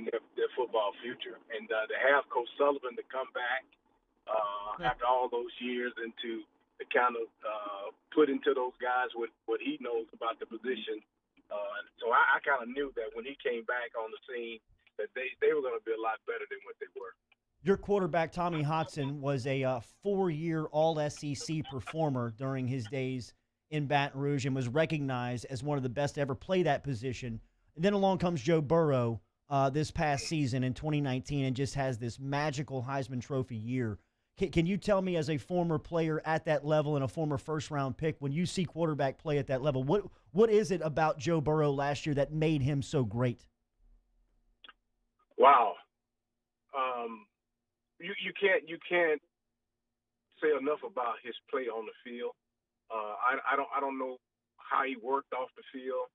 their football future. And to have Coach Sullivan to come back after all those years and to kind of put into those guys what he knows about the position. So I kind of knew that when he came back on the scene that they were going to be a lot better than what they were. Your quarterback, Tommy Hodson, was a 4-year All-SEC performer during his days in Baton Rouge and was recognized as one of the best to ever play that position. And then along comes Joe Burrow this past season in 2019 and just has this magical Heisman Trophy year. Can you tell me, as a former player at that level and a former first-round pick, when you see quarterback play at that level, what is it about Joe Burrow last year that made him so great? Wow. You can't say enough about his play on the field. I don't know how he worked off the field,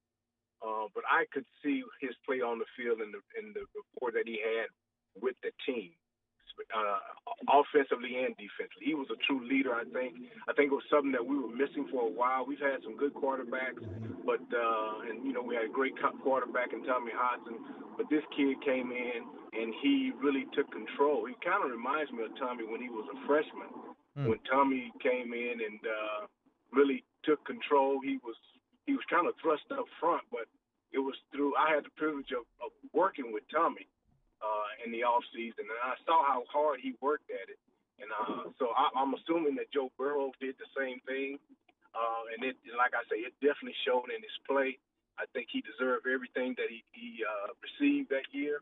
but I could see his play on the field in the rapport that he had with the team, offensively and defensively. He was a true leader, I think. I think it was something that we were missing for a while. We've had some good quarterbacks, but we had a great quarterback in Tommy Hodson, but this kid came in and he really took control. He kind of reminds me of Tommy when he was a freshman. When Tommy came in and really took control, he was kind of thrust up front, but it was through. I had the privilege of working with Tommy in the off season, and I saw how hard he worked at it. And so I'm assuming that Joe Burrow did the same thing. And it, like I say, it definitely showed in his play. I think he deserved everything that he received that year.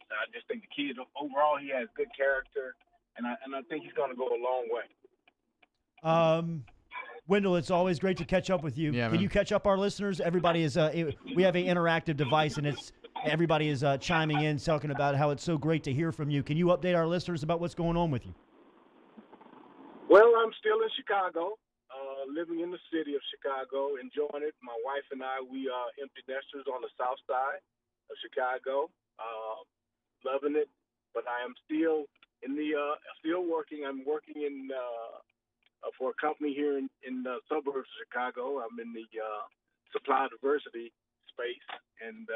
I just think the kid overall, he has good character, and I think he's going to go a long way. Wendell, it's always great to catch up with you. Yeah, Can you catch up our listeners? Everybody is we have an interactive device, and everybody is chiming in, talking about how it's so great to hear from you. Can you update our listeners about what's going on with you? Well, I'm still in Chicago, living in the city of Chicago, enjoying it. My wife and I, we are empty nesters on the south side of Chicago, loving it. But I am still still working. I'm working in for a company here in the suburbs of Chicago. I'm in the supply diversity space, and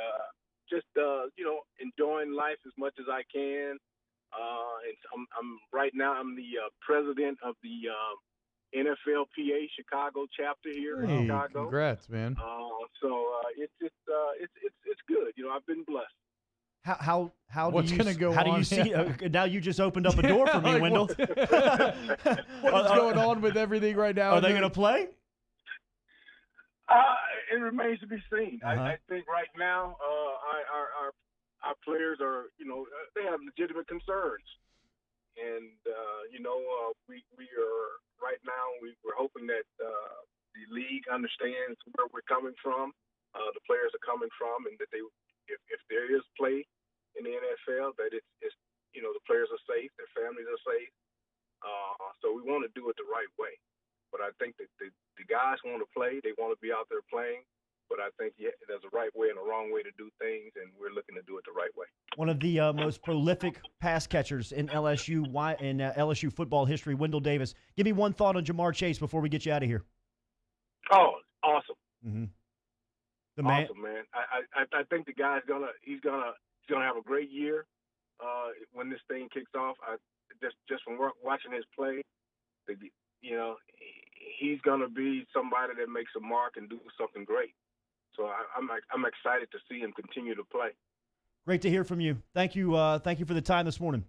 just enjoying life as much as I can. And I'm right now I'm the president of the NFLPA Chicago chapter here in Chicago. Congrats, man. It's good. I've been blessed. How What's going to go on? How do you see? Now you just opened up a door for me, Wendell. What's going on with everything right now? Are they going to play? It remains to be seen. I think right now our players are, they have legitimate concerns, and we are right now we're hoping that the league understands where we're coming from, the players are coming from, and that if there is play in the NFL, that it's the players are safe, their families are safe. So we want to do it the right way. But I think that the guys want to play. They want to be out there playing. But I think there's a right way and a wrong way to do things, and we're looking to do it the right way. One of the most prolific pass catchers in LSU football history, Wendell Davis. Give me one thought on Jamar Chase before we get you out of here. Oh, awesome! Mm-hmm. Awesome, man. I think the guy's he's gonna have a great year when this thing kicks off. Just from watching his play, he's gonna be somebody that makes a mark and do something great. So I'm excited to see him continue to play. Great to hear from you. Thank you. Thank you for the time this morning.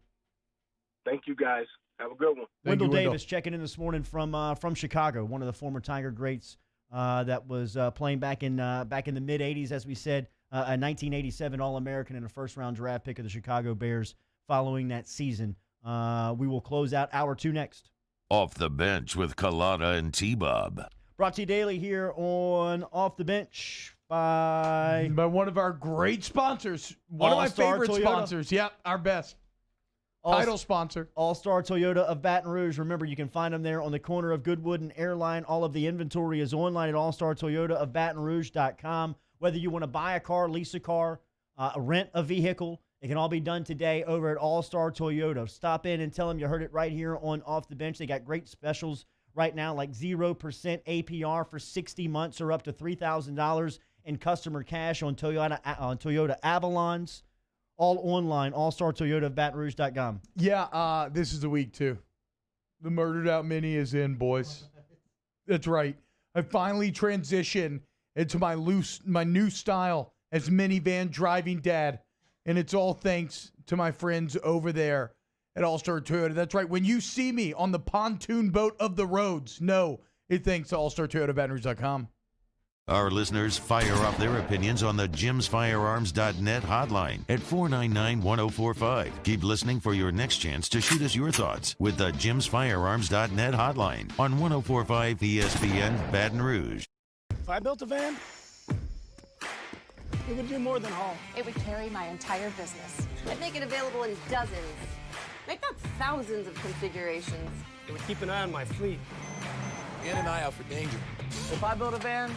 Thank you, guys. Have a good one. Wendell Davis checking in this morning from Chicago, one of the former Tiger greats that was playing back in the mid '80s, as we said, a 1987 All-American and a first-round draft pick of the Chicago Bears. Following that season, we will close out hour 2 next. Off the Bench with Kalana and T-Bob. Brought to you daily here on Off the Bench by one of our great sponsors, one All-Star of my favorite Toyota. sponsors. Yep, our best. Title sponsor. All-Star Toyota of Baton Rouge. Remember, you can find them there on the corner of Goodwood and Airline. All of the inventory is online at allstartoyotaofbatonrouge.com. Whether you want to buy a car, lease a car, rent a vehicle, it can all be done today over at All-Star Toyota. Stop in and tell them you heard it right here on Off the Bench. They got great specials right now, like 0% APR for 60 months or up to $3,000 in customer cash on Toyota Avalons. All online, allstartoyotaofbatonrouge.com. Yeah, this is the week, too. The Murdered Out Mini is in, boys. That's right. I finally transitioned into my new style as minivan driving dad, and it's all thanks to my friends over there at All-Star Toyota. That's right. When you see me on the pontoon boat of the roads, know it thanks to allstartoyotaofbatonrouge.com. Our listeners fire up their opinions on the jimsfirearms.net hotline at 499-1045. Keep listening for your next chance to shoot us your thoughts with the jimsfirearms.net hotline on 1045 ESPN Baton Rouge. If I built a van, it would do more than haul. It would carry my entire business. I'd make it available in dozens. Make that thousands of configurations. It would keep an eye on my fleet. And an eye out for danger. If I built a van,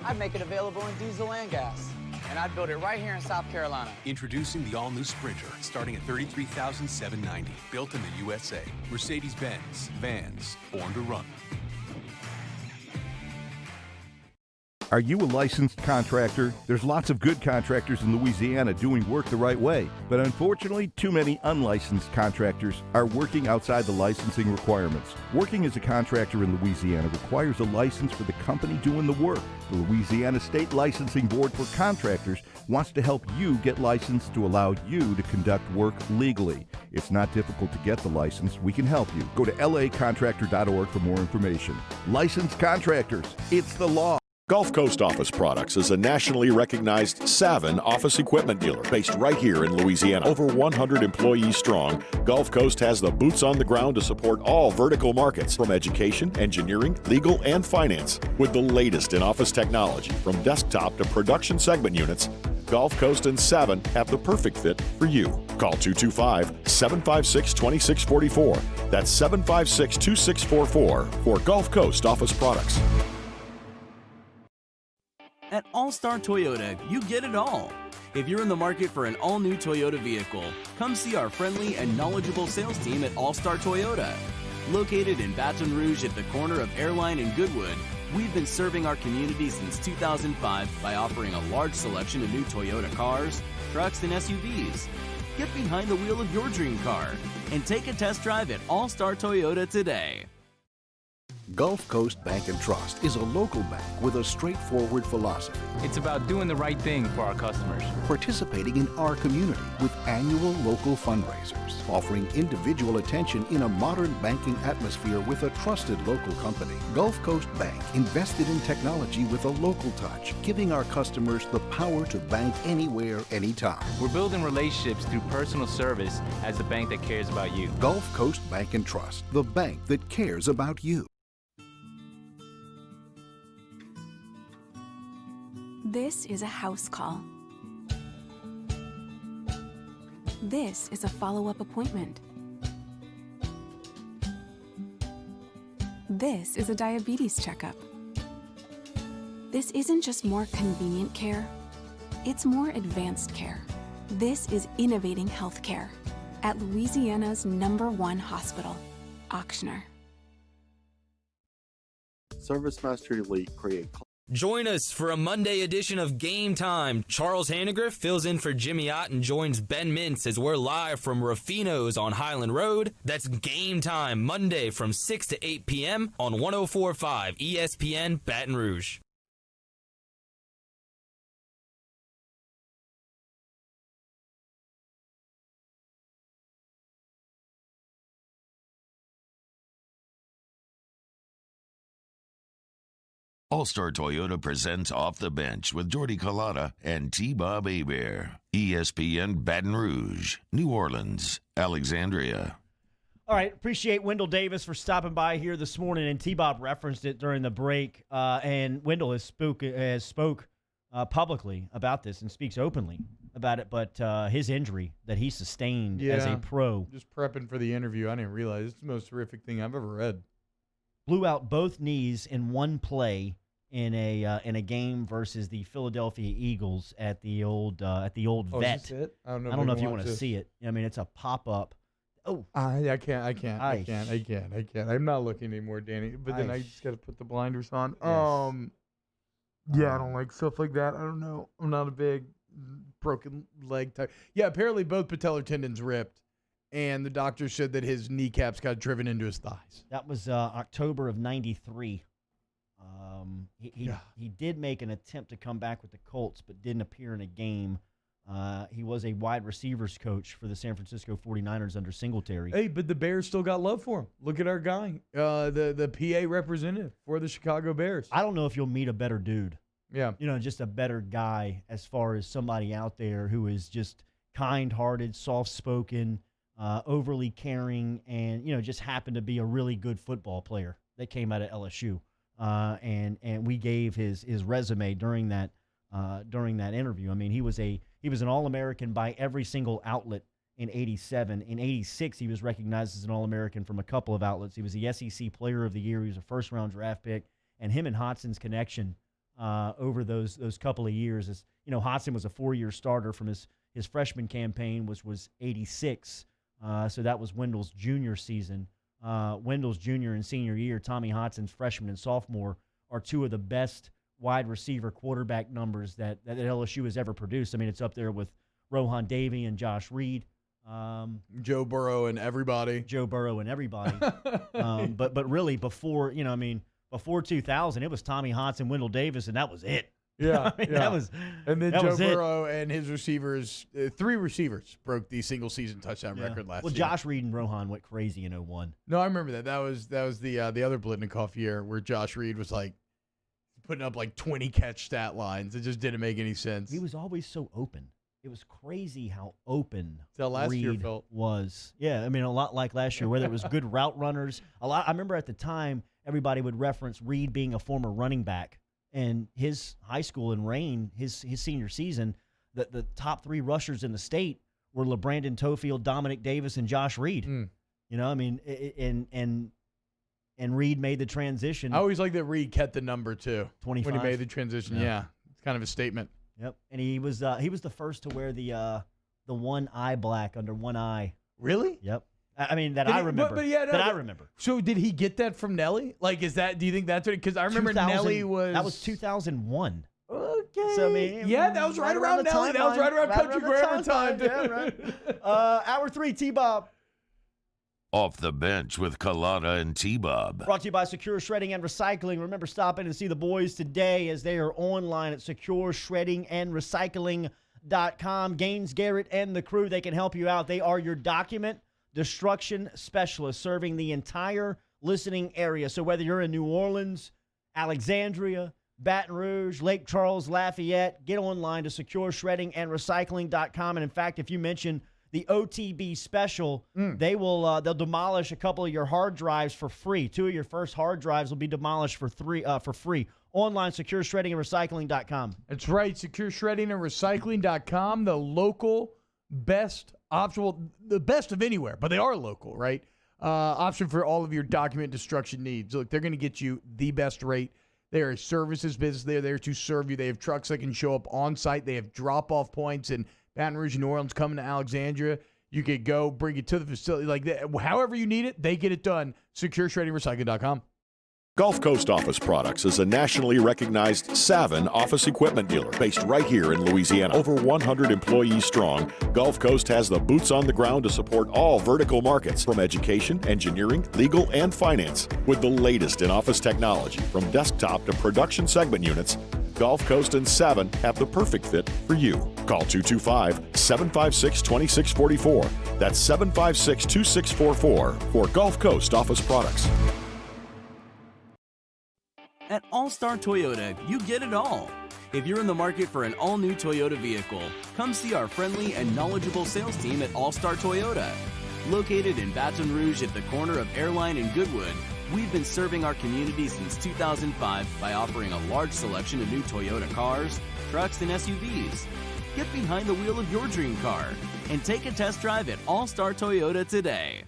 I'd make it available in diesel and gas. And I'd build it right here in South Carolina. Introducing the all-new Sprinter, starting at $33,790. Built in the USA. Mercedes-Benz. Vans. Born to run. Are you a licensed contractor? There's lots of good contractors in Louisiana doing work the right way, but unfortunately, too many unlicensed contractors are working outside the licensing requirements. Working as a contractor in Louisiana requires a license for the company doing the work. The Louisiana State Licensing Board for Contractors wants to help you get licensed to allow you to conduct work legally. It's not difficult to get the license. We can help you. Go to lacontractor.org for more information. Licensed contractors, it's the law. Gulf Coast Office Products is a nationally recognized Savin office equipment dealer based right here in Louisiana. Over 100 employees strong, Gulf Coast has the boots on the ground to support all vertical markets from education, engineering, legal, and finance. With the latest in office technology from desktop to production segment units, Gulf Coast and Savin have the perfect fit for you. Call 225-756-2644. That's 756-2644 for Gulf Coast Office Products. At All-Star Toyota, you get it all. If you're in the market for an all-new Toyota vehicle, come see our friendly and knowledgeable sales team at All-Star Toyota. Located in Baton Rouge at the corner of Airline and Goodwood, we've been serving our community since 2005 by offering a large selection of new Toyota cars, trucks, and SUVs. Get behind the wheel of your dream car and take a test drive at All-Star Toyota today. Gulf Coast Bank and Trust is a local bank with a straightforward philosophy. It's about doing the right thing for our customers. Participating in our community with annual local fundraisers, offering individual attention in a modern banking atmosphere with a trusted local company. Gulf Coast Bank invested in technology with a local touch, giving our customers the power to bank anywhere, anytime. We're building relationships through personal service as a bank that cares about you. Gulf Coast Bank and Trust, the bank that cares about you. This is a house call. This is a follow-up appointment. This is a diabetes checkup. This isn't just more convenient care, it's more advanced care. This is innovating healthcare at Louisiana's #1 hospital, Ochsner. ServiceMaster Elite create. Join us for a Monday edition of Game Time. Charles Hannegriff fills in for Jimmy Ott and joins Ben Mintz as we're live from Rafino's on Highland Road. That's Game Time, Monday from 6 to 8 p.m. on 104.5 ESPN Baton Rouge. All-Star Toyota presents Off the Bench with Jordy Collada and T-Bob Hebert. ESPN Baton Rouge, New Orleans, Alexandria. All right, appreciate Wendell Davis for stopping by here this morning, and T-Bob referenced it during the break, and Wendell has spoke publicly about this and speaks openly about it, but his injury that he sustained as a pro. Just prepping for the interview, I didn't realize it's the most horrific thing I've ever read. Blew out both knees in one play in a game versus the Philadelphia Eagles at the old Vet. Is this it? I don't know if you want to see it. I mean, it's a pop-up. Oh, I can't. I'm not looking anymore, Danny. But then I just got to put the blinders on. Yes. I don't like stuff like that. I don't know. I'm not a big broken leg type. Yeah, apparently both patellar tendons ripped, and the doctor said that his kneecaps got driven into his thighs. That was October of '93. He did make an attempt to come back with the Colts, but didn't appear in a game. He was a wide receivers coach for the San Francisco 49ers under Singletary. Hey, but the Bears still got love for him. Look at our guy, the PA representative for the Chicago Bears. I don't know if you'll meet a better dude. Yeah. Just a better guy as far as somebody out there who is just kind-hearted, soft-spoken, overly caring, and, just happened to be a really good football player that came out of LSU. And we gave his resume during that interview. I mean, he was an All-American by every single outlet in '87. In '86, he was recognized as an All-American from a couple of outlets. He was the SEC Player of the Year. He was a first-round draft pick. And him and Hotson's connection over those couple of years is, Hotson was a 4-year starter from his freshman campaign, which was '86. So that was Wendell's junior season. Wendell's junior and senior year, Tommy Hotson's freshman and sophomore, are two of the best wide receiver quarterback numbers that LSU has ever produced. I mean, it's up there with Rohan Davey and Josh Reed. Joe Burrow and everybody. But really before, before 2000, it was Tommy Hotson, Wendell Davis, and that was it. Yeah, that was. And then that Joe was Burrow and his receivers, 3 receivers broke the single-season touchdown record last year. Well, Josh Reed and Rohan went crazy in 2001. No, I remember that. That was the other Blitnikoff year where Josh Reed was like putting up like 20 catch stat lines. It just didn't make any sense. He was always so open. It was crazy how open last year Reed felt. was. Yeah, I mean, a lot like last year, whether it was good route runners. I remember at the time, everybody would reference Reed being a former running back. And his high school in Rain, his senior season, the top 3 rushers in the state were LeBrandon Tofield, Dominic Davis, and Josh Reed. And Reed made the transition. I always like that Reed kept the number too. 25. When he made the transition. Yeah. It's kind of a statement. Yep. And he was the first to wear the one eye black under one eye. Really? Yep. I mean, I remember. I remember. So did he get that from Nelly? Like, do you think that's what? Because I remember Nelly was. That was 2001. Okay. So, I mean, that was right around Nelly. That was right around Country Grammar time. Yeah, right. Hour 3, T-Bob. Off the Bench with Collada and T-Bob. Brought to you by Secure Shredding and Recycling. Remember, stop in and see the boys today as they are online at SecureShreddingAndRecycling.com. Gaines, Garrett, and the crew, they can help you out. They are your document destruction specialists serving the entire listening area. So whether you're in New Orleans, Alexandria, Baton Rouge, Lake Charles, Lafayette, get online to SecureShreddingAndRecycling.com. And in fact, if you mention the OTB special, they'll demolish a couple of your hard drives for free. 2 of your first hard drives will be demolished for free. Online, SecureShreddingAndRecycling.com. That's right, SecureShreddingAndRecycling.com, the local best option, well, the best of anywhere, but they are local, right? Option for all of your document destruction needs. Look, they're going to get you the best rate. They are a services business. They're there to serve you. They have trucks that can show up on site. They have drop-off points in Baton Rouge, New Orleans, coming to Alexandria. You could go bring it to the facility. Like that, however you need it, they get it done. SecureShreddingRecycling.com. Gulf Coast Office Products is a nationally recognized Savin office equipment dealer based right here in Louisiana. Over 100 employees strong, Gulf Coast has the boots on the ground to support all vertical markets from education, engineering, legal, and finance. With the latest in office technology from desktop to production segment units, Gulf Coast and Savin have the perfect fit for you. Call 225-756-2644. That's 756-2644 for Gulf Coast Office Products. At All-Star Toyota, you get it all. If you're in the market for an all-new Toyota vehicle, come see our friendly and knowledgeable sales team at All-Star Toyota. Located in Baton Rouge at the corner of Airline and Goodwood, we've been serving our community since 2005 by offering a large selection of new Toyota cars, trucks, and SUVs. Get behind the wheel of your dream car and take a test drive at All-Star Toyota today.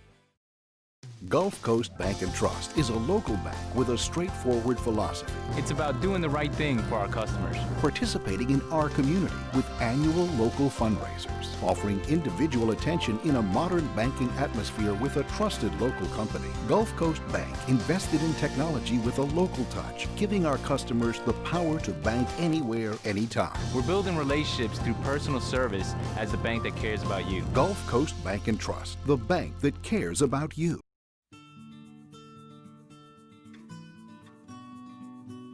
Gulf Coast Bank and Trust is a local bank with a straightforward philosophy. It's about doing the right thing for our customers. Participating in our community with annual local fundraisers. Offering individual attention in a modern banking atmosphere with a trusted local company. Gulf Coast Bank invested in technology with a local touch, giving our customers the power to bank anywhere, anytime. We're building relationships through personal service as a bank that cares about you. Gulf Coast Bank and Trust, the bank that cares about you.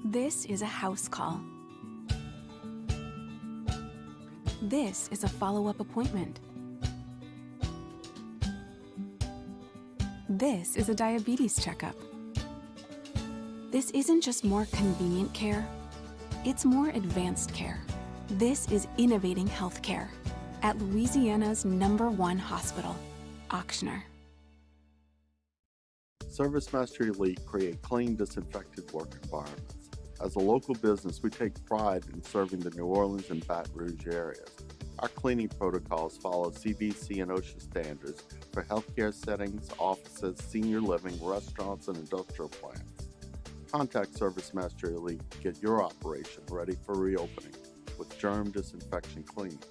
This is a house call. This is a follow-up appointment. This is a diabetes checkup. This isn't just more convenient care, it's more advanced care. This is innovating healthcare at Louisiana's #1 hospital, Ochsner. ServiceMaster Elite create clean, disinfected work environments. As a local business, we take pride in serving the New Orleans and Baton Rouge areas. Our cleaning protocols follow CDC and OSHA standards for healthcare settings, offices, senior living, restaurants, and industrial plants. Contact ServiceMaster Elite to get your operation ready for reopening with germ disinfection cleaning.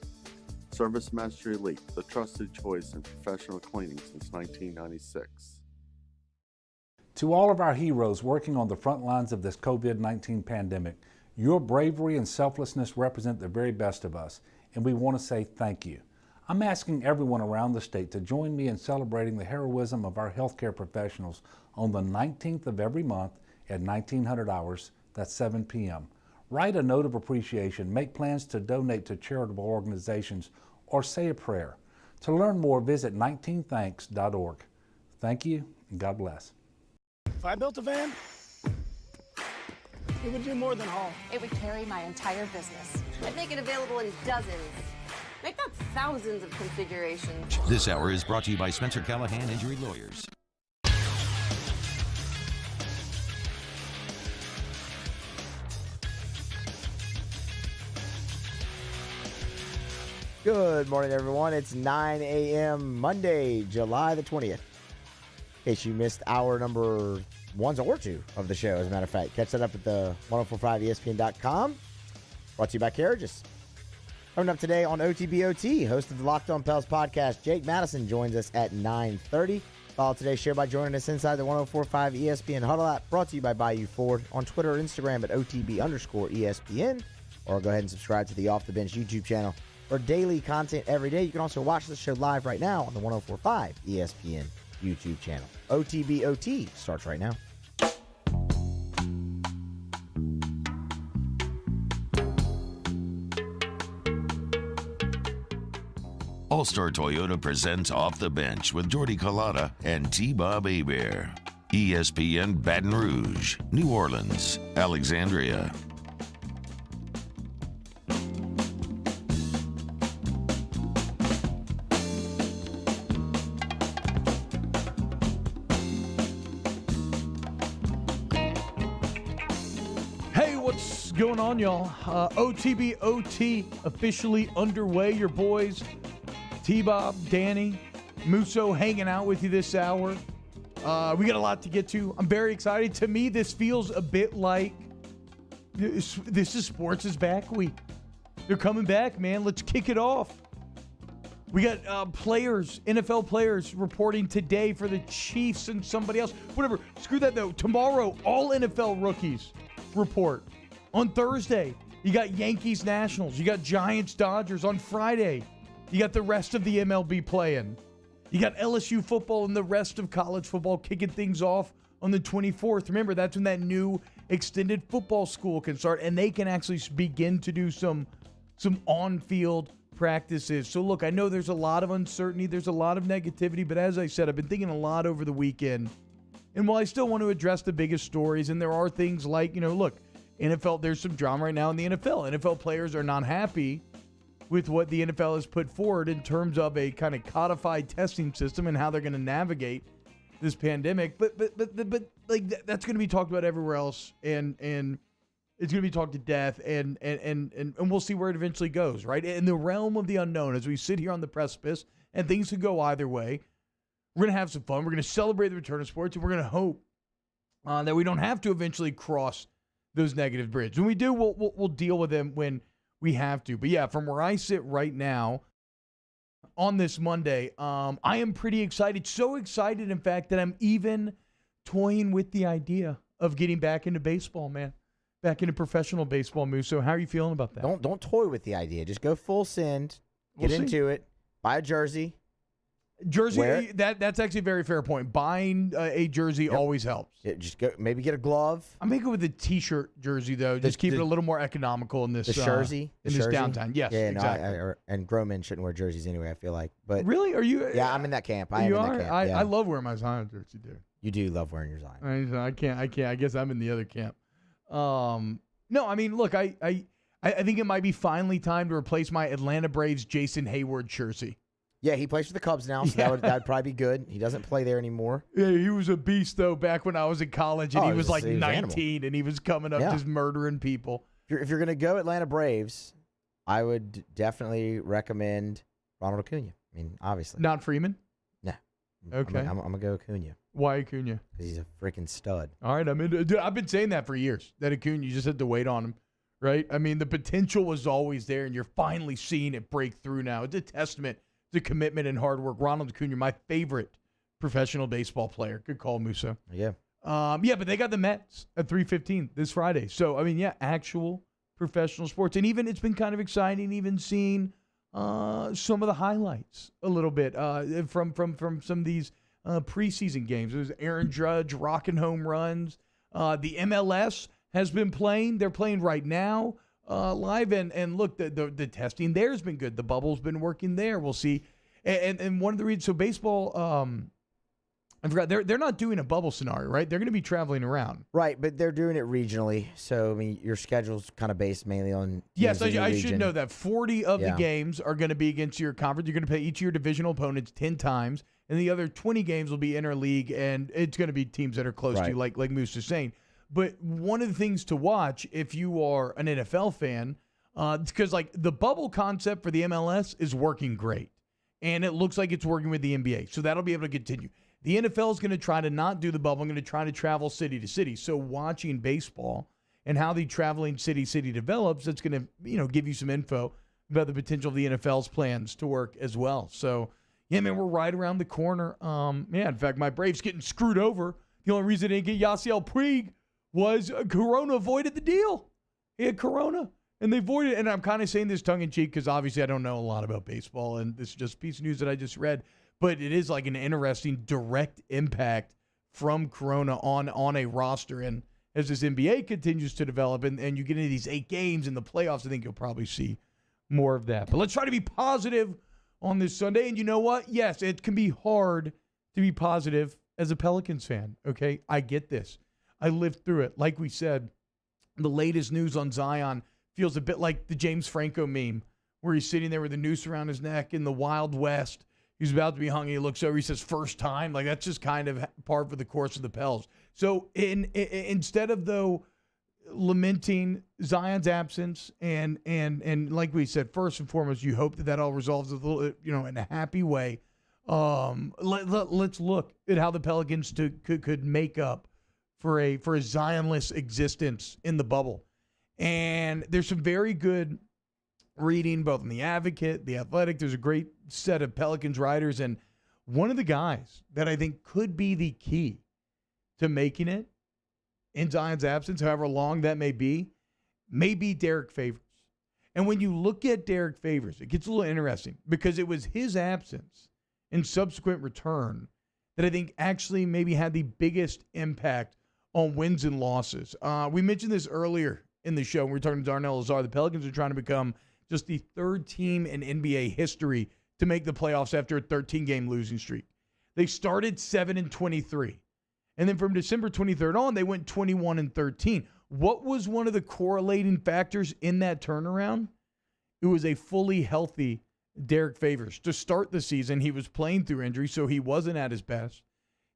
ServiceMaster Elite, the trusted choice in professional cleaning since 1996. To all of our heroes working on the front lines of this COVID-19 pandemic, your bravery and selflessness represent the very best of us, and we want to say thank you. I'm asking everyone around the state to join me in celebrating the heroism of our healthcare professionals on the 19th of every month at 1900 hours, that's 7 p.m. Write a note of appreciation, make plans to donate to charitable organizations, or say a prayer. To learn more, visit 19thanks.org. Thank you, and God bless. If I built a van, it would do more than haul. It would carry my entire business. I'd make it available in dozens. Make that thousands of configurations. This hour is brought to you by Spencer Callahan Injury Lawyers. Good morning, everyone. It's 9 a.m. Monday, July the 20th. In case you missed hour number 1 or 2 of the show, as a matter of fact, catch that up at the 1045ESPN.com. Brought to you by Carriages. Coming up today on OTBOT, host of the Locked On Pels podcast, Jake Madison joins us at 9:30. Follow today's show by joining us inside the 1045 ESPN Huddle app, brought to you by Bayou Ford, on Twitter or Instagram at OTB_ESPN, or go ahead and subscribe to the Off the Bench YouTube channel for daily content every day. You can also watch the show live right now on the 1045 ESPN YouTube channel. OTBOT starts right now. All-Star Toyota presents Off the Bench with Jordy Collada and T-Bob Hebert. ESPN Baton Rouge, New Orleans, Alexandria. Going on, y'all? OTBOT officially underway. Your boys, T-Bob, Danny, Musso hanging out with you this hour. We got a lot to get to. I'm very excited. To me, this feels a bit like this is Sports is Back week. They're coming back, man. Let's kick it off. We got players, NFL players, reporting today for the Chiefs and somebody else. Whatever. Screw that, though. Tomorrow, all NFL rookies report. On Thursday, you got Yankees Nationals. You got Giants Dodgers. On Friday, you got the rest of the MLB playing. You got LSU football and the rest of college football kicking things off on the 24th. Remember, that's when that new extended football school can start, and they can actually begin to do some on-field practices. So, look, I know there's a lot of uncertainty. There's a lot of negativity, but as I said, I've been thinking a lot over the weekend. And while I still want to address the biggest stories, and there are things like, look, NFL, there's some drama right now in the NFL. NFL players are not happy with what the NFL has put forward in terms of a kind of codified testing system and how they're going to navigate this pandemic. But like that's going to be talked about everywhere else, and it's going to be talked to death, and we'll see where it eventually goes, right? In the realm of the unknown, as we sit here on the precipice, and things could go either way, we're going to have some fun. We're going to celebrate the return of sports, and we're going to hope that we don't have to eventually cross those negative bridges. When we do, we'll deal with them when we have to. But yeah, from where I sit right now on this Monday, I am pretty excited. So excited, in fact, that I'm even toying with the idea of getting back into baseball, man. Back into professional baseball, Musso. How are you feeling about that? Don't toy with the idea. Just go full send. Get into it. Buy a jersey. Jersey, that's actually a very fair point. Buying a jersey always helps. Just go. Maybe get a glove. I'm making with a T-shirt jersey though. Just keep it a little more economical in this. The jersey, in this downtime. Yes, yeah, exactly. No, and grown men shouldn't wear jerseys anyway. I feel like, but really, are you? Yeah, I'm in that camp. I love wearing my Zion jersey, dude. You do love wearing your Zion. I can't. I guess I'm in the other camp. No, I mean, look, I think it might be finally time to replace my Atlanta Braves Jason Hayward jersey. Yeah, he plays for the Cubs now, so that'd probably be good. He doesn't play there anymore. Yeah, he was a beast, though, back when I was in college, and he was like 19, animal. and he was coming up just murdering people. If you're going to go Atlanta Braves, I would definitely recommend Ronald Acuna. I mean, obviously. Not Freeman? No. Okay. I'm going to go Acuna. Why Acuna? Because he's a freaking stud. All right, dude, I've been saying that for years, that Acuna, you just had to wait on him, right? I mean, the potential was always there, and you're finally seeing it break through now. It's a testament to commitment and hard work. Ronald Acuna, my favorite professional baseball player. Good call, Musso. Yeah. But they got the Mets at 3:15 this Friday. So, I mean, yeah, actual professional sports. And even it's been kind of exciting even seeing some of the highlights a little bit from some of these preseason games. It was Aaron Judge rocking home runs. The MLS has been playing. They're playing right now live. And look, the testing there has been good. The bubble's been working there. We'll see. And one of the reasons, so baseball, I forgot, they're not doing a bubble scenario, right? They're going to be traveling around. Right, but they're doing it regionally. So, I mean, your schedule's kind of based mainly on Yes, I should know that. 40 of the games are going to be against your conference. You're going to play each of your divisional opponents 10 times. And the other 20 games will be interleague, and it's going to be teams that are close to you, like Moose is saying. But one of the things to watch if you are an NFL fan, because like the bubble concept for the MLS is working great, and it looks like it's working with the NBA. So that'll be able to continue. The NFL is going to try to not do the bubble. I'm going to try to travel city to city. So watching baseball and how the traveling city develops, that's going to give you some info about the potential of the NFL's plans to work as well. So. Yeah, man, we're right around the corner. In fact, my Braves getting screwed over. The only reason they didn't get Yasiel Puig was Corona avoided the deal. He had Corona, and they voided it. And I'm kind of saying this tongue-in-cheek because obviously I don't know a lot about baseball, and this is just a piece of news that I just read. But it is like an interesting direct impact from Corona on a roster. And as this NBA continues to develop and you get into these 8 games in the playoffs, I think you'll probably see more of that. But let's try to be positive on this Sunday. And you know what? Yes, it can be hard to be positive as a Pelicans fan, okay? I get this. I lived through it. Like we said, the latest news on Zion feels a bit like the James Franco meme where he's sitting there with a noose around his neck in the Wild West. He's about to be hung. He looks over. He says, first time. Like, that's just kind of par for the course of the Pels. So instead of, though, lamenting Zion's absence and like we said, first and foremost, you hope that all resolves a little, in a happy way. Let's look at how the Pelicans could make up for a Zionless existence in the bubble. And there's some very good reading both in The Advocate, The Athletic. There's a great set of Pelicans writers, and one of the guys that I think could be the key to making it in Zion's absence, however long that may be Derek Favors. And when you look at Derek Favors, it gets a little interesting because it was his absence and subsequent return that I think actually maybe had the biggest impact on wins and losses. We mentioned this earlier in the show when we were talking to Darnell Lazar. The Pelicans are trying to become just the 3rd team in NBA history to make the playoffs after a 13-game losing streak. They started 7-23. And then from December 23rd on, they went 21-13. What was one of the correlating factors in that turnaround? It was a fully healthy Derek Favors. To start the season, he was playing through injury, so he wasn't at his best.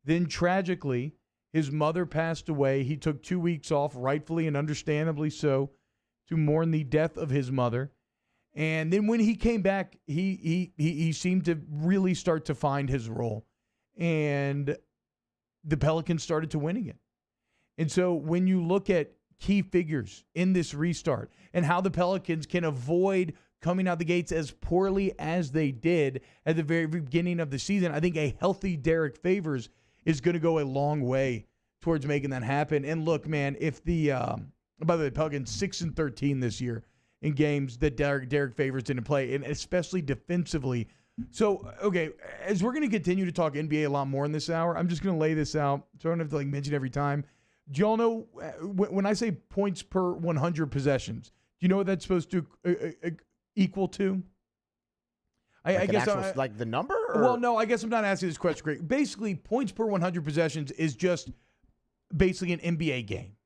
Then, tragically, his mother passed away. He took 2 weeks off, rightfully and understandably so, to mourn the death of his mother. And then when he came back, he seemed to really start to find his role. And the Pelicans started to win again. And so when you look at key figures in this restart and how the Pelicans can avoid coming out the gates as poorly as they did at the very beginning of the season, I think a healthy Derek Favors is going to go a long way towards making that happen. And look, man, if by the way, Pelicans 6-13 this year in games that Derek Favors didn't play, and especially defensively. So, okay, as we're going to continue to talk NBA a lot more in this hour, I'm just going to lay this out so I don't have to mention every time. Do y'all know when I say points per 100 possessions, do you know what that's supposed to equal to? I guess like the number? Or? Well, no, I guess I'm not asking this question. Great. Basically, points per 100 possessions is just basically an NBA game.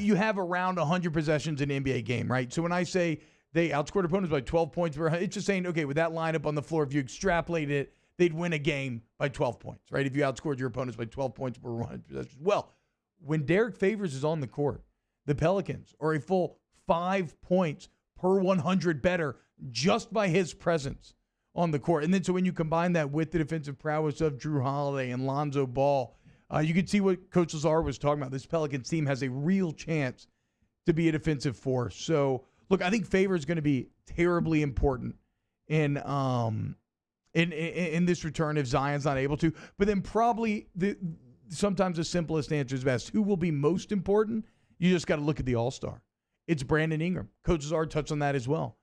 You have around 100 possessions in an NBA game, right? So when I say they outscored opponents by 12 points per 100, it's just saying, okay, with that lineup on the floor, if you extrapolate it, they'd win a game by 12 points, right? If you outscored your opponents by 12 points per 100 possessions. Well, when Derek Favors is on the court, the Pelicans are a full 5 points per 100 better just by his presence on the court. And then so when you combine that with the defensive prowess of Drew Holiday and Lonzo Ball, you can see what Coach Lazar was talking about. This Pelicans team has a real chance to be a defensive force. So, look, I think Favors is going to be terribly important in this return if Zion's not able to. But then probably sometimes the simplest answer is best. Who will be most important? You just got to look at the All-Star. It's Brandon Ingram. Coach Lazar touched on that as well.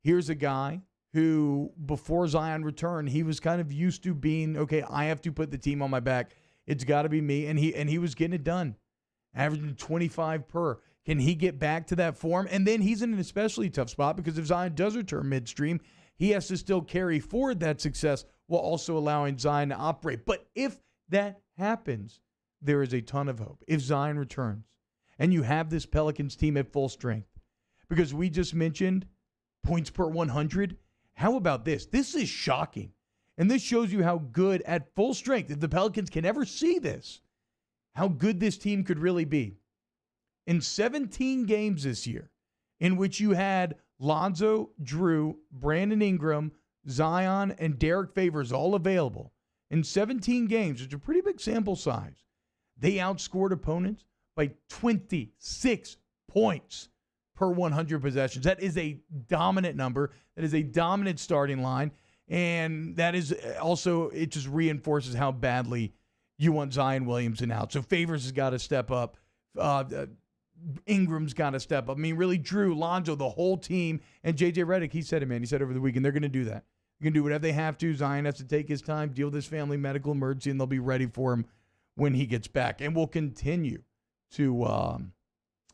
Here's a guy who, before Zion returned, he was kind of used to being, okay, I have to put the team on my back. It's got to be me. And he was getting it done, averaging 25 per. Can he get back to that form? And then he's in an especially tough spot because if Zion does return midstream, he has to still carry forward that success while also allowing Zion to operate. But if that happens, there is a ton of hope. If Zion returns and you have this Pelicans team at full strength, because we just mentioned points per 100. How about this? This is shocking. And this shows you how good at full strength, if the Pelicans can ever see this, how good this team could really be. In 17 games this year, in which you had Lonzo, Drew, Brandon Ingram, Zion, and Derek Favors all available, in 17 games, which is a pretty big sample size, they outscored opponents by 26 points per 100 possessions. That is a dominant number. That is a dominant starting line. And that is also, it just reinforces how badly you want Zion Williamson out. So Favors has got to step up. Ingram's got to step up. I mean, really, Drew, Lonzo, the whole team, and J.J. Redick, he said it, man. He said over the weekend, they're going to do that. They're going to do whatever they have to. Zion has to take his time, deal with his family medical emergency, and they'll be ready for him when he gets back. And we'll continue to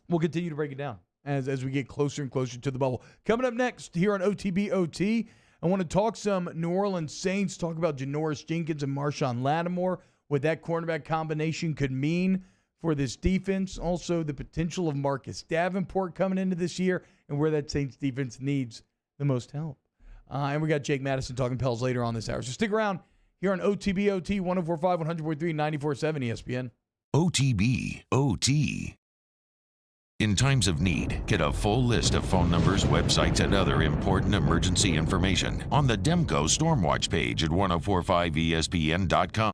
break it down as we get closer and closer to the bubble. Coming up next here on OTBOT, I want to talk some New Orleans Saints, talk about Janoris Jenkins and Marshawn Lattimore, what that cornerback combination could mean for this defense. Also, the potential of Marcus Davenport coming into this year and where that Saints defense needs the most help. And we got Jake Madison talking Pels later on this hour. So stick around here on OTBOT 104.5, 100.3, 94.7 ESPN. OTBOT. In times of need, get a full list of phone numbers, websites, and other important emergency information on the Demco Stormwatch page at 1045ESPN.com.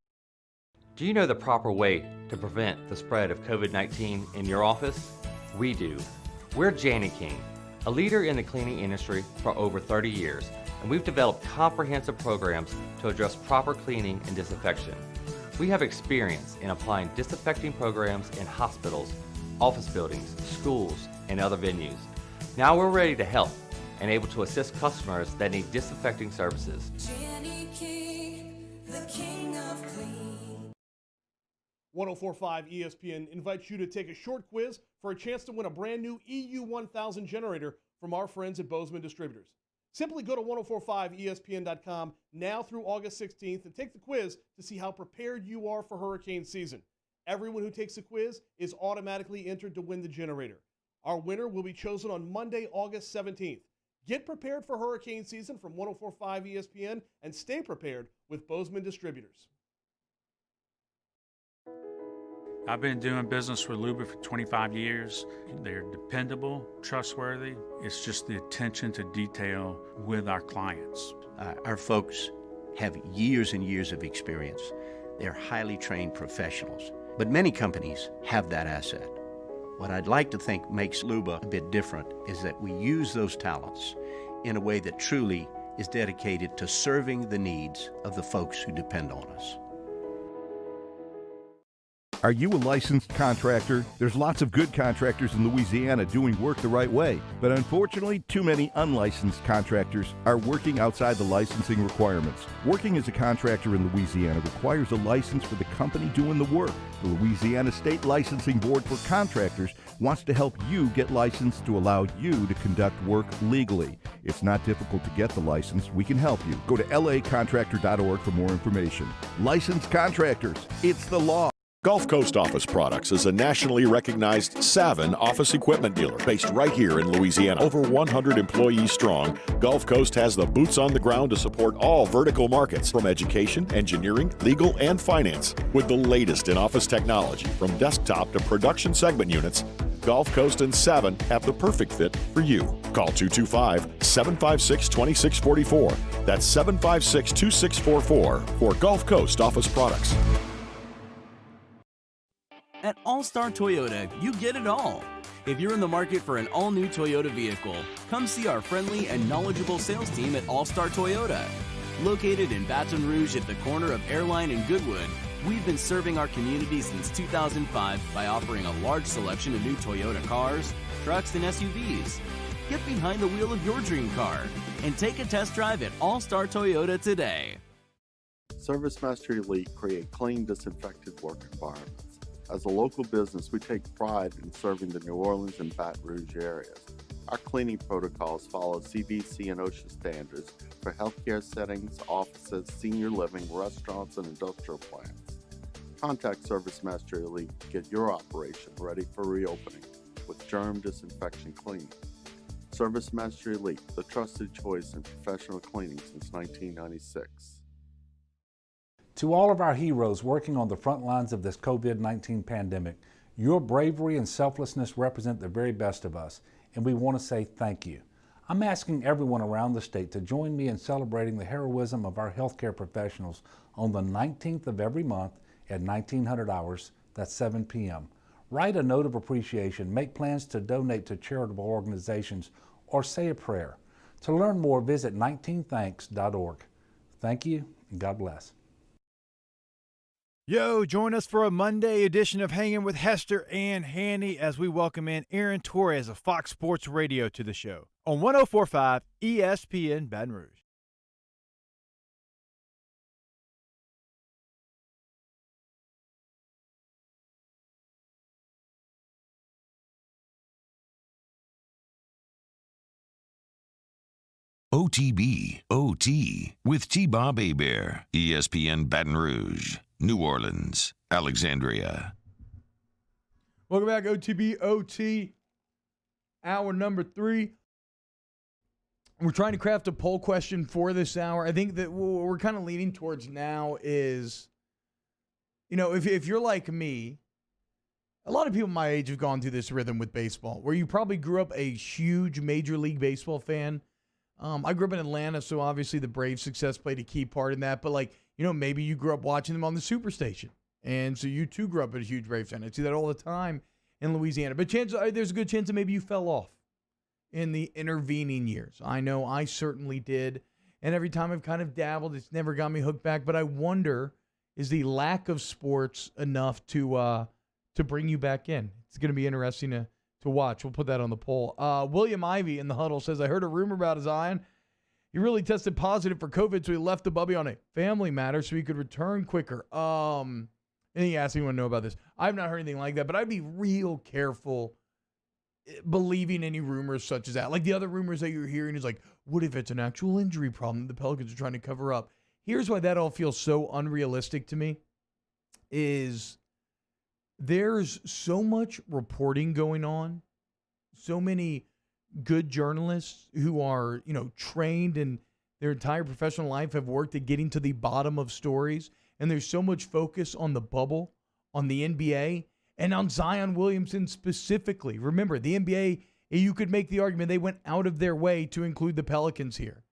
Do you know the proper way to prevent the spread of COVID-19 in your office? We do. We're Jani-King, a leader in the cleaning industry for over 30 years, and we've developed comprehensive programs to address proper cleaning and disinfection. We have experience in applying disinfecting programs in hospitals, office buildings, schools, and other venues. Now we're ready to help and able to assist customers that need disinfecting services. Jani-King, the king of clean. 104.5 ESPN invites you to take a short quiz for a chance to win a brand new EU1000 generator from our friends at Bozeman Distributors. Simply go to 1045ESPN.com now through August 16th and take the quiz to see how prepared you are for hurricane season. Everyone who takes the quiz is automatically entered to win the generator. Our winner will be chosen on Monday, August 17th. Get prepared for hurricane season from 104.5 ESPN and stay prepared with Bozeman Distributors. I've been doing business with Luba for 25 years. They're dependable, trustworthy. It's just the attention to detail with our clients. Our folks have years and years of experience. They're highly trained professionals. But many companies have that asset. What I'd like to think makes Luba a bit different is that we use those talents in a way that truly is dedicated to serving the needs of the folks who depend on us. Are you a licensed contractor? There's lots of good contractors in Louisiana doing work the right way, but unfortunately, too many unlicensed contractors are working outside the licensing requirements. Working as a contractor in Louisiana requires a license for the company doing the work. The Louisiana State Licensing Board for Contractors wants to help you get licensed to allow you to conduct work legally. It's not difficult to get the license. We can help you. Go to lacontractor.org for more information. Licensed contractors, it's the law. Gulf Coast Office Products is a nationally recognized Savin office equipment dealer based right here in Louisiana. Over 100 employees strong, Gulf Coast has the boots on the ground to support all vertical markets, from education, engineering, legal, and finance. With the latest in office technology, from desktop to production segment units, Gulf Coast and Savin have the perfect fit for you. Call 225-756-2644. That's 756-2644 for Gulf Coast Office Products. At All Star Toyota, you get it all. If you're in the market for an all-new Toyota vehicle, come see our friendly and knowledgeable sales team at All Star Toyota. Located in Baton Rouge at the corner of Airline and Goodwood, we've been serving our community since 2005 by offering a large selection of new Toyota cars, trucks, and SUVs. Get behind the wheel of your dream car and take a test drive at All Star Toyota today. ServiceMaster Elite create clean, disinfected work environments. As a local business, we take pride in serving the New Orleans and Baton Rouge areas. Our cleaning protocols follow CDC and OSHA standards for healthcare settings, offices, senior living, restaurants, and industrial plants. Contact ServiceMaster Elite to get your operation ready for reopening with germ disinfection cleaning. ServiceMaster Elite, the trusted choice in professional cleaning since 1996. To all of our heroes working on the front lines of this COVID-19 pandemic, your bravery and selflessness represent the very best of us, and we want to say thank you. I'm asking everyone around the state to join me in celebrating the heroism of our healthcare professionals on the 19th of every month at 1900 hours, that's 7 p.m. Write a note of appreciation, make plans to donate to charitable organizations, or say a prayer. To learn more, visit 19thanks.org. Thank you, and God bless. Yo, join us for a Monday edition of Hanging with Hester and Hanny as we welcome in Aaron Torres of Fox Sports Radio to the show on 104.5 ESPN Baton Rouge. OTB, OT, with T-Bob Hebert, ESPN Baton Rouge, New Orleans, Alexandria. Welcome back, OTB, OT, hour number 3. We're trying to craft a poll question for this hour. I think that what we're kind of leaning towards now is, you know, if you're like me, a lot of people my age have gone through this rhythm with baseball, where you probably grew up a huge Major League Baseball fan. I grew up in Atlanta, so obviously the Braves' success played a key part in that. But, like, you know, maybe you grew up watching them on the Superstation, and so you too grew up as a huge Braves fan. I see that all the time in Louisiana. But there's a good chance that maybe you fell off in the intervening years. I know I certainly did, and every time I've kind of dabbled, it's never got me hooked back. But I wonder, is the lack of sports enough to bring you back in? It's going to be interesting to watch. We'll put that on the poll. William Ivey in the huddle says, I heard a rumor about Zion. He really tested positive for COVID, so he left the Bubby on a family matter so he could return quicker. And he asked me to know about this. I've not heard anything like that, but I'd be real careful believing any rumors such as that. Like the other rumors that you're hearing is like, what if it's an actual injury problem that the Pelicans are trying to cover up? Here's why that all feels so unrealistic to me is there's so much reporting going on, so many good journalists who are, trained in their entire professional life, have worked at getting to the bottom of stories. And there's so much focus on the bubble, on the NBA, and on Zion Williamson specifically. Remember, the NBA, you could make the argument they went out of their way to include the Pelicans here.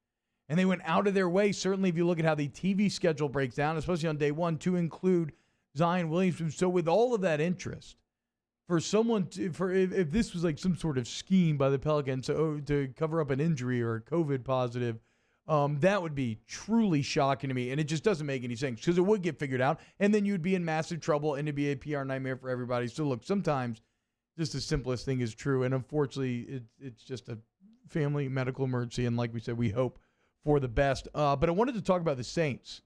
And they went out of their way, certainly if you look at how the TV schedule breaks down, especially on day one, to include Zion Williamson. So with all of that interest, for someone, if this was like some sort of scheme by the Pelicans to cover up an injury or a COVID positive, that would be truly shocking to me. And it just doesn't make any sense because it would get figured out. And then you'd be in massive trouble and it'd be a PR nightmare for everybody. So look, sometimes just the simplest thing is true. And unfortunately, it's just a family medical emergency. And like we said, we hope for the best. But I wanted to talk about the Saints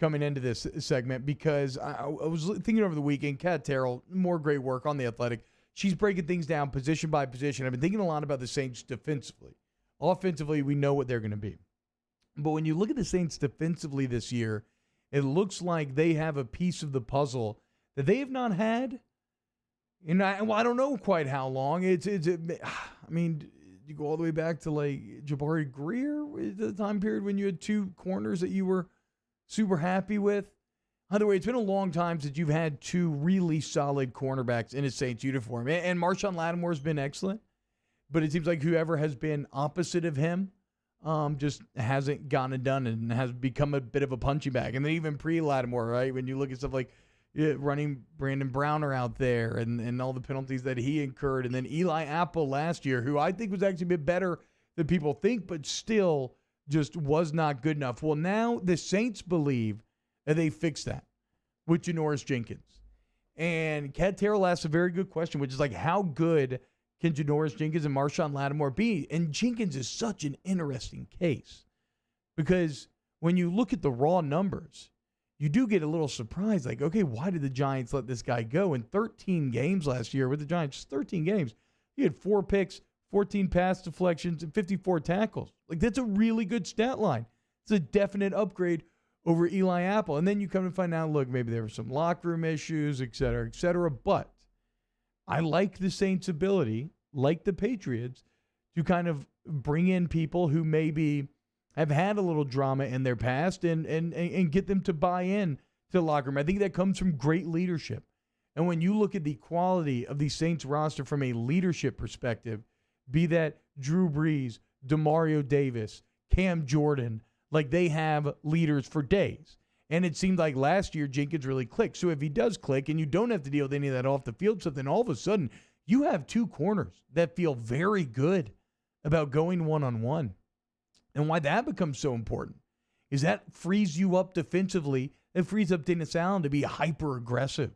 coming into this segment because I was thinking over the weekend, Kat Terrell, more great work on The Athletic. She's breaking things down position by position. I've been thinking a lot about the Saints defensively. Offensively, we know what they're going to be. But when you look at the Saints defensively this year, it looks like they have a piece of the puzzle that they have not had. And I don't know quite how long. I mean, you go all the way back to like Jabari Greer, the time period when you had two corners that you were super happy with. Either way, it's been a long time since you've had two really solid cornerbacks in a Saints uniform. And Marshawn Lattimore's been excellent, but it seems like whoever has been opposite of him just hasn't gotten it done and has become a bit of a punching bag. And then even pre-Lattimore, right, when you look at stuff like running Brandon Browner out there and all the penalties that he incurred, and then Eli Apple last year, who I think was actually a bit better than people think, but still just was not good enough. Well, now the Saints believe that they fixed that with Janoris Jenkins. And Kat Terrell asked a very good question, which is like, how good can Janoris Jenkins and Marshawn Lattimore be? And Jenkins is such an interesting case because when you look at the raw numbers, you do get a little surprised. Like, okay, why did the Giants let this guy go? In 13 games last year with the Giants, just 13 games, he had 4 picks, 14 pass deflections, and 54 tackles. Like, that's a really good stat line. It's a definite upgrade over Eli Apple. And then you come to find out, look, maybe there were some locker room issues, et cetera, et cetera. But I like the Saints' ability, like the Patriots, to kind of bring in people who maybe have had a little drama in their past and get them to buy in to the locker room. I think that comes from great leadership. And when you look at the quality of the Saints roster from a leadership perspective, be that Drew Brees, Demario Davis, Cam Jordan, like they have leaders for days. And it seemed like last year Jenkins really clicked. So if he does click and you don't have to deal with any of that off the field stuff, then all of a sudden you have two corners that feel very good about going one-on-one. And why that becomes so important is that frees you up defensively. It frees up Dennis Allen to be hyper-aggressive.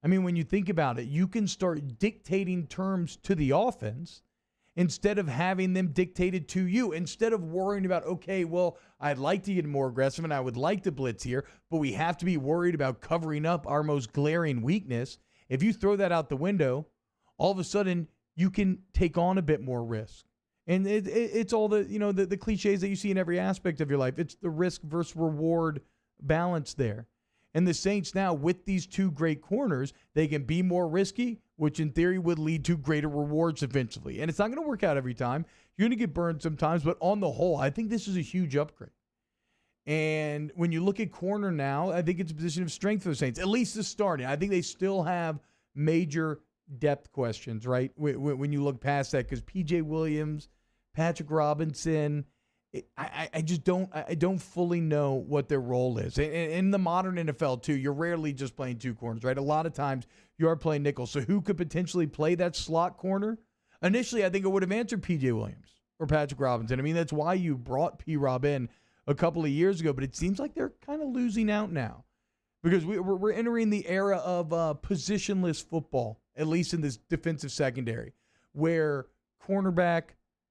I mean, when you think about it, you can start dictating terms to the offense instead of having them dictated to you. Instead of worrying about, okay, well, I'd like to get more aggressive and I would like to blitz here, but we have to be worried about covering up our most glaring weakness. If you throw that out the window, all of a sudden you can take on a bit more risk. And it's all the cliches that you see in every aspect of your life. It's the risk versus reward balance there. And the Saints now, with these two great corners, they can be more risky, which in theory would lead to greater rewards eventually. And it's not going to work out every time. You're going to get burned sometimes, but on the whole, I think this is a huge upgrade. And when you look at corner now, I think it's a position of strength for the Saints, at least the starting. I think they still have major depth questions, right? When you look past that, because P.J. Williams, Patrick Robinson, I just don't fully know what their role is. In the modern NFL, too, you're rarely just playing two corners, right? A lot of times you are playing nickel. So who could potentially play that slot corner? Initially, I think I would have answered P.J. Williams or Patrick Robinson. I mean, that's why you brought P-Rob in a couple of years ago, but it seems like they're kind of losing out now because we're entering the era of positionless football, at least in this defensive secondary, where cornerback,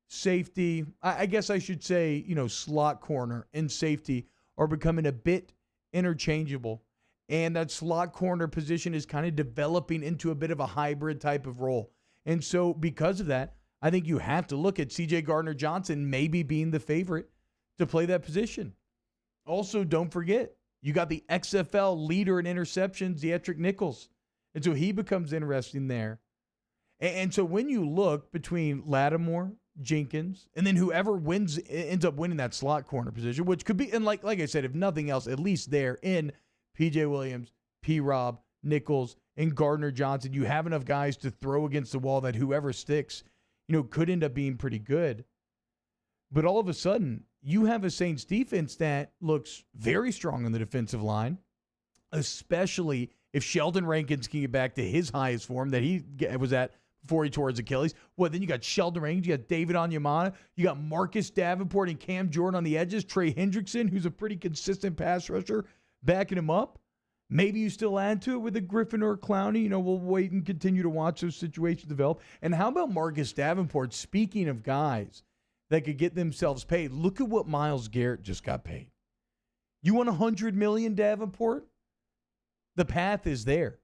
safety, I guess I should say, slot corner and safety are becoming a bit interchangeable. And that slot corner position is kind of developing into a bit of a hybrid type of role. And so because of that, I think you have to look at C.J. Gardner-Johnson maybe being the favorite to play that position. Also, don't forget, you got the XFL leader in interceptions, Dietrich Nichols, And so he becomes interesting there. And so when you look between Lattimore, Jenkins, and then whoever ends up winning that slot corner position, which could be, and like I said, if nothing else, at least there in P.J. Williams, P-Rob, Nichols, and Gardner Johnson, you have enough guys to throw against the wall that whoever sticks, could end up being pretty good. But all of a sudden, you have a Saints defense that looks very strong on the defensive line, especially if Sheldon Rankins can get back to his highest form that he was at before he tore his Achilles. Well, then you got Sheldon Rankins, you got David Onyemata, you got Marcus Davenport and Cam Jordan on the edges, Trey Hendrickson, who's a pretty consistent pass rusher, backing him up. Maybe you still add to it with a Griffin or a Clowney. We'll wait and continue to watch those situations develop. And how about Marcus Davenport? Speaking of guys that could get themselves paid, look at what Myles Garrett just got paid. You want $100 million, Davenport? The path is there.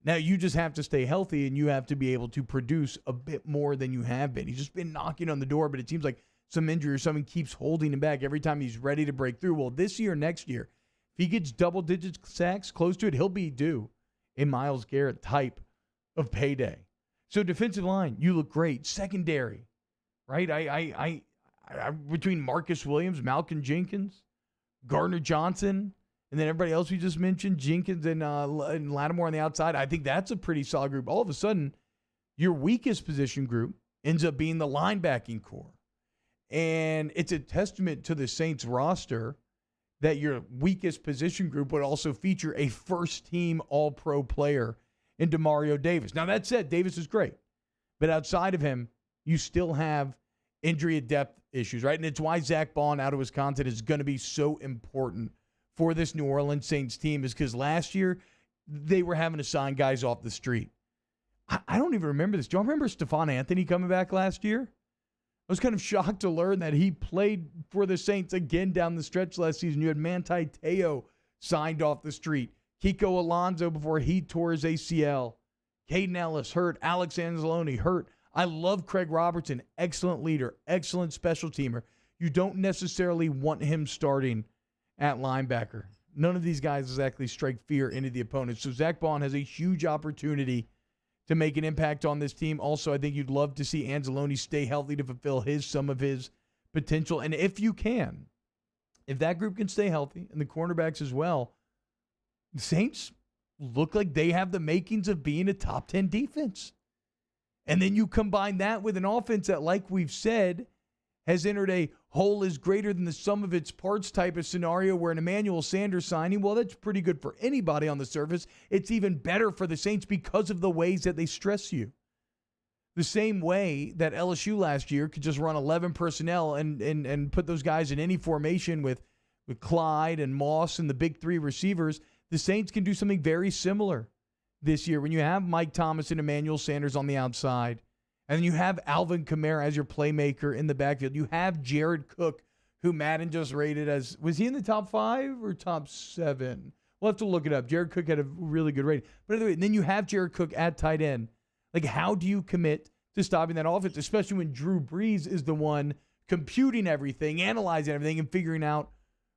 Now, you just have to stay healthy, and you have to be able to produce a bit more than you have been. He's just been knocking on the door, but it seems like some injury or something keeps holding him back every time he's ready to break through. Well, this year, next year, if he gets double-digit sacks close to it, he'll be due a Myles Garrett type of payday. So defensive line, you look great. Secondary, right? I between Marcus Williams, Malcolm Jenkins, Gardner Johnson, and then everybody else we just mentioned, Jenkins and Lattimore on the outside, I think that's a pretty solid group. All of a sudden, your weakest position group ends up being the linebacking core. And it's a testament to the Saints roster that your weakest position group would also feature a first-team All-Pro player in Demario Davis. Now, that said, Davis is great. But outside of him, you still have injury and depth issues, right? And it's why Zach Bond out of Wisconsin is going to be so important for this New Orleans Saints team, is because last year they were having to sign guys off the street. I don't even remember this. Do you remember Stephon Anthony coming back last year? I was kind of shocked to learn that he played for the Saints again down the stretch last season. You had Manti Te'o signed off the street. Kiko Alonso before he tore his ACL. Caden Ellis hurt. Alex Anzalone hurt. I love Craig Robertson. Excellent leader. Excellent special teamer. You don't necessarily want him starting at linebacker. None of these guys exactly strike fear into the opponent. So Zach Bond has a huge opportunity to make an impact on this team. Also, I think you'd love to see Anzalone stay healthy to fulfill some of his potential. And if you can, if that group can stay healthy, and the cornerbacks as well, the Saints look like they have the makings of being a top 10 defense. And then you combine that with an offense that, like we've said, has entered a whole is greater than the sum of its parts type of scenario where an Emmanuel Sanders signing, well, that's pretty good for anybody on the surface. It's even better for the Saints because of the ways that they stress you. The same way that LSU last year could just run 11 personnel and put those guys in any formation with Clyde and Moss and the big three receivers, the Saints can do something very similar this year when you have Mike Thomas and Emmanuel Sanders on the outside. And then you have Alvin Kamara as your playmaker in the backfield. You have Jared Cook, who Madden just rated as, was he in the top 5 or top 7? We'll have to look it up. Jared Cook had a really good rating. But anyway, then you have Jared Cook at tight end. Like, how do you commit to stopping that offense, especially when Drew Brees is the one computing everything, analyzing everything, and figuring out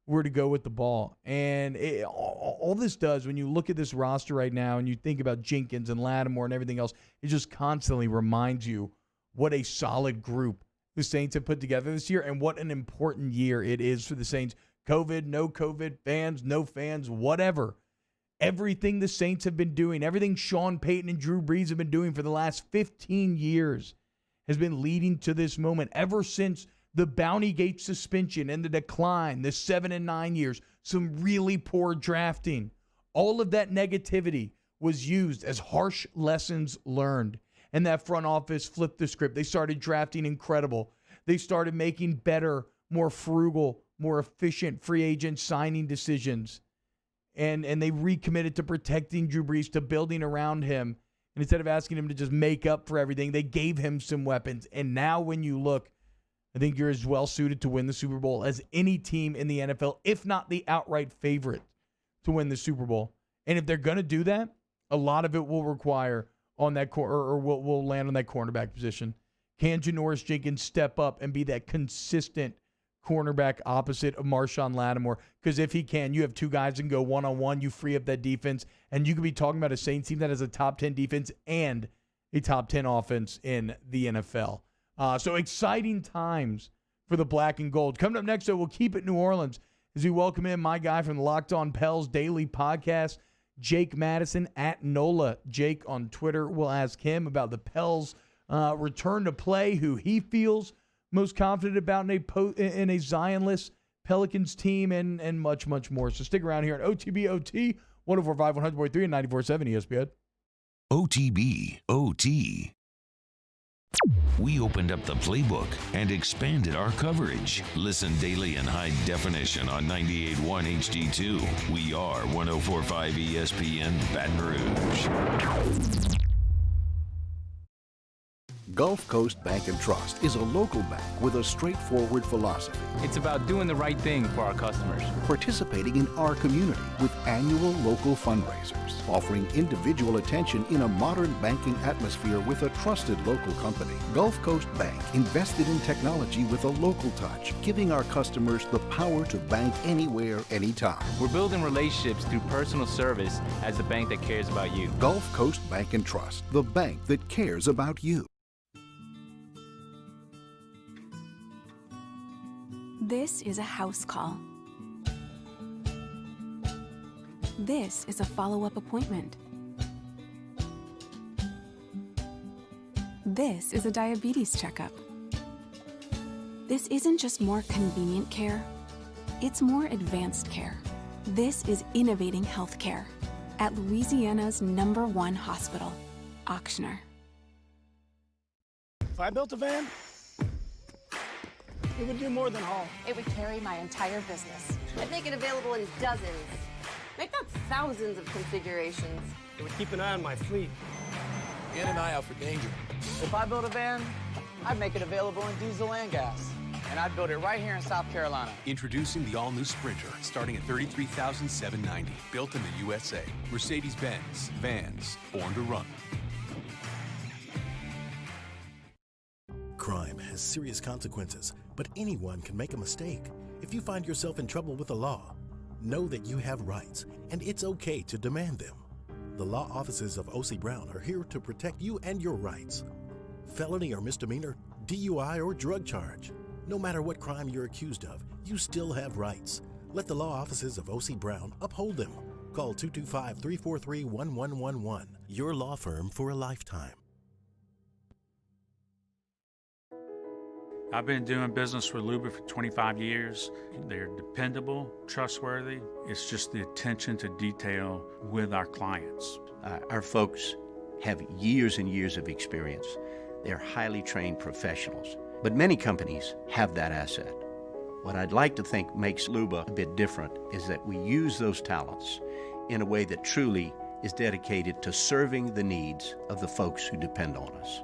where to go with the ball? And all this does, when you look at this roster right now and you think about Jenkins and Lattimore and everything else, it just constantly reminds you what a solid group the Saints have put together this year and what an important year it is for the Saints. COVID, no COVID, fans, no fans, whatever. Everything the Saints have been doing, everything Sean Payton and Drew Brees have been doing for the last 15 years has been leading to this moment ever since the Bounty Gate suspension and the decline, the 7 and 9 years, some really poor drafting. All of that negativity was used as harsh lessons learned. And that front office flipped the script. They started drafting incredible. They started making better, more frugal, more efficient free agent signing decisions. And they recommitted to protecting Drew Brees, to building around him. And instead of asking him to just make up for everything, they gave him some weapons. And now when you look, I think you're as well suited to win the Super Bowl as any team in the NFL, if not the outright favorite to win the Super Bowl. And if they're going to do that, a lot of it will require on that will land on that cornerback position. Can Janoris Jenkins step up and be that consistent cornerback opposite of Marshawn Lattimore, because if he can, you have two guys that can go one-on-one, you free up that defense, and you could be talking about a Saints team that has a top 10 defense and a top 10 offense in the NFL. So exciting times for the black and gold. Coming up next, though, we'll keep it New Orleans as we welcome in my guy from the Locked On Pels Daily Podcast, Jake Madison at NOLA Jake on Twitter. We'll ask him about the Pels' return to play, who he feels most confident about in a Zion-less Pelicans team, and much, much more. So stick around here at OTBOT, 104.5, 100.3, and 94.7 ESPN. OTB OT. We opened up the playbook and expanded our coverage. Listen daily in high definition on 98.1 HD2. We are 104.5 ESPN Baton Rouge. Gulf Coast Bank and Trust is a local bank with a straightforward philosophy. It's about doing the right thing for our customers. Participating in our community with annual local fundraisers, offering individual attention in a modern banking atmosphere with a trusted local company. Gulf Coast Bank invested in technology with a local touch, giving our customers the power to bank anywhere, anytime. We're building relationships through personal service as the bank that cares about you. Gulf Coast Bank and Trust, the bank that cares about you. This is a house call. This is a follow-up appointment. This is a diabetes checkup. This isn't just more convenient care, it's more advanced care. This is innovating healthcare at Louisiana's #1 hospital, Ochsner. If I built a van, it would do more than haul. It would carry my entire business. I'd make it available in dozens. Make that thousands of configurations. It would keep an eye on my fleet. And an eye out for danger. If I built a van, I'd make it available in diesel and gas. And I'd build it right here in South Carolina. Introducing the all-new Sprinter, starting at $33,790. Built in the USA. Mercedes-Benz. Vans. Born to run. Crime has serious consequences, but anyone can make a mistake. If you find yourself in trouble with the law, know that you have rights, and it's okay to demand them. The law offices of O.C. Brown are here to protect you and your rights. Felony or misdemeanor, DUI or drug charge. No matter what crime you're accused of, you still have rights. Let the law offices of O.C. Brown uphold them. Call 225-343-1111. Your law firm for a lifetime. I've been doing business with Luba for 25 years. They're dependable, trustworthy. It's just the attention to detail with our clients. Our folks have years and years of experience. They're highly trained professionals, but many companies have that asset. What I'd like to think makes Luba a bit different is that we use those talents in a way that truly is dedicated to serving the needs of the folks who depend on us.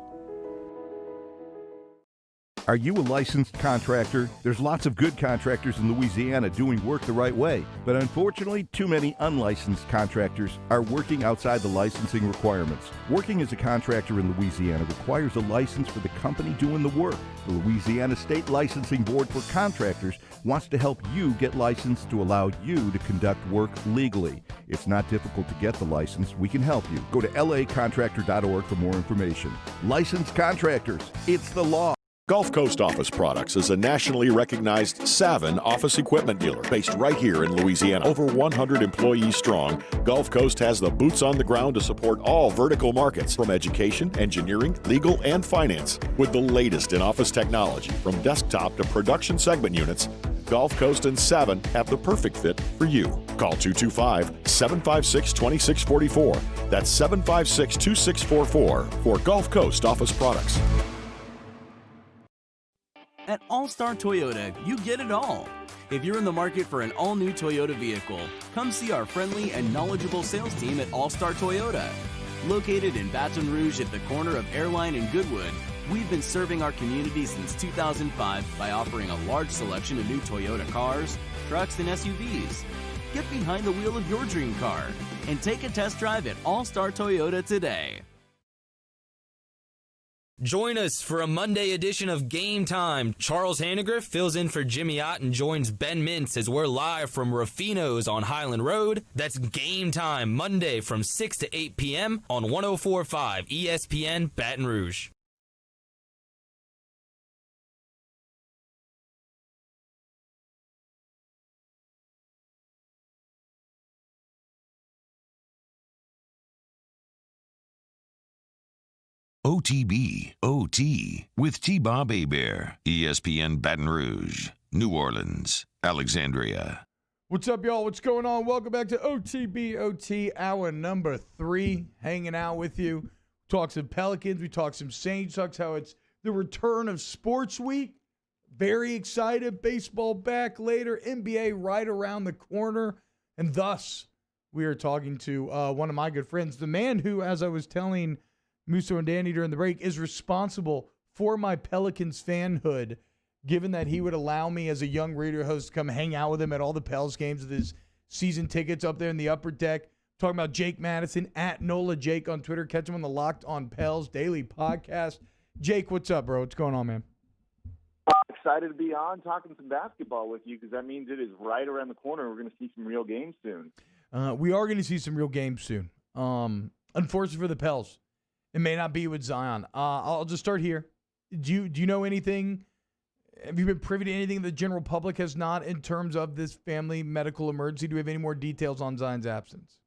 Are you a licensed contractor? There's lots of good contractors in Louisiana doing work the right way, but unfortunately, too many unlicensed contractors are working outside the licensing requirements. Working as a contractor in Louisiana requires a license for the company doing the work. The Louisiana State Licensing Board for Contractors wants to help you get licensed to allow you to conduct work legally. It's not difficult to get the license. We can help you. Go to lacontractor.org for more information. Licensed contractors, it's the law. Gulf Coast Office Products is a nationally recognized Savin office equipment dealer based right here in Louisiana. Over 100 employees strong, Gulf Coast has the boots on the ground to support all vertical markets, from education, engineering, legal, and finance. With the latest in office technology, from desktop to production segment units, Gulf Coast and Savin have the perfect fit for you. Call 225-756-2644. That's 756-2644 for Gulf Coast Office Products. At All Star Toyota, you get it all. If you're in the market for an all-new Toyota vehicle, come see our friendly and knowledgeable sales team at All Star Toyota. Located in Baton Rouge at the corner of Airline and Goodwood, we've been serving our community since 2005 by offering a large selection of new Toyota cars, trucks, and SUVs. Get behind the wheel of your dream car and take a test drive at All Star Toyota today. Join us for a Monday edition of Game Time. Charles Hannegriff fills in for Jimmy Ott and joins Ben Mintz as we're live from Rufino's on Highland Road. That's Game Time, Monday from 6 to 8 p.m. on 104.5 ESPN Baton Rouge. OTB, OT, with T-Bob Hebert, ESPN Baton Rouge, New Orleans, Alexandria. What's up, y'all? What's going on? Welcome back to OTB OT, hour number 3, hanging out with you. Talk some Pelicans, we talk some Saints, talks how it's the return of sports week. Very excited. Baseball back later, NBA right around the corner. And thus, we are talking to one of my good friends, the man who, as I was telling Musso and Danny during the break, is responsible for my Pelicans fanhood, given that he would allow me as a young radio host to come hang out with him at all the Pels games with his season tickets up there in the upper deck. Talking about Jake Madison, at NOLA Jake on Twitter. Catch him on the Locked on Pels daily podcast. Jake, what's up, bro? What's going on, man? Excited to be on talking some basketball with you because that means it is right around the corner. We're going to see some real games soon. We are going to see some real games soon. Unfortunately for the Pels, it may not be with Zion. I'll just start here. Do you know anything? Have you been privy to anything the general public has not in terms of this family medical emergency? Do we have any more details on Zion's absence?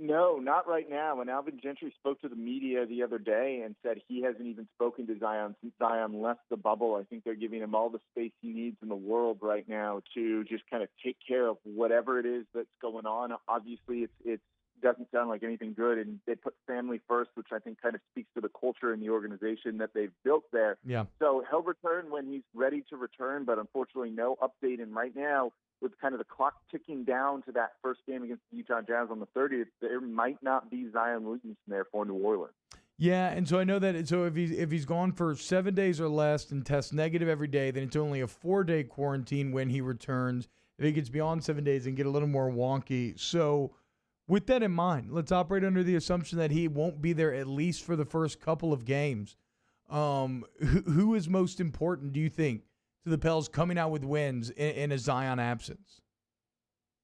No, not right now. And Alvin Gentry spoke to the media the other day and said he hasn't even spoken to Zion since Zion left the bubble. I think they're giving him all the space he needs in the world right now to just kind of take care of whatever it is that's going on. Obviously, it doesn't sound like anything good, and they put family first, which I think kind of speaks to the culture and the organization that they've built there. Yeah. So he'll return when he's ready to return, but unfortunately no update. And right now, with kind of the clock ticking down to that first game against the Utah Jazz on the 30th, there might not be Zion Williamson there for New Orleans. Yeah, and so I know that. So if he's gone for 7 days or less and tests negative every day, then it's only a 4-day quarantine when he returns. If he gets beyond 7 days, and get a little more wonky. So with that in mind, let's operate under the assumption that he won't be there at least for the first couple of games. Who is most important, do you think, to the Pels coming out with wins in a Zion absence?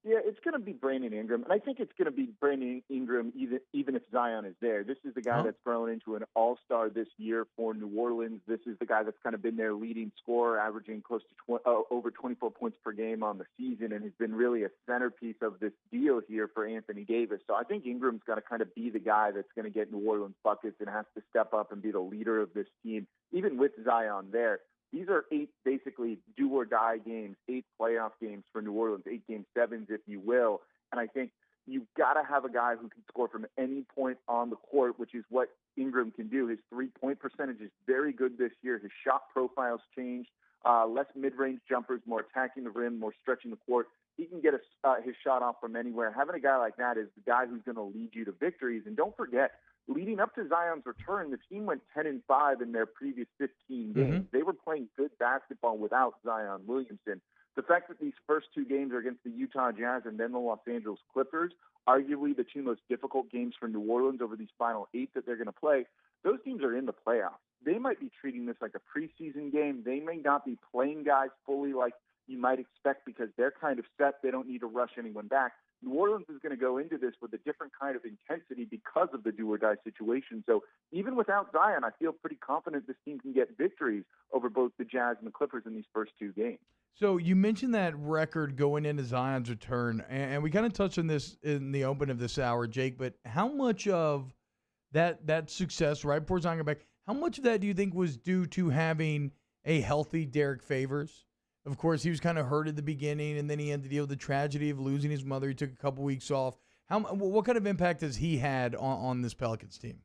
Yeah, it's going to be Brandon Ingram, and I think it's going to be Brandon Ingram even if Zion is there. This is the guy that's grown into an all-star this year for New Orleans. This is the guy that's kind of been their leading scorer, averaging close to over 24 points per game on the season, and has been really a centerpiece of this deal here for Anthony Davis. So I think Ingram's got to kind of be the guy that's going to get New Orleans buckets and has to step up and be the leader of this team, even with Zion there. These are 8 basically do-or-die games, 8 playoff games for New Orleans, 8 game sevens, if you will. And I think you've got to have a guy who can score from any point on the court, which is what Ingram can do. His three-point percentage is very good this year. His shot profile's changed, less mid-range jumpers, more attacking the rim, more stretching the court. He can get his shot off from anywhere. Having a guy like that is the guy who's going to lead you to victories. And don't forget, leading up to Zion's return, the team went 10-5 in their previous 15 games. They were playing good basketball without Zion Williamson. The fact that these first 2 games are against the Utah Jazz and then the Los Angeles Clippers, arguably the 2 most difficult games for New Orleans over these final 8 that they're going to play, those teams are in the playoffs. They might be treating this like a preseason game. They may not be playing guys fully like you might expect because they're kind of set. They don't need to rush anyone back. New Orleans is going to go into this with a different kind of intensity because of the do-or-die situation. So even without Zion, I feel pretty confident this team can get victories over both the Jazz and the Clippers in these first 2 games. So you mentioned that record going into Zion's return, and we kind of touched on this in the open of this hour, Jake, but how much of that success right before Zion got back, how much of that do you think was due to having a healthy Derek Favors? Of course, he was kind of hurt at the beginning, and then he had to deal with the tragedy of losing his mother. He took a couple weeks off. What kind of impact has he had on this Pelicans team?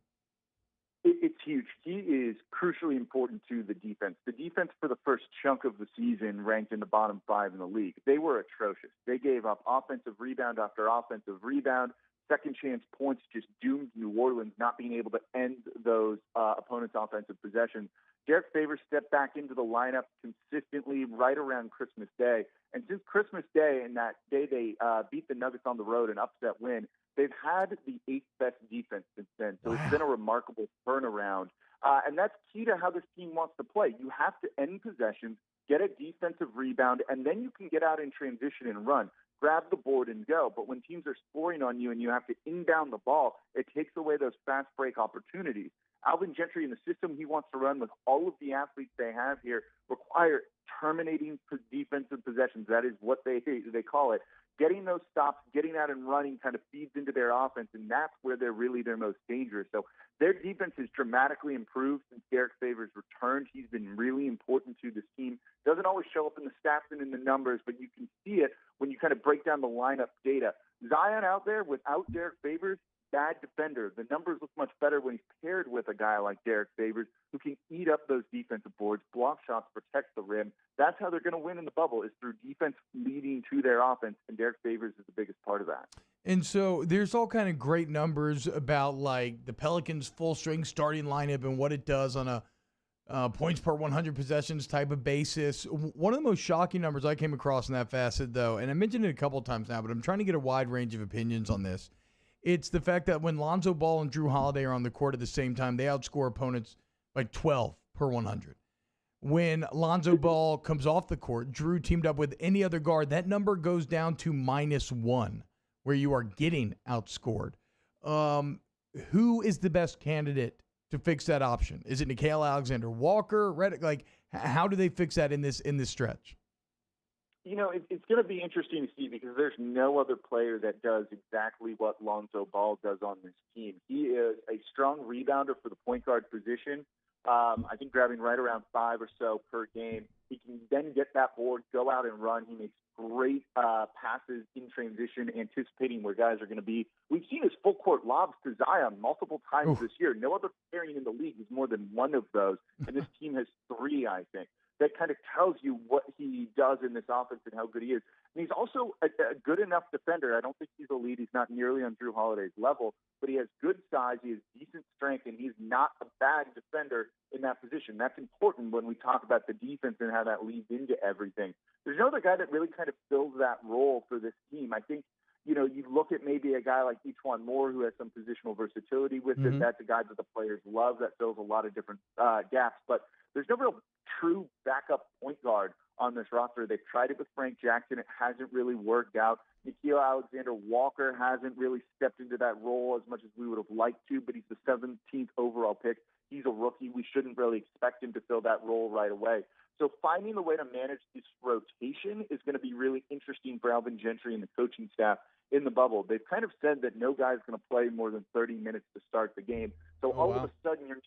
It's huge. He is crucially important to the defense. The defense for the first chunk of the season ranked in the bottom 5 in the league. They were atrocious. They gave up offensive rebound after offensive rebound. Second chance points just doomed New Orleans not being able to end those opponents' offensive possessions. Derek Favors stepped back into the lineup consistently right around Christmas Day. And since Christmas Day and that day they beat the Nuggets on the road, an upset win, they've had the 8th best defense since then. So It's been a remarkable turnaround. And that's key to how this team wants to play. You have to end possessions, get a defensive rebound, and then you can get out in transition and run. Grab the board and go. But when teams are scoring on you and you have to inbound the ball, it takes away those fast break opportunities. Alvin Gentry and the system he wants to run with all of the athletes they have here require terminating defensive possessions. That is what they call it. Getting those stops, getting out and running kind of feeds into their offense, and that's where they're really their most dangerous. So their defense has dramatically improved since Derek Favors returned. He's been really important to this team. Doesn't always show up in the stats and in the numbers, but you can see it when you kind of break down the lineup data. Zion out there without Derek Favors, bad defender. The numbers look much better when he's paired with a guy like Derek Favors who can eat up those defensive boards, block shots, protect the rim. That's how they're going to win in the bubble, is through defense leading to their offense, and Derek Favors is the biggest part of that. And so there's all kind of great numbers about like the Pelicans' full-string starting lineup and what it does on a points per 100 possessions type of basis. One of the most shocking numbers I came across in that facet, though, and I mentioned it a couple of times now, but I'm trying to get a wide range of opinions on this. It's the fact that when Lonzo Ball and Drew Holiday are on the court at the same time, they outscore opponents by 12 per 100. When Lonzo Ball comes off the court, Drew teamed up with any other guard, that number goes down to -1, where you are getting outscored. Who is the best candidate to fix that option? Is it Nickeil Alexander-Walker, Redick? Like, how do they fix that in this stretch? You know, it's going to be interesting to see because there's no other player that does exactly what Lonzo Ball does on this team. He is a strong rebounder for the point guard position. I think grabbing right around 5 or so per game. He can then get that board, go out and run. He makes great passes in transition, anticipating where guys are going to be. We've seen his full court lobs to Zion multiple times this year. No other pairing in the league has more than one of those, and this team has 3, I think. That kind of tells you what he does in this offense and how good he is. And he's also a good enough defender. I don't think he's elite. He's not nearly on Drew Holiday's level, but he has good size. He has decent strength, and he's not a bad defender in that position. That's important when we talk about the defense and how that leads into everything. There's no other guy that really kind of fills that role for this team. I think, you know, you look at maybe a guy like E'Twaun Moore who has some positional versatility with it. That's a guy that the players love that fills a lot of different gaps. But there's no real true backup point guard on this roster. They've tried it with Frank Jackson. It hasn't really worked out. Nickeil Alexander-Walker hasn't really stepped into that role as much as we would have liked to, but he's the 17th overall pick. He's a rookie. We shouldn't really expect him to fill that role right away. So finding a way to manage this rotation is going to be really interesting for Alvin Gentry and the coaching staff in the bubble. They've kind of said that no guy's going to play more than 30 minutes to start the game. So all of a sudden you're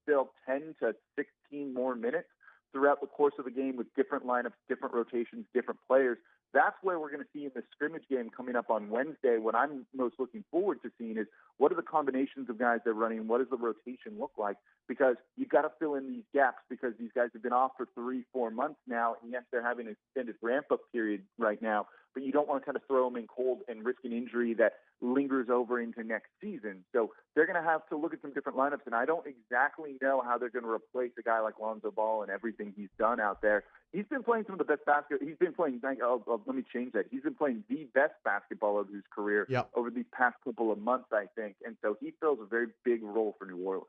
still 10 to 16 more minutes throughout the course of the game with different lineups, different rotations, different players. That's where we're going to see in the scrimmage game coming up on Wednesday. What I'm most looking forward to seeing is what are the combinations of guys they're running? What does the rotation look like? Because you've got to fill in these gaps because these guys have been off for 3-4 months now. And yes, they're having an extended ramp-up period right now, but you don't want to kind of throw them in cold and risk an injury that lingers over into next season. So they're going to have to look at some different lineups, and I don't exactly know how they're going to replace a guy like Lonzo Ball and everything he's done out there. He's been playing some of the best basketball. He's been playing, let me change that. He's been playing the best basketball of his career over these past couple of months, I think. And so he fills a very big role for New Orleans.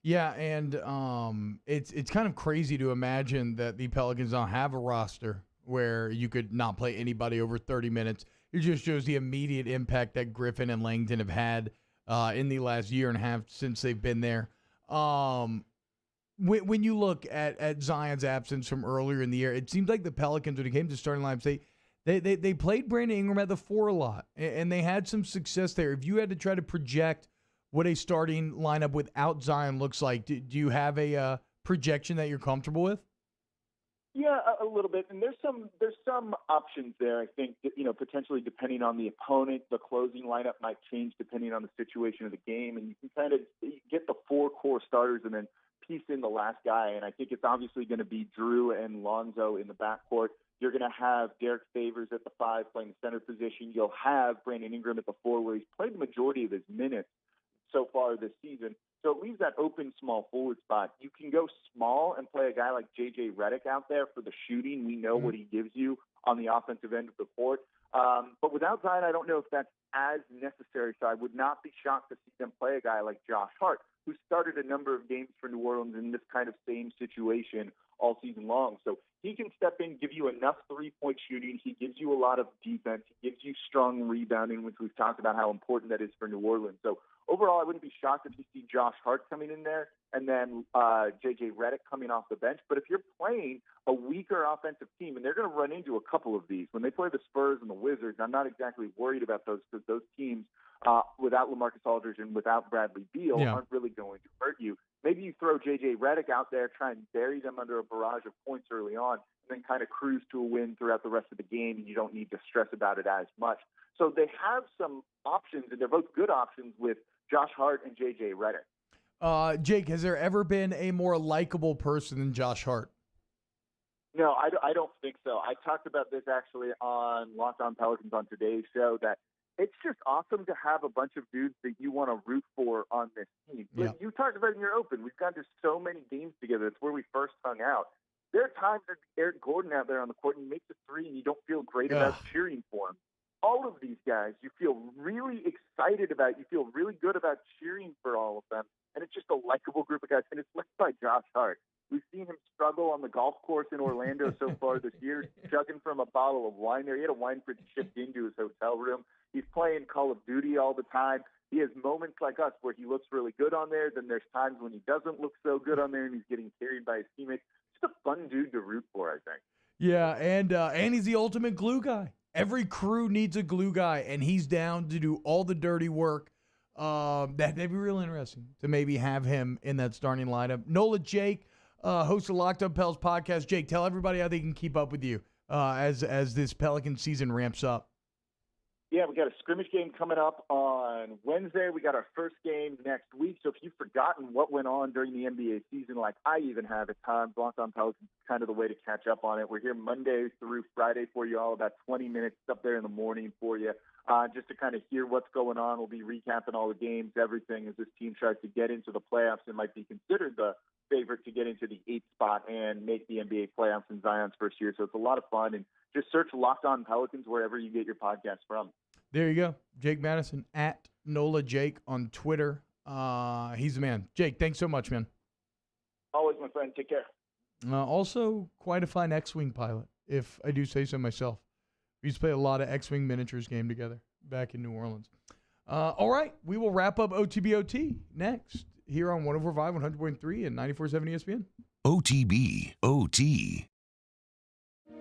Yeah, and it's kind of crazy to imagine that the Pelicans don't have a roster where you could not play anybody over 30 minutes. It just shows the immediate impact that Griffin and Langdon have had in the last year and a half since they've been there. When you look at Zion's absence from earlier in the year, it seems like the Pelicans, when it came to starting lineups, they played Brandon Ingram at the 4 a lot, and they had some success there. If you had to try to project what a starting lineup without Zion looks like, do you have a projection that you're comfortable with? Yeah, a little bit, and there's some options there. I think that, you know, potentially depending on the opponent, the closing lineup might change depending on the situation of the game, and you can kind of get the 4 core starters and then piece in the last guy. And I think it's obviously going to be Drew and Lonzo in the backcourt. You're going to have Derek Favors at the 5 playing the center position. You'll have Brandon Ingram at the 4, where he's played the majority of his minutes so far this season. So it leaves that open small forward spot. You can go small and play a guy like J.J. Redick out there for the shooting. We know what he gives you on the offensive end of the court. But without Zion, I don't know if that's as necessary. So I would not be shocked to see them play a guy like Josh Hart, who started a number of games for New Orleans in this kind of same situation all season long. So he can step in, give you enough three-point shooting. He gives you a lot of defense. He gives you strong rebounding, which we've talked about how important that is for New Orleans. So overall, I wouldn't be shocked if you see Josh Hart coming in there and then J.J. Redick coming off the bench. But if you're playing a weaker offensive team, and they're going to run into a couple of these. When they play the Spurs and the Wizards, I'm not exactly worried about those because those teams, without LaMarcus Aldridge and without Bradley Beal, aren't really going to hurt you. Maybe you throw J.J. Redick out there, try and bury them under a barrage of points early on, and then kind of cruise to a win throughout the rest of the game, and you don't need to stress about it as much. So they have some options, and they're both good options with Josh Hart and J.J. Redick. Jake, has there ever been a more likable person than Josh Hart? No, I don't think so. I talked about this actually on Locked On Pelicans on today's show, that it's just awesome to have a bunch of dudes that you want to root for on this team. Yeah. You talked about it in your open. We've gone to so many games together. It's where we first hung out. There are times that Eric Gordon out there on the court and he makes a three and you don't feel great about cheering for him. All of these guys, you feel really excited about. You feel really good about cheering for all of them. And it's just a likable group of guys. And it's led by Josh Hart. We've seen him struggle on the golf course in Orlando so far this year, chugging from a bottle of wine there. He had a wine fridge shipped into his hotel room. He's playing Call of Duty all the time. He has moments like us where he looks really good on there. Then there's times when he doesn't look so good on there and he's getting carried by his teammates. Just a fun dude to root for, I think. Yeah, and he's the ultimate glue guy. Every crew needs a glue guy, and he's down to do all the dirty work. That'd be real interesting to maybe have him in that starting lineup. Nola Jake, host of Locked Up Pels podcast. Jake, tell everybody how they can keep up with you as this Pelican season ramps up. Yeah, we got a scrimmage game coming up on Wednesday. We got our first game next week. So if you've forgotten what went on during the NBA season, like I even have at times, Locked On Pelicans is kind of the way to catch up on it. We're here Monday through Friday for you all, about 20 minutes up there in the morning for you, just to kind of hear what's going on. We'll be recapping all the games, everything, as this team tries to get into the playoffs and might be considered the favorite to get into the 8th spot and make the NBA playoffs in Zion's first year. So it's a lot of fun. And just search Locked On Pelicans wherever you get your podcast from. There you go. Jake Madison at Nola Jake on Twitter. He's the man. Jake, thanks so much, man. Always, my friend. Take care. Also, quite a fine X-Wing pilot, if I do say so myself. We used to play a lot of X-Wing miniatures game together back in New Orleans. All right, we will wrap up OTBOT next here on 104.5, 100.3, and 94.7 ESPN. OTB OT.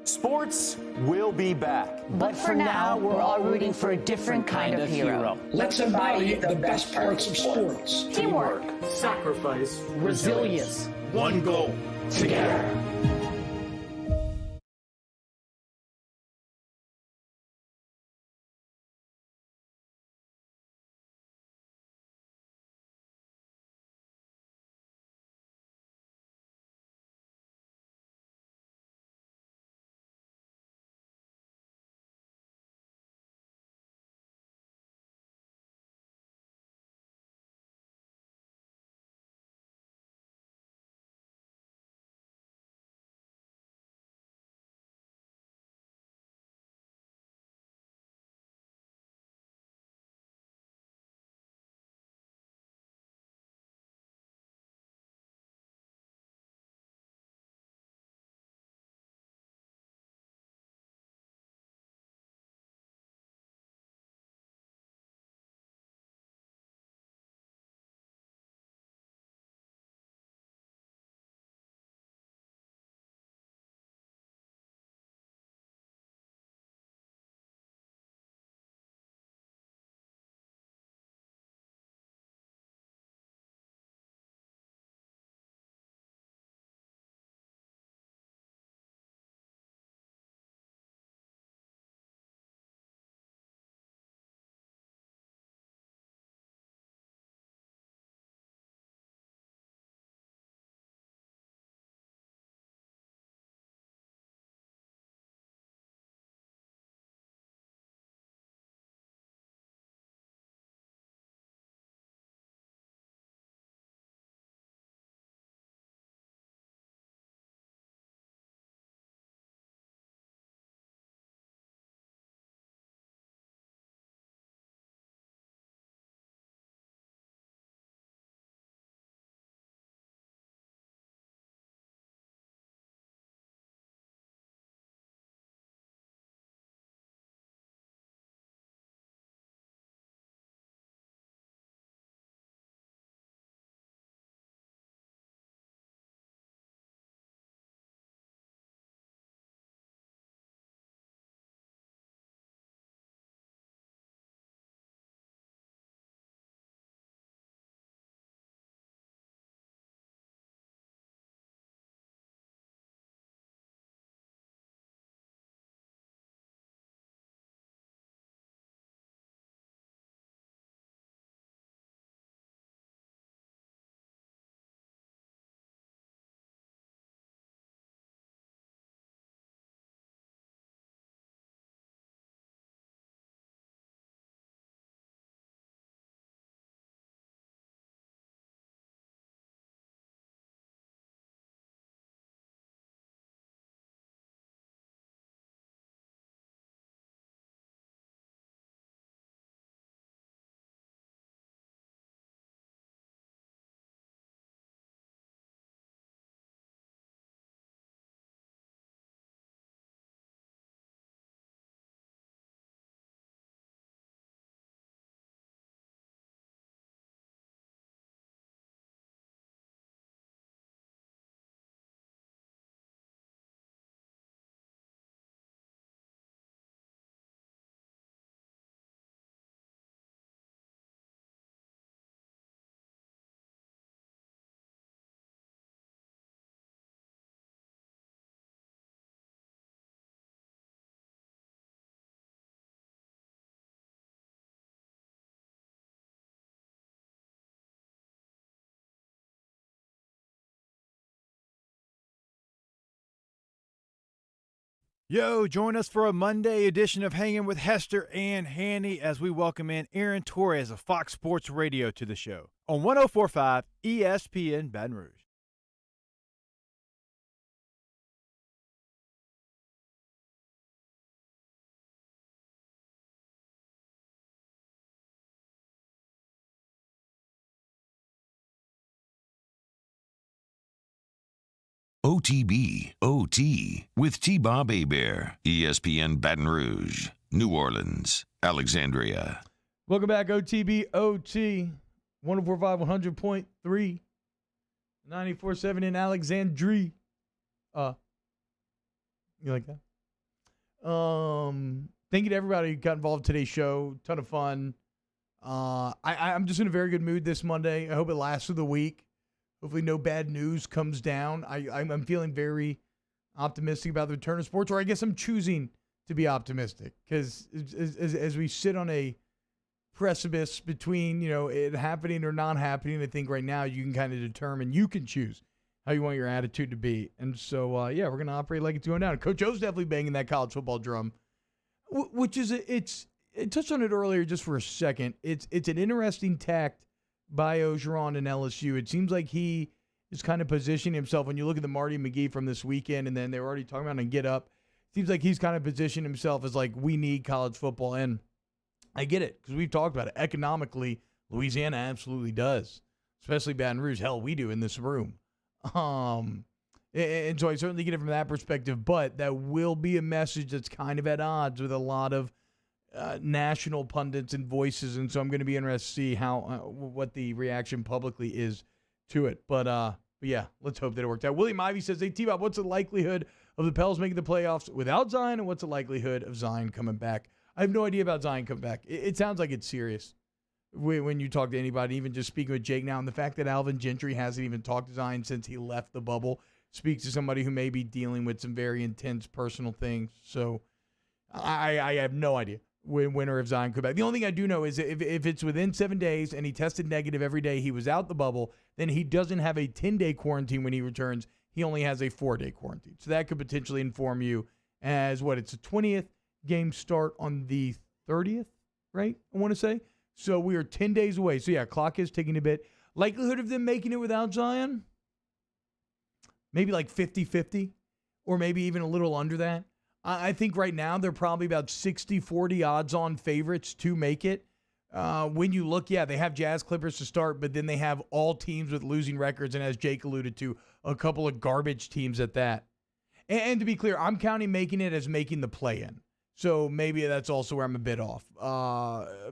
Sports will be back. But for now, we're all rooting for a different kind of hero. Let's embody the best parts of sports. Teamwork, Sacrifice, resilience, one goal, together. Yo, join us for a Monday edition of Hanging with Hester and Hanny as we welcome in Aaron Torres of Fox Sports Radio to the show on 104.5 ESPN Baton Rouge. OTB, OT, with T-Bob Hebert, ESPN Baton Rouge, New Orleans, Alexandria. Welcome back, OTB, OT, 104.5, 100.3, 94.7 in Alexandria. You like that? Thank you to everybody who got involved in today's show. Ton of fun. I'm just in a very good mood this Monday. I hope it lasts through the week. Hopefully no bad news comes down. I'm feeling very optimistic about the return of sports, or I guess I'm choosing to be optimistic because as we sit on a precipice between, it happening or not happening, I think right now you can kind of determine, you can choose how you want your attitude to be. And so, we're going to operate like it's going down. Coach O's definitely banging that college football drum, which is, I touched on it earlier just for a second. It's an interesting tact by Orgeron and LSU. It seems like he is kind of positioning himself. When you look at the Marty McGee from this weekend, and then they were already talking about and Get Up, it seems like he's kind of positioned himself as like, we need college football. And I get it, because we've talked about it. Economically, Louisiana absolutely does, especially Baton Rouge. Hell, we do in this room. And so I certainly get it from that perspective, but that will be a message that's kind of at odds with a lot of national pundits and voices, and so I'm going to be interested to see what the reaction publicly is to it. But yeah, let's hope that it worked out. William Ivey says, "Hey T-Bob, what's the likelihood of the Pels making the playoffs without Zion, and what's the likelihood of Zion coming back?" I have no idea about Zion coming back. It sounds like it's serious when you talk to anybody, even just speaking with Jake now, and the fact that Alvin Gentry hasn't even talked to Zion since he left the bubble speaks to somebody who may be dealing with some very intense personal things. So I have no idea when or if Zion could back. The only thing I do know is if it's within 7 days and he tested negative every day he was out the bubble, then he doesn't have a 10-day quarantine when he returns. He only has a 4-day quarantine. So that could potentially inform you as it's a 20th game start on the 30th, right? I want to say. So we are 10 days away. So yeah, clock is ticking a bit. Likelihood of them making it without Zion? Maybe like 50-50, or maybe even a little under that. I think right now they're probably about 60-40 odds-on favorites to make it. When you look, they have Jazz Clippers to start, but then they have all teams with losing records, and as Jake alluded to, a couple of garbage teams at that. And to be clear, I'm counting making it as making the play-in. So maybe that's also where I'm a bit off.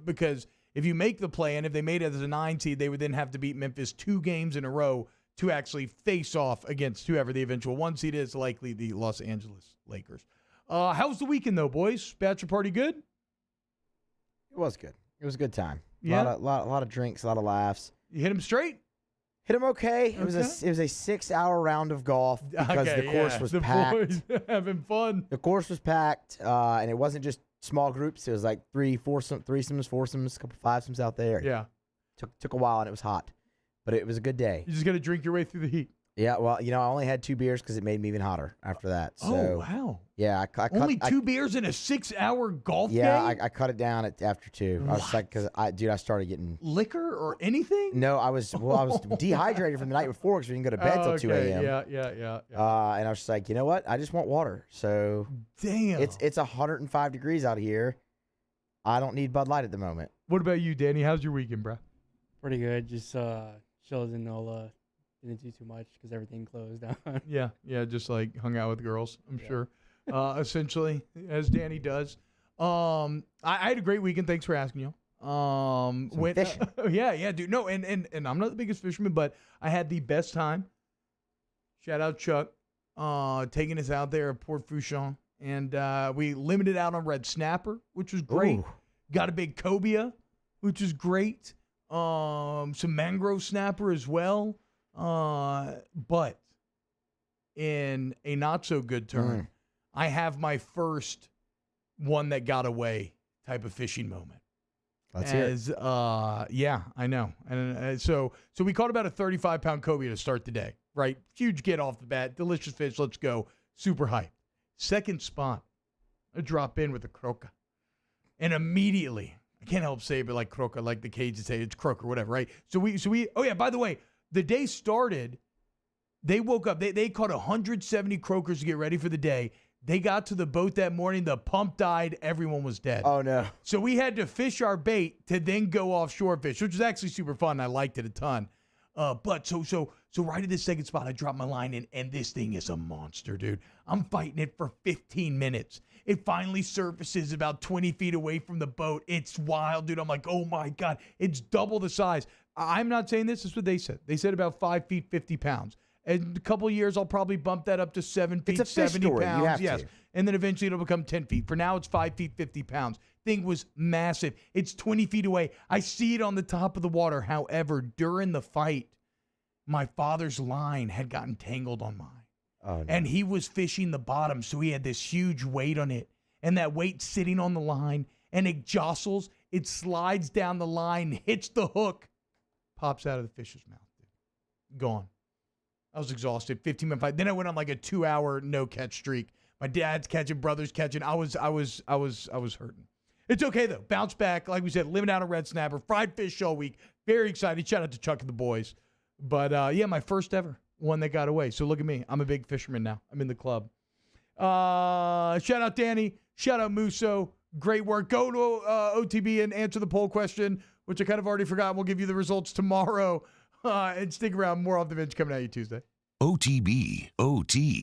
Because if you make the play-in, if they made it as a 9 seed, they would then have to beat Memphis 2 games in a row to actually face off against whoever the eventual 1 seed is, likely the Los Angeles Lakers. How's the weekend, though, boys? Bachelor party good? It was good. It was a good time. Yeah? A lot of drinks, a lot of laughs. You hit them straight? Hit them okay. It was a 6-hour round of golf because the course was packed. The boys having fun. The course was packed, and it wasn't just small groups. It was like threesomes, foursomes, a couple fivesomes out there. Yeah. Took a while, and it was hot, but it was a good day. You just got to drink your way through the heat. Yeah, well, I only had 2 beers because it made me even hotter after that. So, oh, wow. Yeah, I cut only 2 beers in a 6-hour golf game? Yeah, I cut it down after 2. I was like, because I started getting liquor or anything. No, I was dehydrated from the night before because we didn't go to bed till 2 a.m. Yeah. And I was just like, you know what? I just want water. So damn, it's 105 degrees out here. I don't need Bud Light at the moment. What about you, Danny? How's your weekend, bro? Pretty good. Just chilled in NOLA. Didn't do too much because everything closed down. Yeah, just like hung out with girls, I'm sure. Essentially, as Danny does. I had a great weekend. Thanks for asking, you. Fishing. Yeah, dude. No, and I'm not the biggest fisherman, but I had the best time. Shout out Chuck, taking us out there at Port Fourchon, and we limited out on red snapper, which was great. Ooh. Got a big cobia, which is great. Some mangrove snapper as well. But in a not so good turn, I have my first one that got away type of fishing moment. Let's hear it. Yeah, I know. And so we caught about a 35-pound cobia to start the day, right? Huge get off the bat, delicious fish. Let's go. Super hype. Second spot, I drop in with a croaker. And immediately, I can't help say it, but like croaker, like the Cajuns say, it's croaker, whatever, right? So we, oh yeah, by the way, the day started, they woke up, they caught 170 croakers to get ready for the day. They got to the boat that morning, the pump died, everyone was dead. Oh, no. So we had to fish our bait to then go offshore fish, which was actually super fun. I liked it a ton. But so right at this second spot, I dropped my line in, and this thing is a monster, dude. I'm fighting it for 15 minutes. It finally surfaces about 20 feet away from the boat. It's wild, dude. I'm like, oh my God, it's double the size. I'm not saying this is what they said. They said about 5 feet, 50 pounds. In a couple of years, I'll probably bump that up to 7 feet, It's a fish 70 story. pounds. You have yes. to. And then eventually it'll become 10 feet. For now, it's 5 feet, 50 pounds. Thing was massive. It's 20 feet away. I see it on the top of the water. However, during the fight, my father's line had gotten tangled on mine. Oh, no. And he was fishing the bottom, so he had this huge weight on it. And that weight sitting on the line, and it jostles, it slides down the line, hits the hook, pops out of the fish's mouth. Dude. Gone. I was exhausted. 15-minute fight. Then I went on like a 2-hour no-catch streak. My dad's catching, brother's catching. I was hurting. It's okay though. Bounce back, like we said, living out a red snapper, fried fish all week. Very excited. Shout out to Chuck and the boys. But yeah, my first ever one that got away. So look at me. I'm a big fisherman now. I'm in the club. Shout out Danny. Shout out Musso. Great work. Go to OTB and answer the poll question, which I kind of already forgot. We'll give you the results tomorrow. And stick around. More off the bench coming at you Tuesday. OTB, OT.